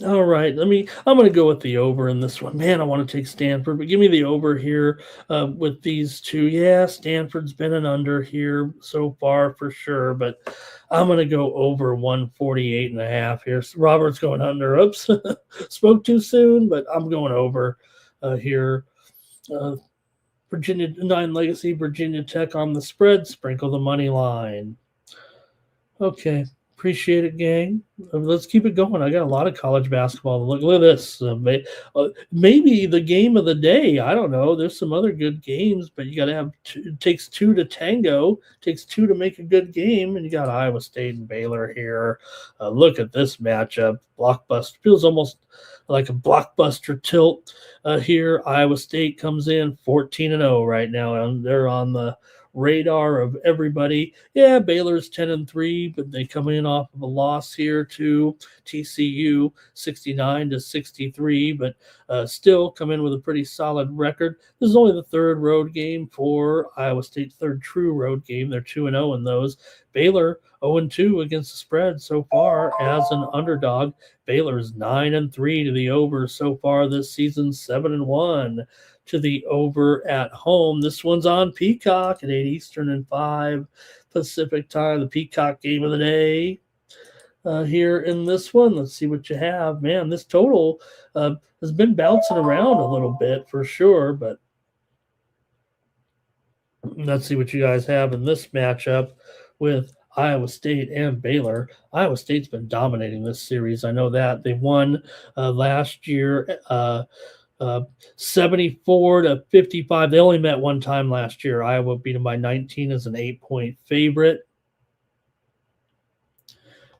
All right, I'm going to go with the over in this one. Man, I want to take Stanford, but give me the over here with these two. Yeah, Stanford's been an under here so far for sure, but I'm going to go over 148.5 here. So Robert's going under. Oops, spoke too soon, but I'm going over here. Virginia 9 Legacy, Virginia Tech on the spread. Sprinkle the money line. Okay. Appreciate it, gang. Let's keep it going. I got a lot of college basketball. Look at this. Maybe the game of the day. I don't know. There's some other good games, but you got to have it takes 2 to tango. It takes 2 to make a good game, and you got Iowa State and Baylor here. Look at this matchup. Blockbuster. Feels almost like a blockbuster tilt here. Iowa State comes in 14-0 right now, and they're on the radar of everybody. Yeah, Baylor's 10-3, but they come in off of a loss here to TCU, 69-63, but still come in with a pretty solid record. This is only the 3rd road game for Iowa State, 3rd true road game. They're 2-0 in those. Baylor 0-2 against the spread so far as an underdog. Baylor's 9-3 to the over so far this season, 7-1 to the over at home. This one's on Peacock at 8 Eastern and 5 Pacific time, the Peacock game of the day. Here in this one, let's see what you have. Man, this total has been bouncing around a little bit for sure, but let's see what you guys have in this matchup with Iowa State and Baylor. Iowa State's been dominating this series. I know that. They won last year 74-55. They only met one time last year. Iowa beat them by 19 as an 8-point favorite.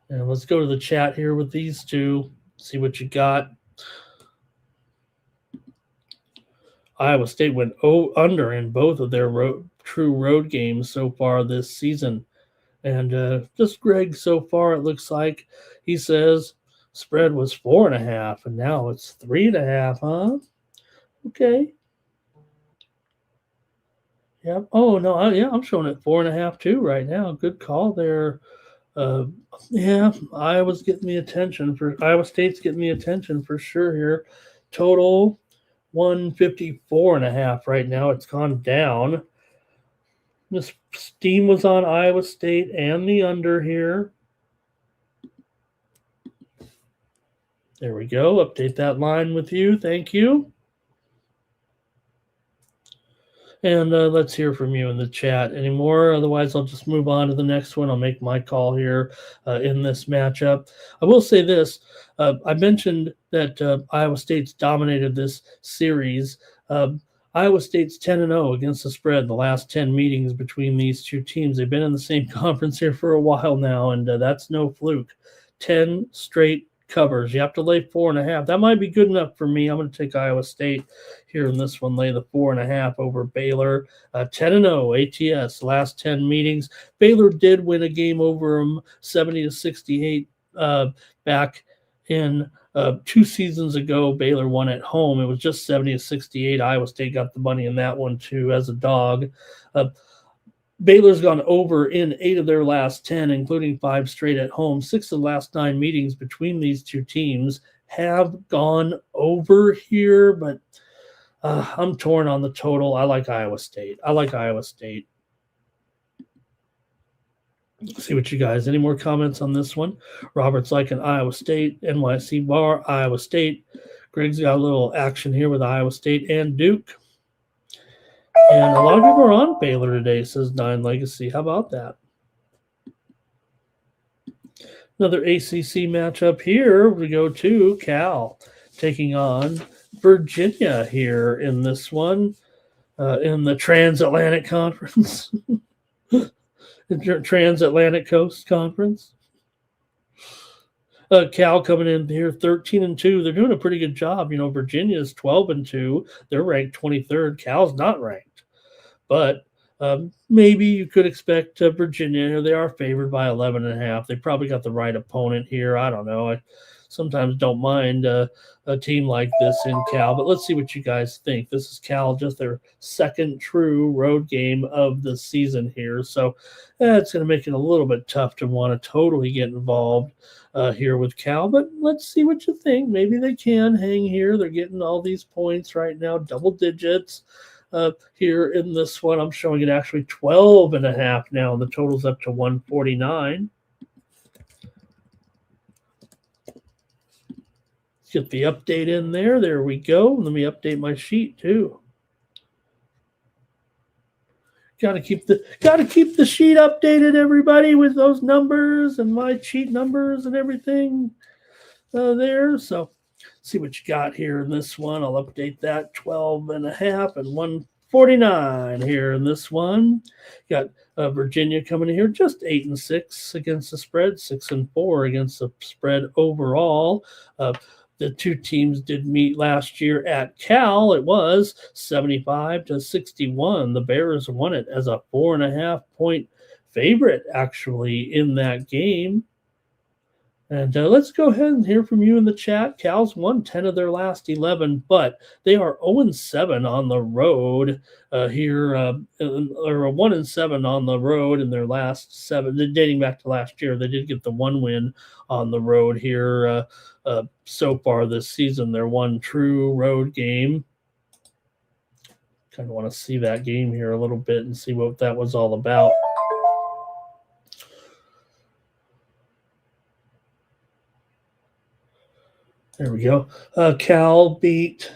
And let's go to the chat here with these two. See what you got. Iowa State went under in both of their true road games so far this season. And just Greg so far, it looks like he says spread was 4.5, and now it's 3.5, huh? Okay. Yep. Oh, no. I'm showing it 4.5 too right now. Good call there. Yeah, Iowa State's getting the attention for sure here. Total 154.5 right now. It's gone down. This steam was on Iowa State and the under here. There we go. Update that line with you. Thank you. And let's hear from you in the chat anymore. Otherwise, I'll just move on to the next one. I'll make my call here in this matchup. I will say this. I mentioned that Iowa State's dominated this series. Iowa State's 10-0 against the spread the last 10 meetings between these two teams. They've been in the same conference here for a while now, and that's no fluke. 10 straight covers. You have to lay 4.5. That might be good enough for me. I'm going to take Iowa State here in this one, lay the 4.5 over Baylor. 10-0 ATS, last 10 meetings. Baylor did win a game over them, 70-68. back in 2 seasons ago. Baylor won at home. It was just 70-68. Iowa State got the money in that one too as a dog. Baylor's gone over in 8 of their last 10, including 5 straight at home. 6 of the last 9 meetings between these two teams have gone over here, but I'm torn on the total. I like Iowa State. See what you guys. Any more comments on this one? Robert's like an Iowa State, NYC bar, Iowa State. Greg's got a little action here with Iowa State and Duke. And a lot of people are on Baylor today, says Nine Legacy. How about that? Another ACC matchup here. We go to Cal taking on Virginia here in this one, in the Transatlantic Conference. Transatlantic Coast Conference. Cal coming in here 13-2. They're doing a pretty good job. You know, Virginia is 12-2. They're ranked 23rd. Cal's not ranked. But maybe you could expect Virginia. They are favored by 11.5. They probably got the right opponent here. I don't know. I sometimes don't mind a team like this in Cal. But let's see what you guys think. This is Cal, just their second true road game of the season here. So it's going to make it a little bit tough to want to totally get involved here with Cal. But let's see what you think. Maybe they can hang here. They're getting all these points right now, double digits. Here in this one, I'm showing it actually 12.5 now. The total's up to 149. Let's get the update in there. There we go. Let me update my sheet too. Got to keep the sheet updated, everybody, with those numbers and my cheat numbers and everything there. So see what you got here in this one. I'll update that 12.5 and 149 here in this one. Got Virginia coming in here just 8-6 against the spread, 6-4 against the spread overall. The two teams did meet last year at Cal. It was 75-61. The Bears won it as a 4.5-point favorite, actually, in that game. And let's go ahead and hear from you in the chat. Cal's won 10 of their last 11, but they are 0-7 on the road here, or 1-7 on the road in their last 7, dating back to last year. They did get the 1 win on the road here so far this season. Their one true road game. Kind of want to see that game here a little bit and see what that was all about. There we go. Cal beat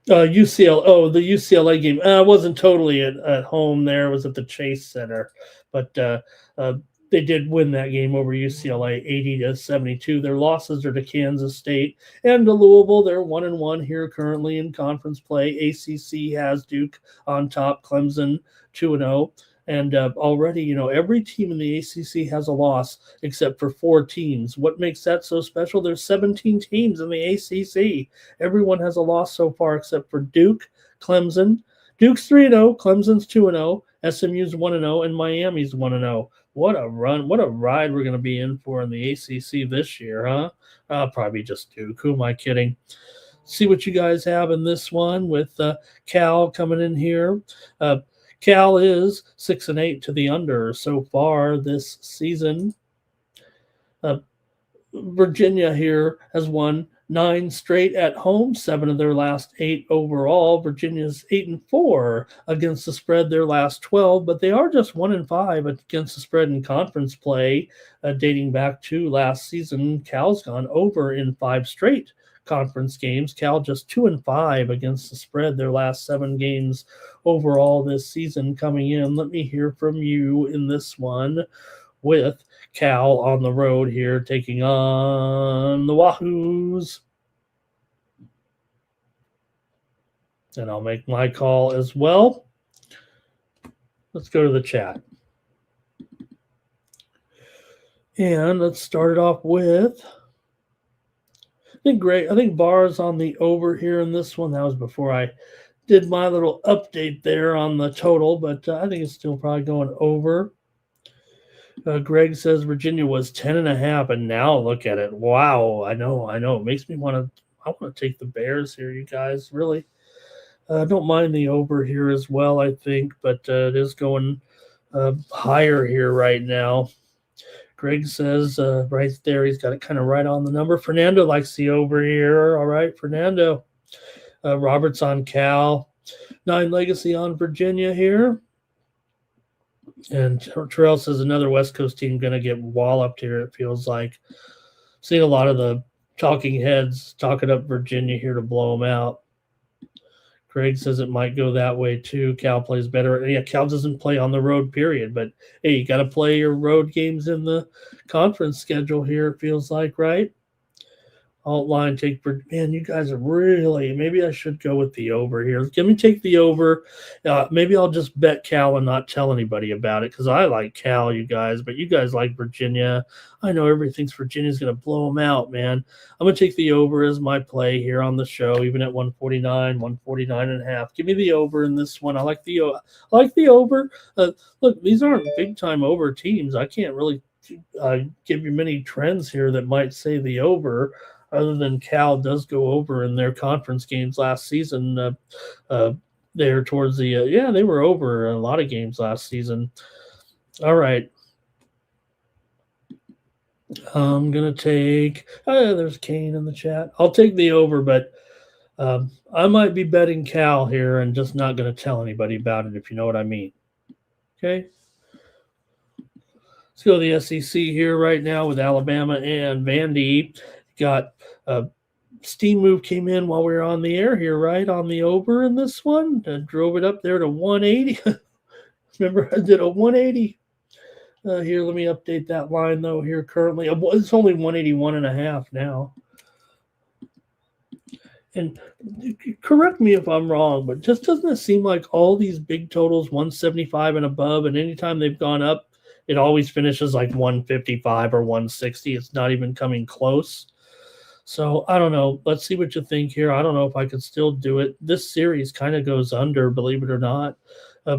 UCLA. Oh, the UCLA game. It wasn't totally at home there. It was at the Chase Center. But they did win that game over UCLA 80-72. Their losses are to Kansas State and to Louisville. They're 1-1 here currently in conference play. ACC has Duke on top, Clemson 2-0. And already, you know, every team in the ACC has a loss except for 4 teams. What makes that so special? There's 17 teams in the ACC. Everyone has a loss so far except for Duke, Clemson. Duke's 3-0, Clemson's 2-0, SMU's 1-0, and Miami's 1-0. What a run, what a ride we're going to be in for in the ACC this year, huh? Probably just Duke. Who am I kidding? See what you guys have in this one with Cal coming in here. Cal is 6-8 to the under so far this season. Virginia here has won 9 straight at home, 7 of their last 8 overall. Virginia's 8-4 against the spread their last 12, but they are just 1-5 against the spread in conference play, dating back to last season. Cal's gone over in 5 straight conference games. Cal just 2-5 against the spread their last 7 games overall this season coming in. Let me hear from you in this one with Cal on the road here taking on the Wahoos. And I'll make my call as well. Let's go to the chat. And let's start it off with I think Barr's on the over here in this one. That was before I did my little update there on the total, but I think it's still probably going over. Greg says Virginia was 10.5, and now look at it. Wow, I know. It makes me want to. I want to take the Bears here, you guys. Really, don't mind the over here as well. I think, but it is going higher here right now. Greg says right there, he's got it kind of right on the number. Fernando likes the over here. All right, Fernando. Roberts on Cal. 9 Legacy on Virginia here. And Terrell says another West Coast team going to get walloped here, it feels like. Seeing a lot of the talking heads talking up Virginia here to blow them out. Greg says it might go that way too. Cal plays better. Yeah, Cal doesn't play on the road, period. But, hey, you got to play your road games in the conference schedule here, it feels like, right? Alt line take for man, you guys are really maybe I should go with the over here. Let me take the over. Maybe I'll just bet Cal and not tell anybody about it because I like Cal, you guys, but you guys like Virginia. I know everybody thinks Virginia's going to blow them out, man. I'm going to take the over as my play here on the show, even at 149.5. Give me the over in this one. I like the over. Look, these aren't big time over teams. I can't really give you many trends here that might say the over. Other than Cal does go over in their conference games last season. There towards the they were over a lot of games last season. All right, I'm gonna take. There's Kane in the chat. I'll take the over, but I might be betting Cal here and just not gonna tell anybody about it, if you know what I mean. Okay. Let's go to the SEC here right now with Alabama and Vandy. Got steam move came in while we were on the air here, right? On the over in this one. Drove it up there to 180. Remember, I did a 180. Here, let me update that line, though, here currently. It's only 181.5 now. And correct me if I'm wrong, but just doesn't it seem like all these big totals, 175 and above, and anytime they've gone up, it always finishes like 155 or 160. It's not even coming close. So I don't know. Let's see what you think here. I don't know if I could still do it. This series kind of goes under, believe it or not,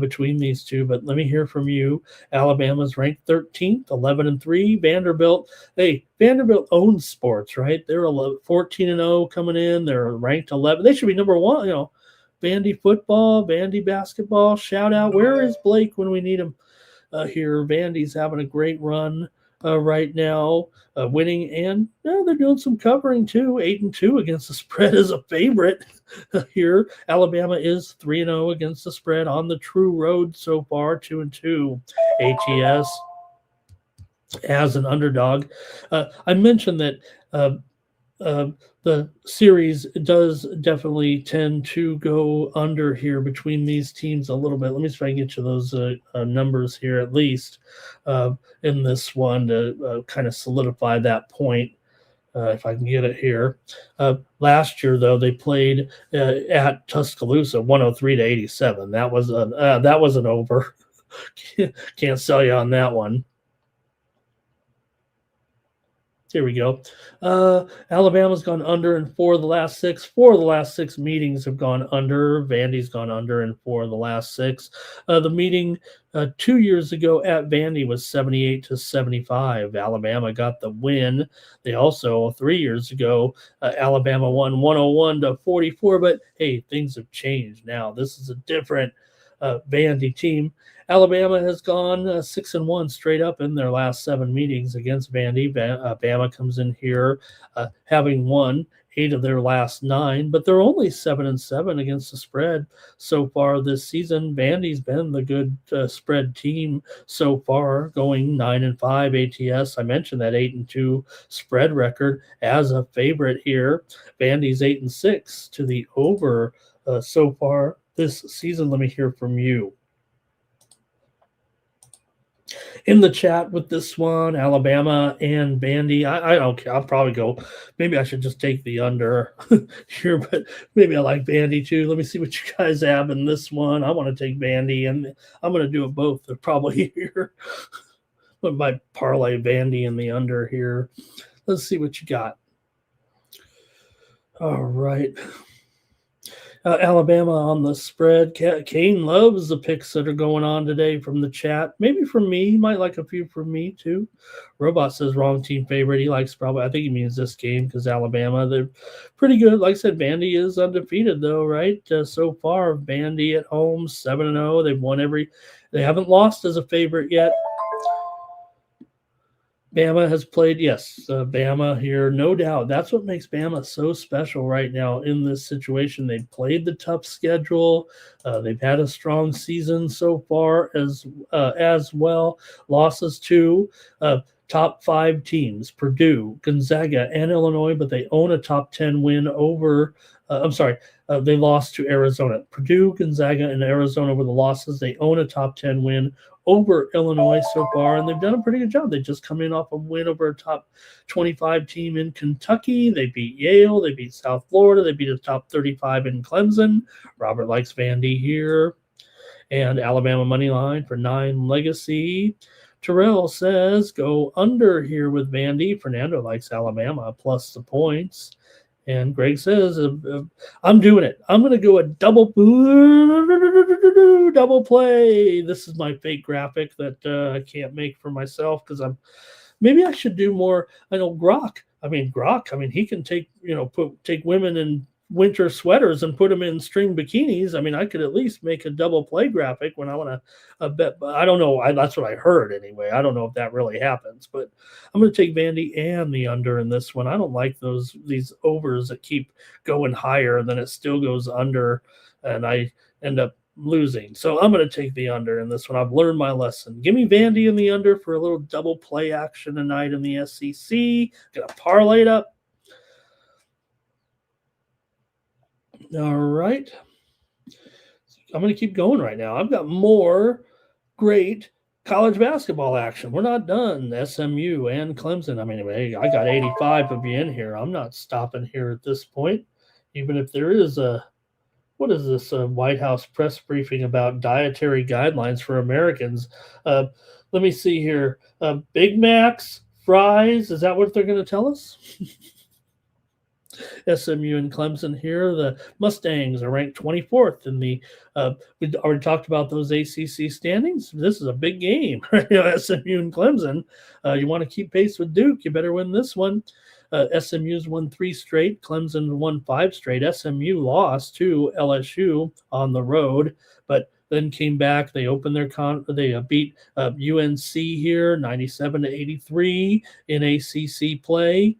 between these two. But let me hear from you. Alabama's ranked 13th, 11-3. Vanderbilt. Hey, Vanderbilt owns sports, right? They're 14-0 coming in. They're ranked 11. They should be number one. You know, Vandy football, Vandy basketball. Shout out. Where is Blake when we need him? Here, Vandy's having a great run right now, winning, and they're doing some covering too. 8-2 against the spread as a favorite here. Alabama is 3-0 against the spread on the true road so far. 2-2 ATS as an underdog. I mentioned that the series does definitely tend to go under here between these teams a little bit. Let me see if I can get you those numbers here at least in this one to kind of solidify that point. If I can get it here. Last year, though, they played at Tuscaloosa, 103-87. That was an over. Can't sell you on that one. Here we go. Alabama's gone under in 4 of the last 6. 4 of the last 6 meetings have gone under. Vandy's gone under in 4 of the last 6. The meeting 2 years ago at Vandy was 78-75. Alabama got the win. They also 3 years ago, Alabama won 101-44. But hey, things have changed now. This is a different Vandy team. Alabama has gone 6-1 straight up in their last 7 meetings against Vandy. Bama comes in here having won 8 of their last 9, but they're only 7-7 against the spread so far this season. Vandy's been the good spread team so far, going 9-5 ATS. I mentioned that 8-2 spread record as a favorite here. Vandy's 8-6 to the over so far this season. Let me hear from you in the chat with this one, Alabama and Vandy. I don't care. I'll probably go. Maybe I should just take the under here, but maybe I like Vandy too. Let me see what you guys have in this one. I want to take Vandy, and I'm going to do it both. They're probably here. But my parlay Vandy and the under here. Let's see what you got. All right. Alabama on the spread. Kane loves the picks that are going on today from the chat. Maybe from me. He might like a few from me too. Robot says wrong team favorite. He likes probably, I think he means this game because Alabama, they're pretty good. Like I said, Vandy is undefeated though, right? So far, Vandy at home, 7-0. They've won they haven't lost as a favorite yet. Bama has played, yes, Bama here, no doubt. That's what makes Bama so special right now in this situation. They've played the tough schedule. They've had a strong season so far as well. Losses to top 5 teams, Purdue, Gonzaga, and Illinois, but they own a top 10 win over they lost to Arizona. Purdue, Gonzaga, and Arizona were the losses. They own a top 10 win over Illinois so far, and they've done a pretty good job. They just come in off a win over a top 25 team in Kentucky. They beat Yale. They beat South Florida. They beat a top 35 in Clemson. Robert likes Vandy here. And Alabama money line for 9 legacy. Terrell says go under here with Vandy. Fernando likes Alabama plus the points. And Greg says, I'm doing it. I'm going to go a double play. This is my fake graphic that I can't make for myself because maybe I should do more. I know Grok, he can take women in winter sweaters and put them in string bikinis. I could at least make a double play graphic when I want to bet, but I don't know. That's what I heard anyway. I don't know if that really happens, but I'm going to take Vandy and the under in this one. I don't like these overs that keep going higher and then it still goes under and I end up losing. So I'm going to take the under in this one. I've learned my lesson. Give me Vandy in the under for a little double play action tonight in the SEC. Going to parlay it up. All right. I'm going to keep going right now. I've got more great college basketball action. We're not done. SMU and Clemson. I got 85 of you in here. I'm not stopping here at this point, even if there is what is this White House press briefing about dietary guidelines for Americans? Let me see here. Big Macs, fries. Is that what they're going to tell us? SMU and Clemson here. The Mustangs are ranked 24th in the we already talked about those ACC standings. This is a big game. SMU and Clemson. You want to keep pace with Duke, you better win this one. SMU's won 3 straight. Clemson won 5 straight. SMU lost to LSU on the road, but then came back. They opened they beat UNC here 97-83 in ACC play.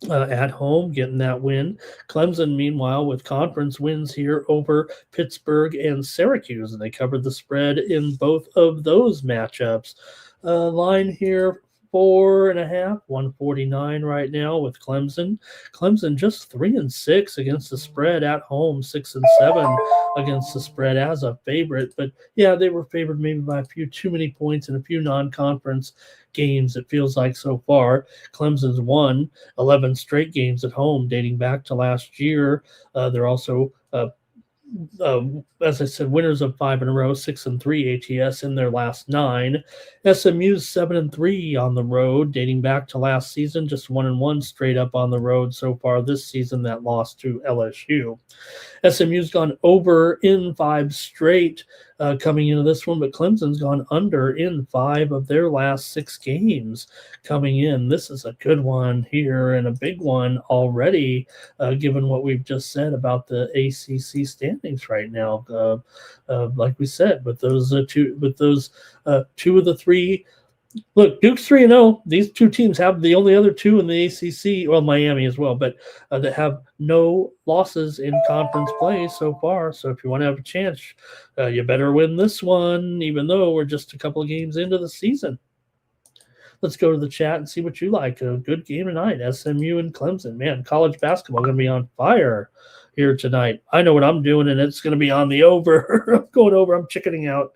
At home, getting that win. Clemson, meanwhile, with conference wins here over Pittsburgh and Syracuse, and they covered the spread in both of those matchups. Line here, 4.5, 149 right now with Clemson. Clemson just 3-6 against the spread at home, 6-7 against the spread as a favorite. But yeah, they were favored maybe by a few too many points in a few non-conference games, it feels like so far. Clemson's won 11 straight games at home dating back to last year. They're also as I said, winners of 5 in a row, 6-3 ATS in their last 9. SMU's 7-3 on the road, dating back to last season, just 1-1 straight up on the road so far this season. That loss to LSU. SMU's gone over in 5 straight coming into this one, but Clemson's gone under in 5 of their last 6 games coming in. This is a good one here and a big one already, given what we've just said about the ACC standings right now. Like we said, with those two of the 3. Look, Duke's 3-0. These 2 teams have the only other 2 in the ACC, well, Miami as well, but that have no losses in conference play so far. So if you want to have a chance, you better win this one, even though we're just a couple of games into the season. Let's go to the chat and see what you like. A good game tonight, SMU and Clemson. Man, college basketball going to be on fire here tonight. I know what I'm doing, and it's going to be on the over. I'm going over. I'm chickening out.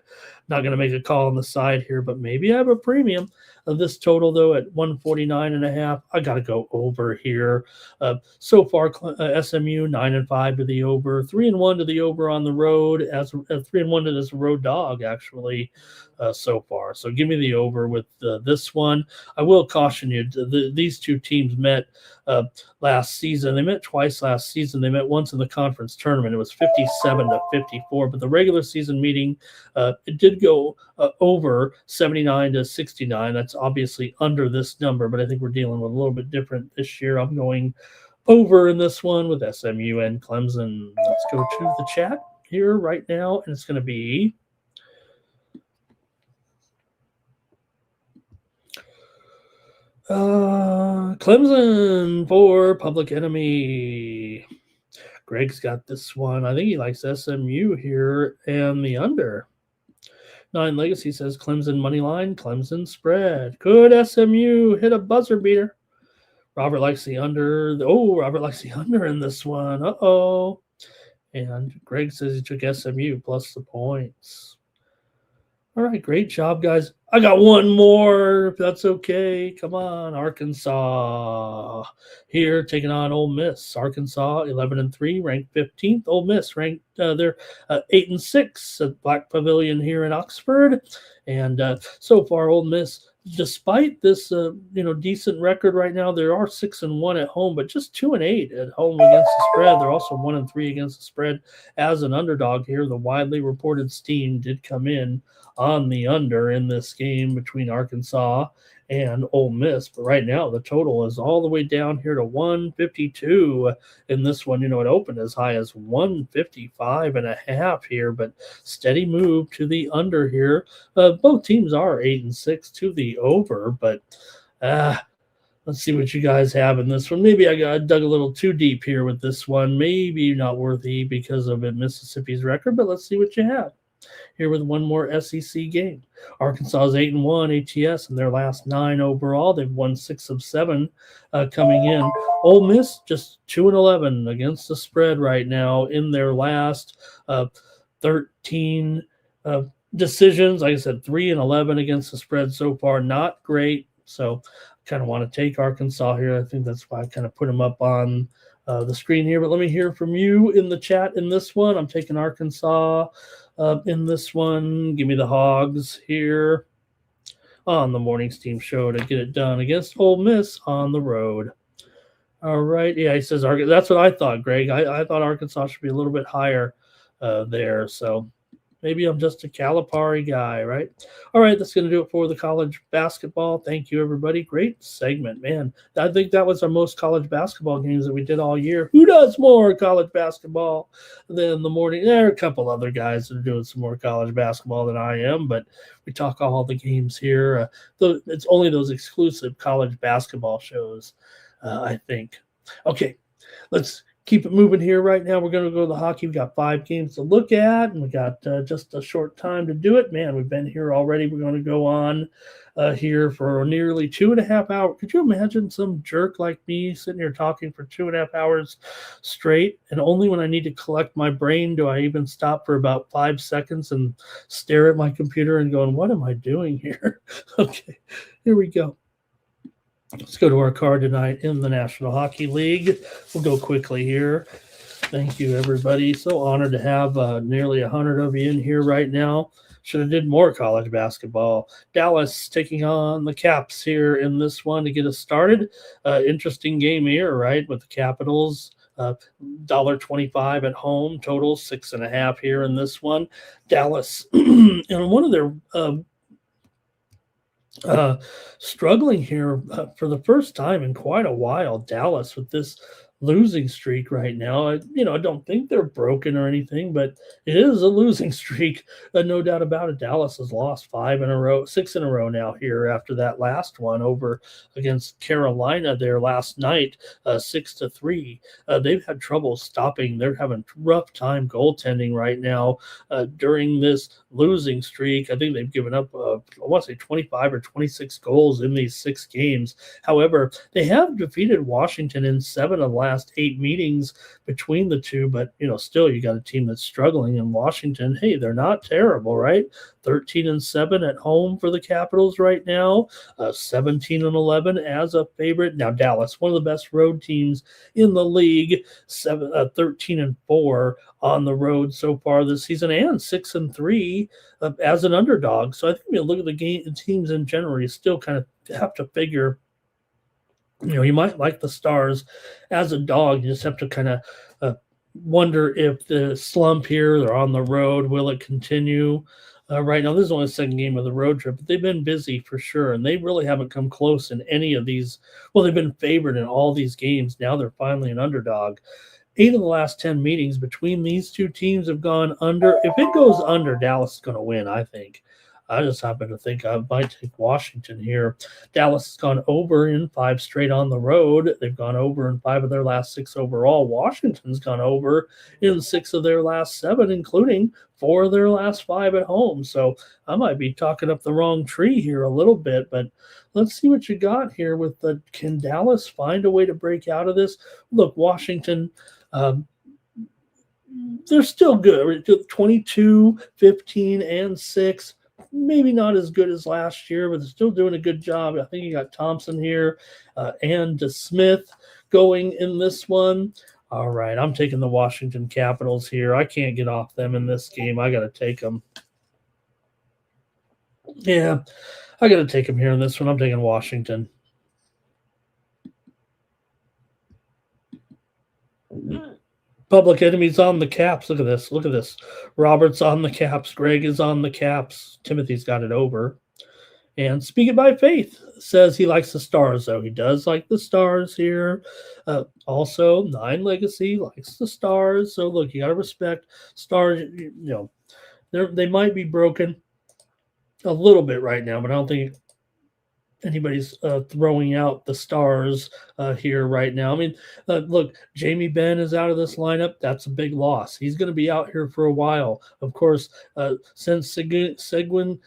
Not going to make a call on the side here, but maybe I have a premium. This total, though, at 149.5, I got to go over here. So far, SMU 9-5 to the over, 3-1 to the over on the road, as 3-1 to this road dog, actually, so far. So give me the over with this one. I will caution you, these two teams met last season. They met twice last season. They met once in the conference tournament. It was 57-54, but the regular season meeting, it did go over 79-69. That's obviously under this number, but I think we're dealing with a little bit different this year. I'm going over in this one with SMU and Clemson. Let's go to the chat here right now, and it's going to be Clemson for Public Enemy. Greg's got this one. I think he likes SMU here and the under. Nine Legacy says Clemson money line, Clemson spread. Could SMU hit a buzzer beater? Robert likes the under. Robert likes the under in this one. Uh-oh. And Greg says he took SMU plus the points. All right, great job, guys. I got one more, if that's okay. Come on, Arkansas here taking on Ole Miss. Arkansas 11-3, ranked 15th. Ole Miss ranked they're 8-6 at Black Pavilion here in Oxford. And so far, Ole Miss, despite this decent record right now, they are 6-1 at home, but just 2-8 at home against the spread. They're also 1-3 against the spread as an underdog here. The widely reported steam did come in on the under in this game between Arkansas and Ole Miss. But right now, the total is all the way down here to 152 in this one. It opened as high as 155.5 here, but steady move to the under here. Both teams are 8-6 to the over, but let's see what you guys have in this one. Maybe I dug a little too deep here with this one. Maybe not worthy because of Mississippi's record, but let's see what you have here with one more SEC game. Arkansas is 8-1 ATS in their last 9 overall. They've won 6 of 7 coming in. Ole Miss just 2-11 against the spread right now in their last 13 decisions. Like I said, 3-11 against the spread so far. Not great. So I kind of want to take Arkansas here. I think that's why I kind of put them up on the screen here. But let me hear from you in the chat in this one. I'm taking Arkansas in this one. Give me the Hogs here on the Morning Steam Show to get it done against Ole Miss on the road. All right. Yeah, he says that's what I thought, Greg. I thought Arkansas should be a little bit higher there. So maybe I'm just a Calipari guy, right? All right, that's going to do it for the college basketball. Thank you, everybody. Great segment, man. I think that was our most college basketball games that we did all year. Who does more college basketball than the morning? There are a couple other guys that are doing some more college basketball than I am, but we talk all the games here. It's only those exclusive college basketball shows, I think. Okay, let's keep it moving here right now. We're going to go to the hockey. We've got 5 games to look at, and we got just a short time to do it. Man, we've been here already. We're going to go on here for nearly 2.5 hours. Could you imagine some jerk like me sitting here talking for 2.5 hours straight, and only when I need to collect my brain do I even stop for about 5 seconds and stare at my computer and going, what am I doing here? Okay, here we go. Let's go to our card tonight in the National Hockey League. We'll go quickly here. Thank you, everybody. So honored to have nearly 100 of you in here right now. Should have did more college basketball. Dallas taking on the Caps here in this one to get us started. Interesting game here, right, with the Capitals. $1.25 at home. Total 6.5 here in this one. Dallas, in one of their struggling here for the first time in quite a while. Dallas with this losing streak right now. I don't think they're broken or anything, but it is a losing streak. No doubt about it. Dallas has lost 6 in a row now here after that last one over against Carolina there last night, 6-3. They've had trouble stopping. They're having rough time goaltending right now during this losing streak. I think they've given up, I want to say 25 or 26 goals in these 6 games. However, they have defeated Washington in 7 of last 8 meetings between the two, but still you got a team that's struggling in Washington. Hey, they're not terrible, right? 13-7 at home for the Capitals right now, 17-11 as a favorite. Now Dallas, one of the best road teams in the league, 13-4 on the road so far this season, and 6-3 as an underdog. So I think when you look at the teams in general, you still kind of have to figure, you might like the Stars as a dog. You just have to kind of wonder if the slump here, they're on the road, will it continue? Right now, this is only the second game of the road trip, but they've been busy for sure, and they really haven't come close in any of these. Well, they've been favored in all these games. Now they're finally an underdog. 8 of the last 10 meetings between these two teams have gone under. If it goes under, Dallas is going to win, I think. I just happen to think I might take Washington here. Dallas has gone over in 5 straight on the road. They've gone over in 5 of their last 6 overall. Washington's gone over in 6 of their last 7, including 4 of their last 5 at home. So I might be talking up the wrong tree here a little bit, but let's see what you got here with can Dallas find a way to break out of this? Look, Washington, they're still good. 22, 15, and 6. Maybe not as good as last year, but they're still doing a good job. I think you got Thompson here and Smith going in this one. All right, I'm taking the Washington Capitals here. I can't get off them in this game. I got to take them. Yeah, I got to take them here in this one. I'm taking Washington. Public enemies on the Caps. Look at this. Look at this. Robert's on the Caps. Greg is on the Caps. Timothy's got it over. And Speak It by Faith says he likes the Stars, though. He does like the Stars here. Also, Nine Legacy likes the Stars. So, look, you got to respect Stars. They might be broken a little bit right now, but I don't think anybody's throwing out the Stars here right now. I mean, look, Jamie Benn is out of this lineup. That's a big loss. He's going to be out here for a while. Of course, since Seguin came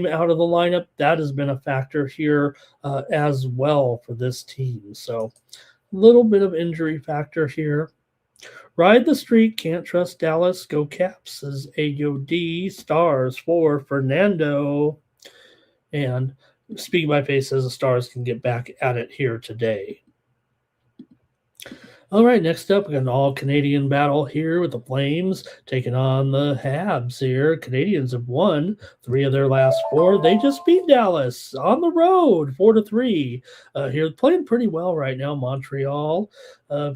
out of the lineup, that has been a factor here as well for this team. So a little bit of injury factor here. Ride the streak, can't trust Dallas. Go Caps, says AOD. Stars for Fernando. And Speaking by Faith says the Stars can get back at it here today. All right, next up, we got an all-Canadian battle here with the Flames taking on the Habs here. Canadians have won 3 of their last 4. They just beat Dallas on the road, 4-3. Here, playing pretty well right now. Montreal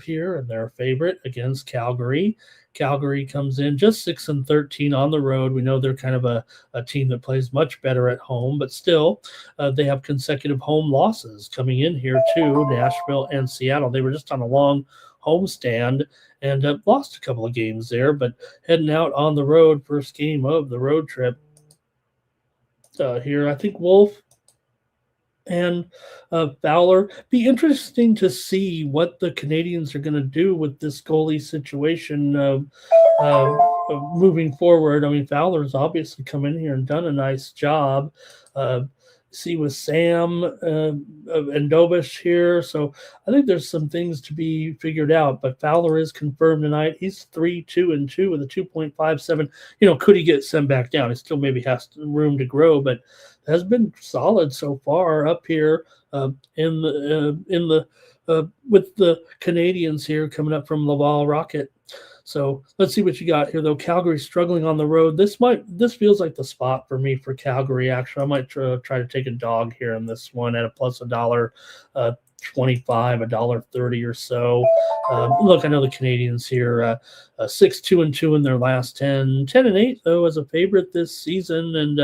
here, and their favorite against Calgary. Calgary comes in just 6-13 on the road. We know they're kind of a team that plays much better at home, but still they have consecutive home losses coming in here too, Nashville and Seattle. They were just on a long homestand and lost a couple of games there, but heading out on the road, first game of the road trip here. I think Wolf and Fowler. Be interesting to see what the Canadians are going to do with this goalie situation moving forward. I mean, Fowler's obviously come in here and done a nice job. See with Sam and Dobish here. So I think there's some things to be figured out, but Fowler is confirmed tonight. He's 3-2-2 with a 2.57. Could he get sent back down? He still maybe has room to grow, but has been solid so far up here with the Canadians here coming up from Laval Rocket. So let's see what you got here, though. Calgary struggling on the road. This feels like the spot for me for Calgary. Actually, I might try to take a dog here in this one at a plus $1.25, $1.30 or so. Look, I know the Canadians here 6-2-2 in their last 10, 10-8 though as a favorite this season, and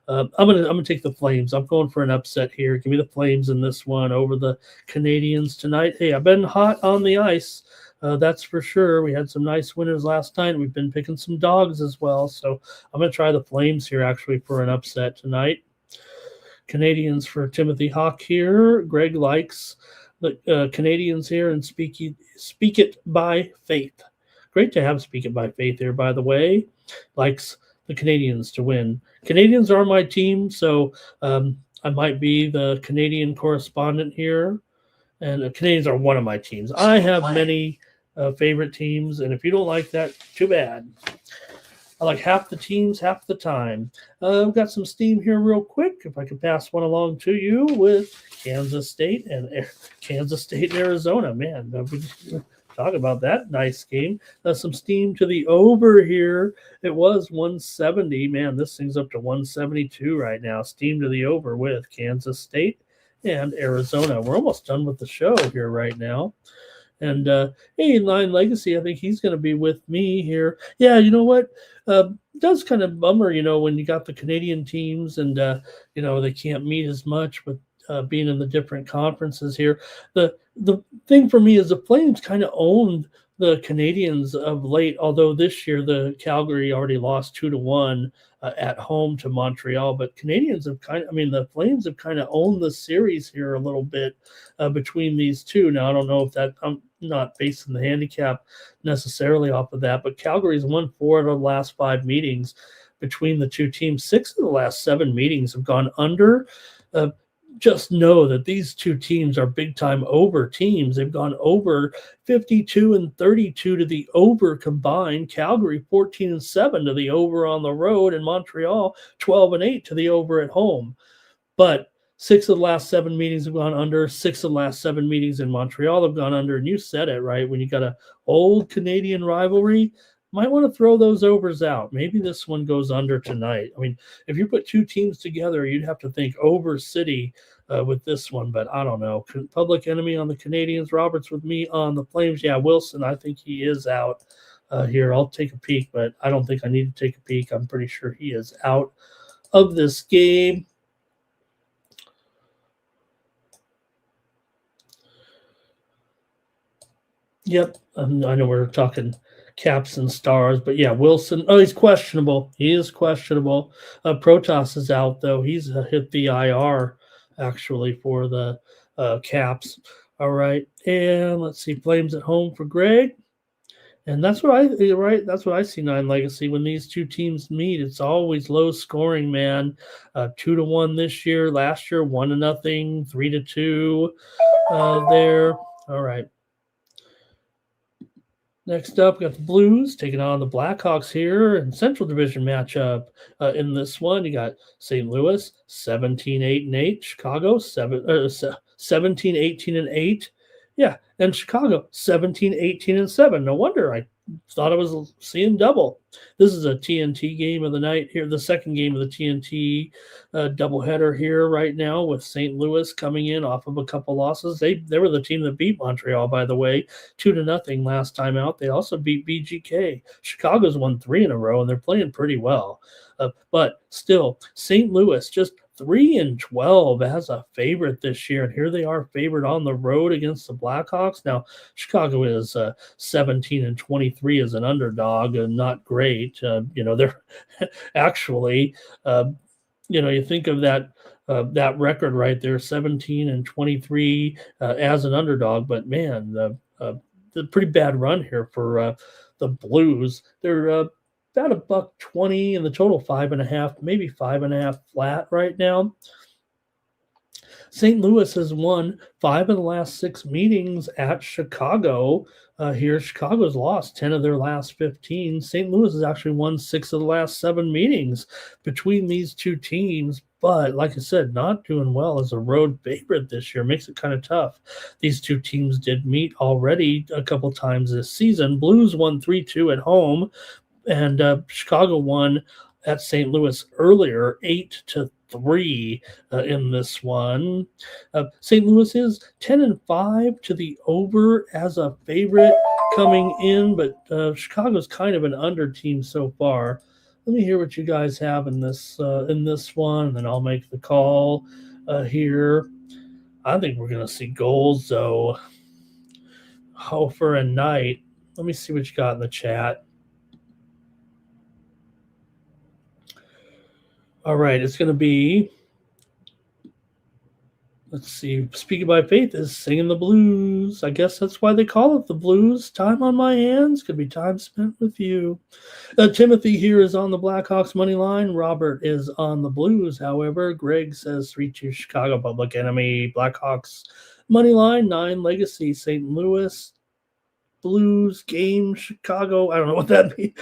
I'm gonna take the Flames. I'm going for an upset here. Give me the Flames in this one over the Canadians tonight. Hey, I've been hot on the ice. That's for sure. We had some nice winners last night. We've been picking some dogs as well. So I'm going to try the Flames here actually for an upset tonight. Canadians for Timothy Hawk here. Greg likes the Canadians here and Speak It by Faith. Great to have Speak It by Faith here, by the way. Likes the Canadians to win. Canadians are my team, so I might be the Canadian correspondent here. And the Canadians are one of my teams. I have many favorite teams, and if you don't like that, too bad. I like half the teams half the time. I've got some steam here real quick. If I could pass one along to you with Kansas State and Arizona. Man, talk about that nice game. Some steam to the over here. It was 170. Man, this thing's up to 172 right now. Steam to the over with Kansas State and Arizona. We're almost done with the show here right now. And hey, Line Legacy, I think he's going to be with me here. Yeah, you know what? Does kind of bummer, when you got the Canadian teams and, they can't meet as much with being in the different conferences here. The thing for me is the Flames kind of owned the Canadians of late, although this year the Calgary already lost 2-1 at home to Montreal. But Canadians have the Flames have kind of owned the series here a little bit between these two. Now, I don't know if I'm not basing the handicap necessarily off of that, but Calgary's won 4 of the last 5 meetings between the two teams. 6 of the last 7 meetings have gone under. Just know that these two teams are big time over teams. They've gone over 52 and 32 to the over combined. Calgary 14-7 to the over on the road, and Montreal 12-8 to the over at home. But 6 of the last 7 meetings have gone under. 6 of the last 7 meetings in Montreal have gone under. And you said it, right? When you got an old Canadian rivalry, might want to throw those overs out. Maybe this one goes under tonight. I mean, if you put two teams together, you'd have to think over City with this one, but I don't know. Public Enemy on the Canadians, Roberts with me on the Flames. Yeah, Wilson, I think he is out here. I'll take a peek, but I don't think I need to take a peek. I'm pretty sure he is out of this game. Yep, I know we're talking Caps and Stars, but yeah, Wilson. Oh, he's questionable. He is questionable. Protas is out though. He's hit the IR actually for the Caps. All right, and let's see. Flames at home for Greg, and that's what I see. Nine Legacy. When these two teams meet, it's always low scoring. Man, 2-1 this year. Last year 1-0, 3-2 there. All right. Next up, we got the Blues taking on the Blackhawks here in Central Division matchup. In this one, you got St. Louis 17-8-8, Chicago 17-18-8. Yeah, and Chicago 17-18-7. No wonder I thought I was seeing double. This is a TNT game of the night here, the second game of the TNT doubleheader here right now with St. Louis coming in off of a couple losses. They were the team that beat Montreal, by the way, 2-0 last time out. They also beat BGK. Chicago's won 3 in a row, and they're playing pretty well. But still, St. Louis just 3-12 as a favorite this year, and here they are favored on the road against the Blackhawks. Now, Chicago is 17-23 as an underdog, and not great. They're actually, you think of that record right there, 17-23 as an underdog, but man, the pretty bad run here for the Blues. They're about $1.20 and the total 5.5, maybe 5.5 flat right now. St. Louis has won 5 of the last 6 meetings at Chicago. Here, Chicago's lost 10 of their last 15. St. Louis has actually won 6 of the last 7 meetings between these two teams. But like I said, not doing well as a road favorite this year. Makes it kind of tough. These two teams did meet already a couple times this season. Blues won 3-2 at home. And Chicago won at St. Louis earlier, 8-3 in this one. St. Louis is 10-5 to the over as a favorite coming in, but Chicago's kind of an under team so far. Let me hear what you guys have in this one, and then I'll make the call here. I think we're going to see goals, though. Hofer and Knight. Let me see what you got in the chat. All right, it's going to be, let's see, Speaking by Faith is singing the blues. I guess that's why they call it the blues. Time on my hands could be time spent with you. Timothy here is on the Blackhawks money line. Robert is on the Blues. However, Greg says 3-2 Chicago, Public Enemy, Blackhawks Moneyline, 9 Legacy, St. Louis Blues game, Chicago. I don't know what that means.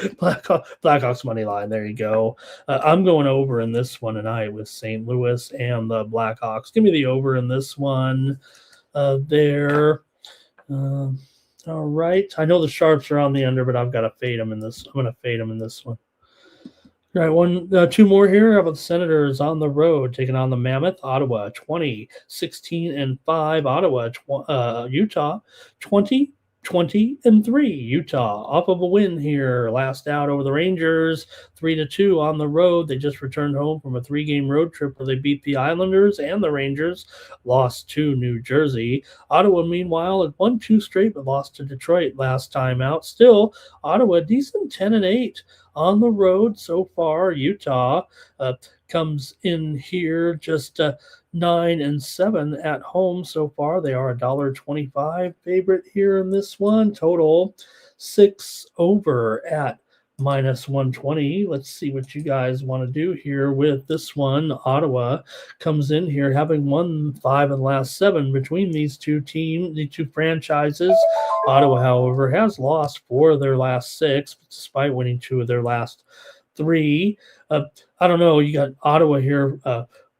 Blackhawks money line. There you go. I'm going over in this one tonight with St. Louis and the Blackhawks. Give me the over in this one. There. All right. I know the Sharps are on the under, but I've got to fade them in this. I'm going to fade them in this one. All right, two more here. How about the Senators on the road taking on the Mammoth? Ottawa 20, 16-5. Ottawa, Utah 20, 20-3. Utah off of a win here. Last out over the Rangers, 3-2 on the road. They just returned home from a 3-game road trip where they beat the Islanders and the Rangers, lost to New Jersey. Ottawa, meanwhile, had won 2 straight but lost to Detroit last time out. Still, Ottawa decent 10-8 on the road so far. Utah comes in here just 9-7 at home so far. They are $1.25 favorite here in this one. Total 6 over at -120. Let's see what you guys want to do here with this one. Ottawa comes in here having won 5 of the last 7 between these two teams, the two franchises. Ottawa, however, has lost 4 of their last 6, despite winning 2 of their last 3. I don't know. You got Ottawa here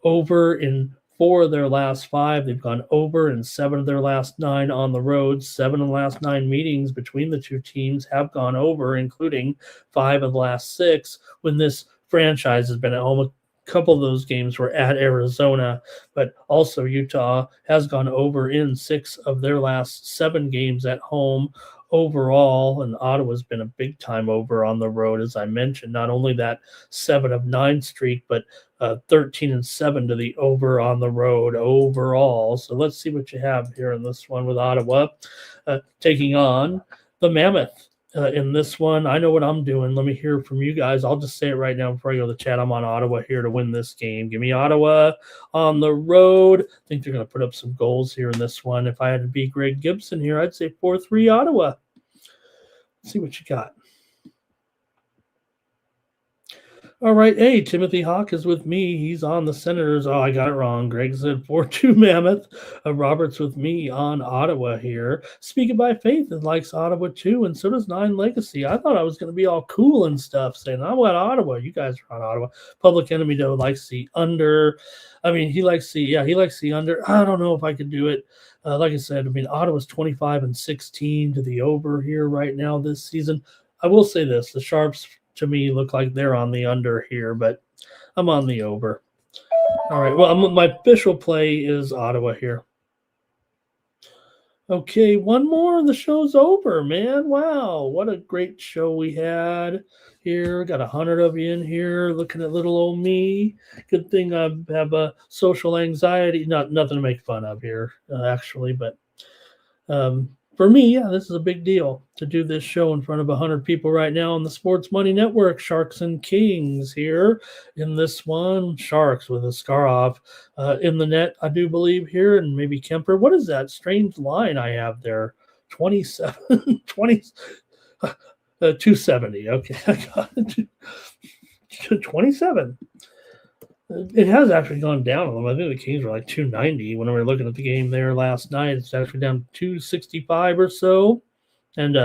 over in 4 of their last 5. They've gone over in 7 of their last 9 on the road. 7 of the last 9 meetings between the two teams have gone over, including 5 of the last 6 when this franchise has been at home. A couple of those games were at Arizona, but also Utah has gone over in 6 of their last 7 games at home overall, and Ottawa's been a big time over on the road, as I mentioned. Not only that 7 of 9 streak, but 13-7 to the over on the road overall. So let's see what you have here in this one with Ottawa taking on the Mammoth. In this one, I know what I'm doing. Let me hear from you guys. I'll just say it right now before I go to the chat. I'm on Ottawa here to win this game. Give me Ottawa on the road. I think they're going to put up some goals here in this one. If I had to beat Greg Gibson here, I'd say 4-3 Ottawa. Let's see what you got. All right. Hey, Timothy Hawk is with me. He's on the Senators. Oh, I got it wrong. Greg said 4-2 Mammoth. Robert's with me on Ottawa here. Speaking by faith and likes Ottawa too, and so does 9 Legacy. I thought I was going to be all cool and stuff, saying I want Ottawa. You guys are on Ottawa. Public Enemy, though, likes the under. I mean, he likes the under. I don't know if I could do it. Like I said, I mean, Ottawa's 25-16 to the over here right now this season. I will say this. The Sharps, to me, look like they're on the under here, but I'm on the over. All right, well, my official play is Ottawa here. Okay, one more and the show's over, man. Wow, what a great show we had here. Got 100 of you in here looking at little old me. Good thing I have a social anxiety. Nothing to make fun of here, actually, but for me, yeah, this is a big deal to do this show in front of 100 people right now on the Sports Money Network. Sharks and Kings here in this one. Sharks with Askarov in the net, I do believe here, and maybe Kemper. What is that strange line I have there? 27, 20, 270. Okay, I got it. 27. It has actually gone down a little. I think the Kings were like 290 when we were looking at the game there last night. It's actually down 265 or so. And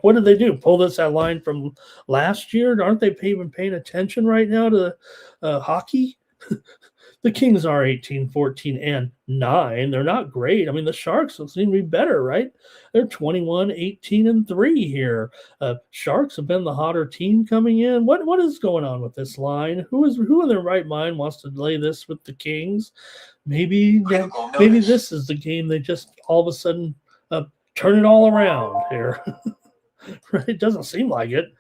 what did they do? Pull that line from last year? Aren't they even paying attention right now to hockey? The Kings are 18-14-9. They're not great. I mean, the Sharks seem to be better, right? They're 21-18-3 here. Sharks have been the hotter team coming in. What is going on with this line? Who in their right mind wants to lay this with the Kings? Maybe this is the game they just all of a sudden turn it all around here. Right? It doesn't seem like it.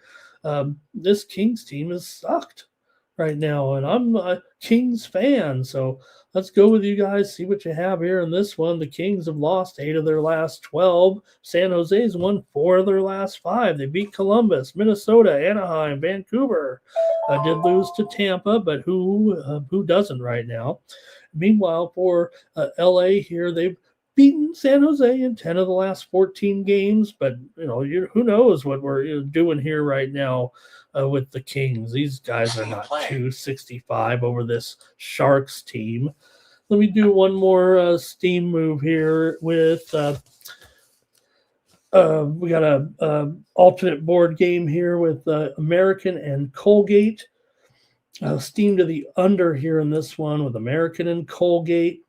This Kings team has sucked right now, and I'm a Kings fan, so let's go with you guys, see what you have here in this one. The Kings have lost 8 of their last 12. San Jose's won 4 of their last 5. They beat Columbus, Minnesota, Anaheim, Vancouver. Did lose to Tampa, but who doesn't right now? Meanwhile, for LA here, they've beaten San Jose in 10 of the last 14 games, but who knows what we're doing here right now with the Kings. These guys are not 265 over this Sharks team. let me do one more steam move here with we got a alternate board game here with American and Colgate. Steam to the under here in this one with American and Colgate.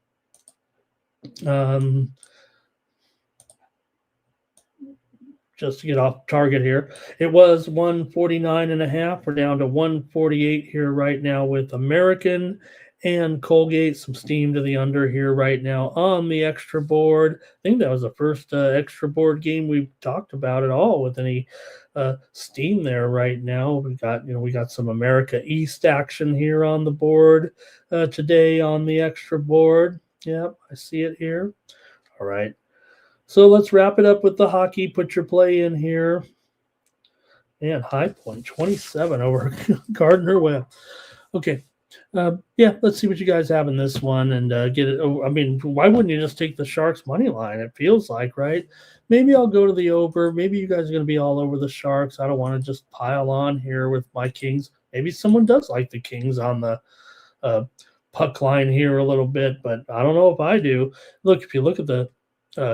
Just to get off target here, it was 149.5. We're down to 148 here right now with American and Colgate. Some steam to the under here right now on the extra board. I think that was the first extra board game we've talked about at all with any steam there right now. We got some America East action here on the board today on the extra board. Yep, I see it here. All right. So let's wrap it up with the hockey. Put your play in here. And High Point 27 over Gardner Webb. Okay. Let's see what you guys have in this one and get it. I mean, why wouldn't you just take the Sharks money line? It feels like, right? Maybe I'll go to the over. Maybe you guys are going to be all over the Sharks. I don't want to just pile on here with my Kings. Maybe someone does like the Kings on the puck line here a little bit, but I don't know if I do. Look, if you look at the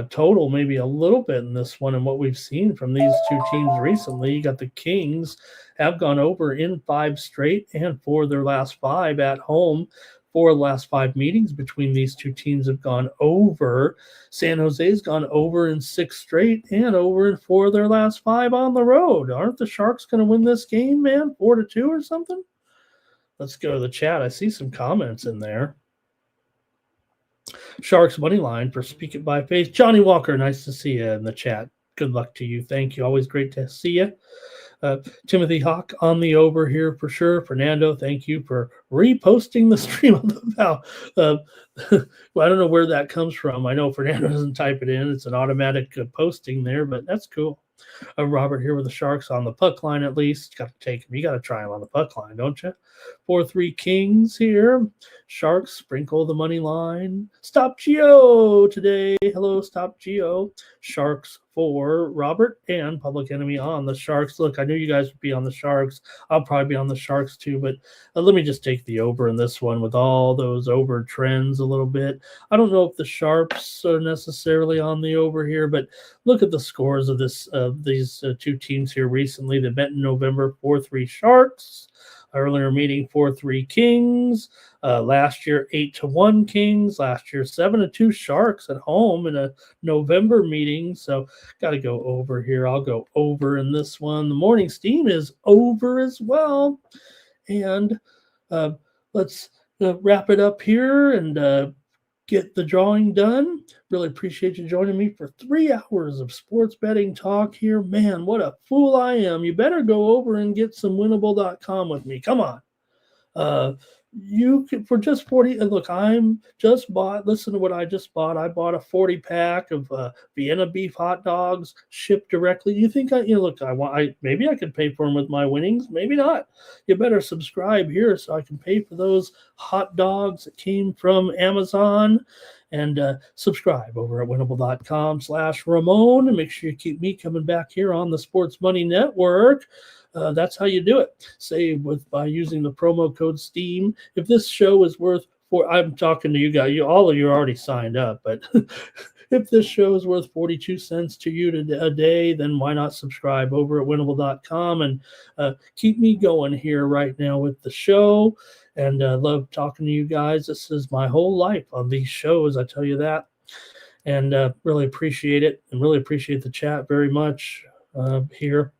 total, maybe a little bit in this one and what we've seen from these two teams recently, you got the Kings have gone over in 5 straight and for their last 5 at home. 4 of the last 5 meetings between these two teams have gone over. San Jose's gone over in 6 straight and over in 4 of their last 5 on the road. Aren't the Sharks going to win this game, man? 4-2 or something? Let's go to the chat. I see some comments in there. Sharks money line for Speak It by Faith. Johnny Walker, nice to see you in the chat. Good luck to you. Thank you. Always great to see you. Timothy Hawk on the over here for sure. Fernando, thank you for reposting the stream on the bow. Well, I don't know where that comes from. I know Fernando doesn't type it in. It's an automatic posting there, but that's cool. Robert here with the Sharks on the puck line at least. Got to take him. You got to try him on the puck line, don't you? 4-3 Kings here. Sharks sprinkle the money line. Stop Geo today. Hello, Stop Geo. Sharks for Robert and Public Enemy on the Sharks. Look, I knew you guys would be on the Sharks. I'll probably be on the Sharks too, but let me just take the over in this one with all those over trends a little bit. I don't know if the Sharps are necessarily on the over here, but look at the scores of these two teams here recently. They met in November, 4-3 Sharks. Earlier meeting 4-3 Kings. Last year 8-1 Kings. Last year 7-2 Sharks at home in a November meeting. So got to go over here. I'll go over in this one. The morning steam is over as well. And let's wrap it up here and get the drawing done. Really appreciate you joining me for 3 hours of sports betting talk here. Man, what a fool I am. You better go over and get some winnable.com with me. Come on. You can, for just 40, look, listen to what I just bought. I bought a 40 pack of Vienna beef hot dogs shipped directly. You think maybe I could pay for them with my winnings? Maybe not. You better subscribe here so I can pay for those hot dogs that came from Amazon. And subscribe over at winnable.com/Ramon. And make sure you keep me coming back here on the Sports Money Network. That's how you do it. Save by using the promo code STEAM. If this show is worth I'm talking to you guys. All of you are already signed up, but if this show is worth 42 cents to you a day, then why not subscribe over at winnable.com and keep me going here right now with the show. And love talking to you guys. This is my whole life on these shows, I tell you that. And really appreciate it and really appreciate the chat very much here.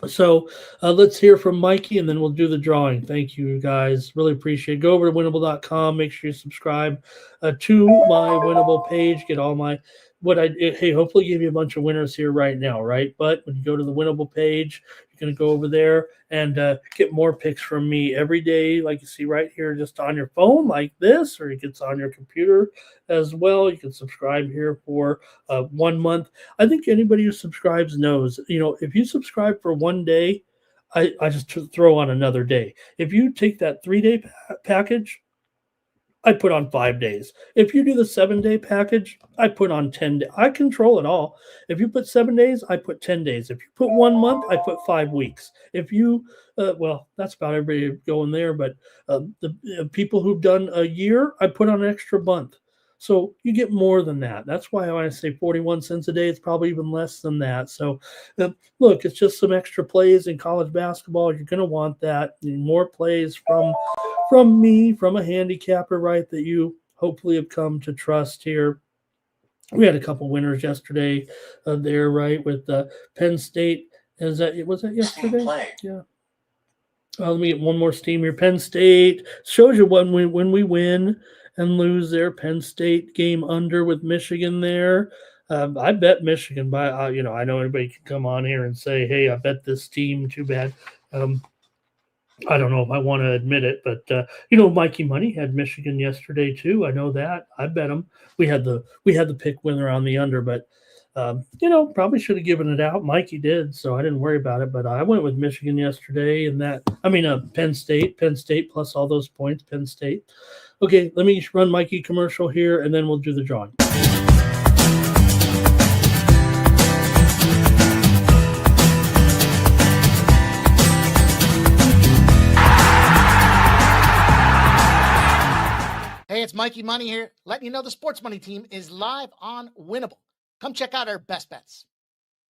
So let's hear from Mikey, and then we'll do the drawing. Thank you, guys. Really appreciate it. Go over to winnable.com. Make sure you subscribe to my Winnable page. Get all my hopefully give you a bunch of winners here right now, right? But when you go to the Winnable page, you're going to go over there and get more picks from me every day, like you see right here, just on your phone like this, or it gets on your computer as well. You can subscribe here for 1 month. I think anybody who subscribes knows, if you subscribe for 1 day, I just throw on another day. If you take that 3-day package, I put on 5 days. If you do the 7-day package, I put on 10 days. I control it all. If you put 7 days, I put 10 days. If you put 1 month, I put 5 weeks. If you, well, that's about everybody going there. But the people who've done a year, I put on an extra month. So you get more than that. That's why when I say 41 cents a day, it's probably even less than that. So look, it's just some extra plays in college basketball. You're going to want that. More plays from me, from a handicapper, right, that you hopefully have come to trust here. We had a couple winners yesterday there, right, with Penn State. Was that yesterday? Steam play. Yeah. Let me get one more steam here. Penn State shows you when we win and lose there. Penn State game under with Michigan there. I bet Michigan by, I know anybody can come on here and say, hey, I bet this team. Too bad. I don't know if I want to admit it, but Mikey Money had Michigan yesterday too. I know that. I bet them. We had the pick winner on the under, but probably should have given it out. Mikey did, so I didn't worry about it. But I went with Michigan yesterday, and Penn State plus all those points. Penn State. Okay, let me run Mikey commercial here, and then we'll do the drawing. Hey, it's Mikey Money here, letting you know the Sports Money team is live on Winnable. Come check out our best bets.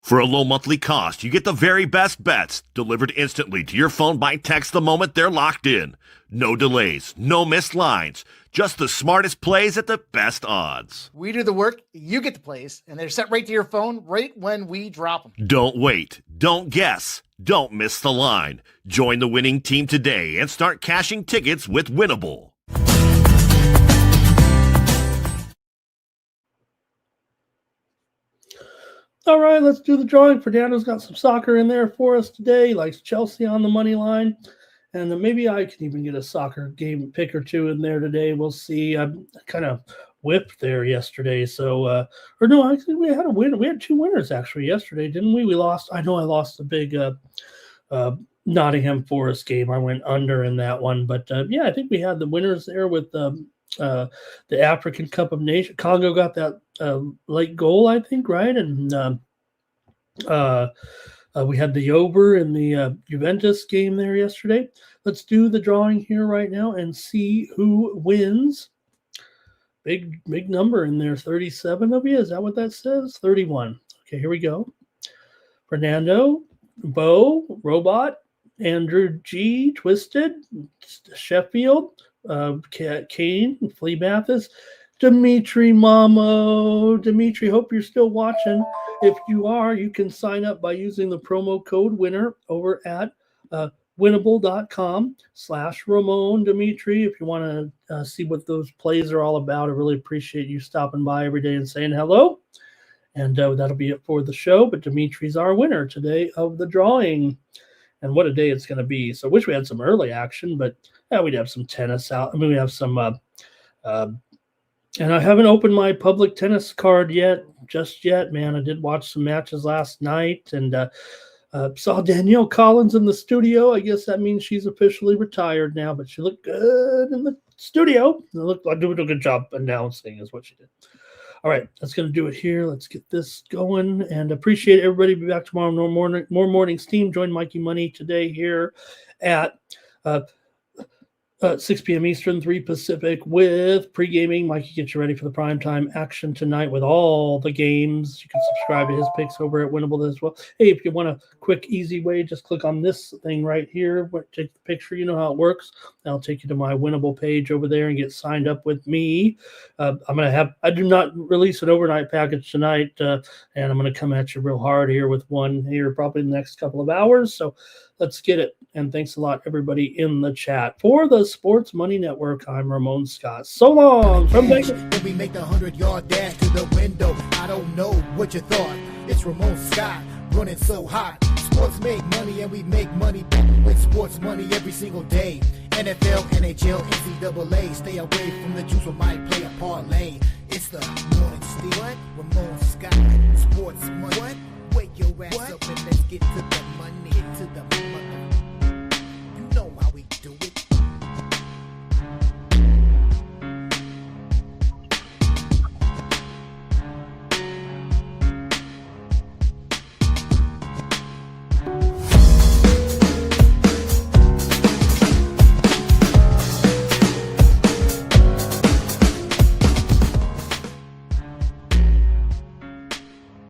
For a low monthly cost, you get the very best bets delivered instantly to your phone by text the moment they're locked in. No delays, no missed lines, just the smartest plays at the best odds. We do the work, you get the plays, and they're sent right to your phone right when we drop them. Don't wait, don't guess, don't miss the line. Join the winning team today and start cashing tickets with Winnable. All right, let's do the drawing. Fernando's got some soccer in there for us today. He likes Chelsea on the money line. And then maybe I can even get a soccer game pick or two in there today. We'll see. I kind of whipped there yesterday. So, actually we had a win. We had 2 winners actually yesterday, didn't we? We lost. I know I lost the big Nottingham Forest game. I went under in that one. But, I think we had the winners there with the African Cup of Nations. Congo got that late goal, I think, right? And we had the over in the Juventus game there yesterday. Let's do the drawing here right now and see who wins. Big number in there. 37 of you. Is that what that says? 31. Okay, here we go. Fernando, Bo, Robot, Andrew G, Twisted, Sheffield, Kane, Flea Mathis, Dimitri Mamo. Dimitri, hope you're still watching. If you are, you can sign up by using the promo code winner over at winnable.com/Ramon. Dimitri, if you want to see what those plays are all about, I really appreciate you stopping by every day and saying hello. And that'll be it for the show. But Dimitri's our winner today of the drawing. And what a day it's going to be. So I wish we had some early action, but we'd have some tennis out. I mean, we have some, and I haven't opened my public tennis card just yet, man. I did watch some matches last night and saw Danielle Collins in the studio. I guess that means she's officially retired now, but she looked good in the studio. It looked like doing a good job announcing is what she did. All right, that's going to do it here. Let's get this going and appreciate everybody. Be back tomorrow. More morning steam. Join Mikey Money today here at 6 p.m. Eastern, 3 Pacific with pre-gaming. Mikey gets you ready for the primetime action tonight with all the games. You can subscribe to his picks over at Winnable as well. Hey, if you want a quick, easy way, just click on this thing right here. Take the picture. You know how it works. That'll take you to my Winnable page over there and get signed up with me. I do not release an overnight package tonight, and I'm going to come at you real hard here with one here probably in the next couple of hours. So let's get it. And thanks a lot, everybody in the chat. For the Sports Money Network, I'm Ramon Scott. So long from Vegas. Then we make the 100-yard dash to the window. I don't know what you thought. It's Ramon Scott running so hot. Sports make money and we make money with sports money every single day. NFL, NHL, NCAA. Stay away from the juice, we might play a parlay. It's the morning steal. Ramon Scott. Sports money. Wake your ass up and let's get to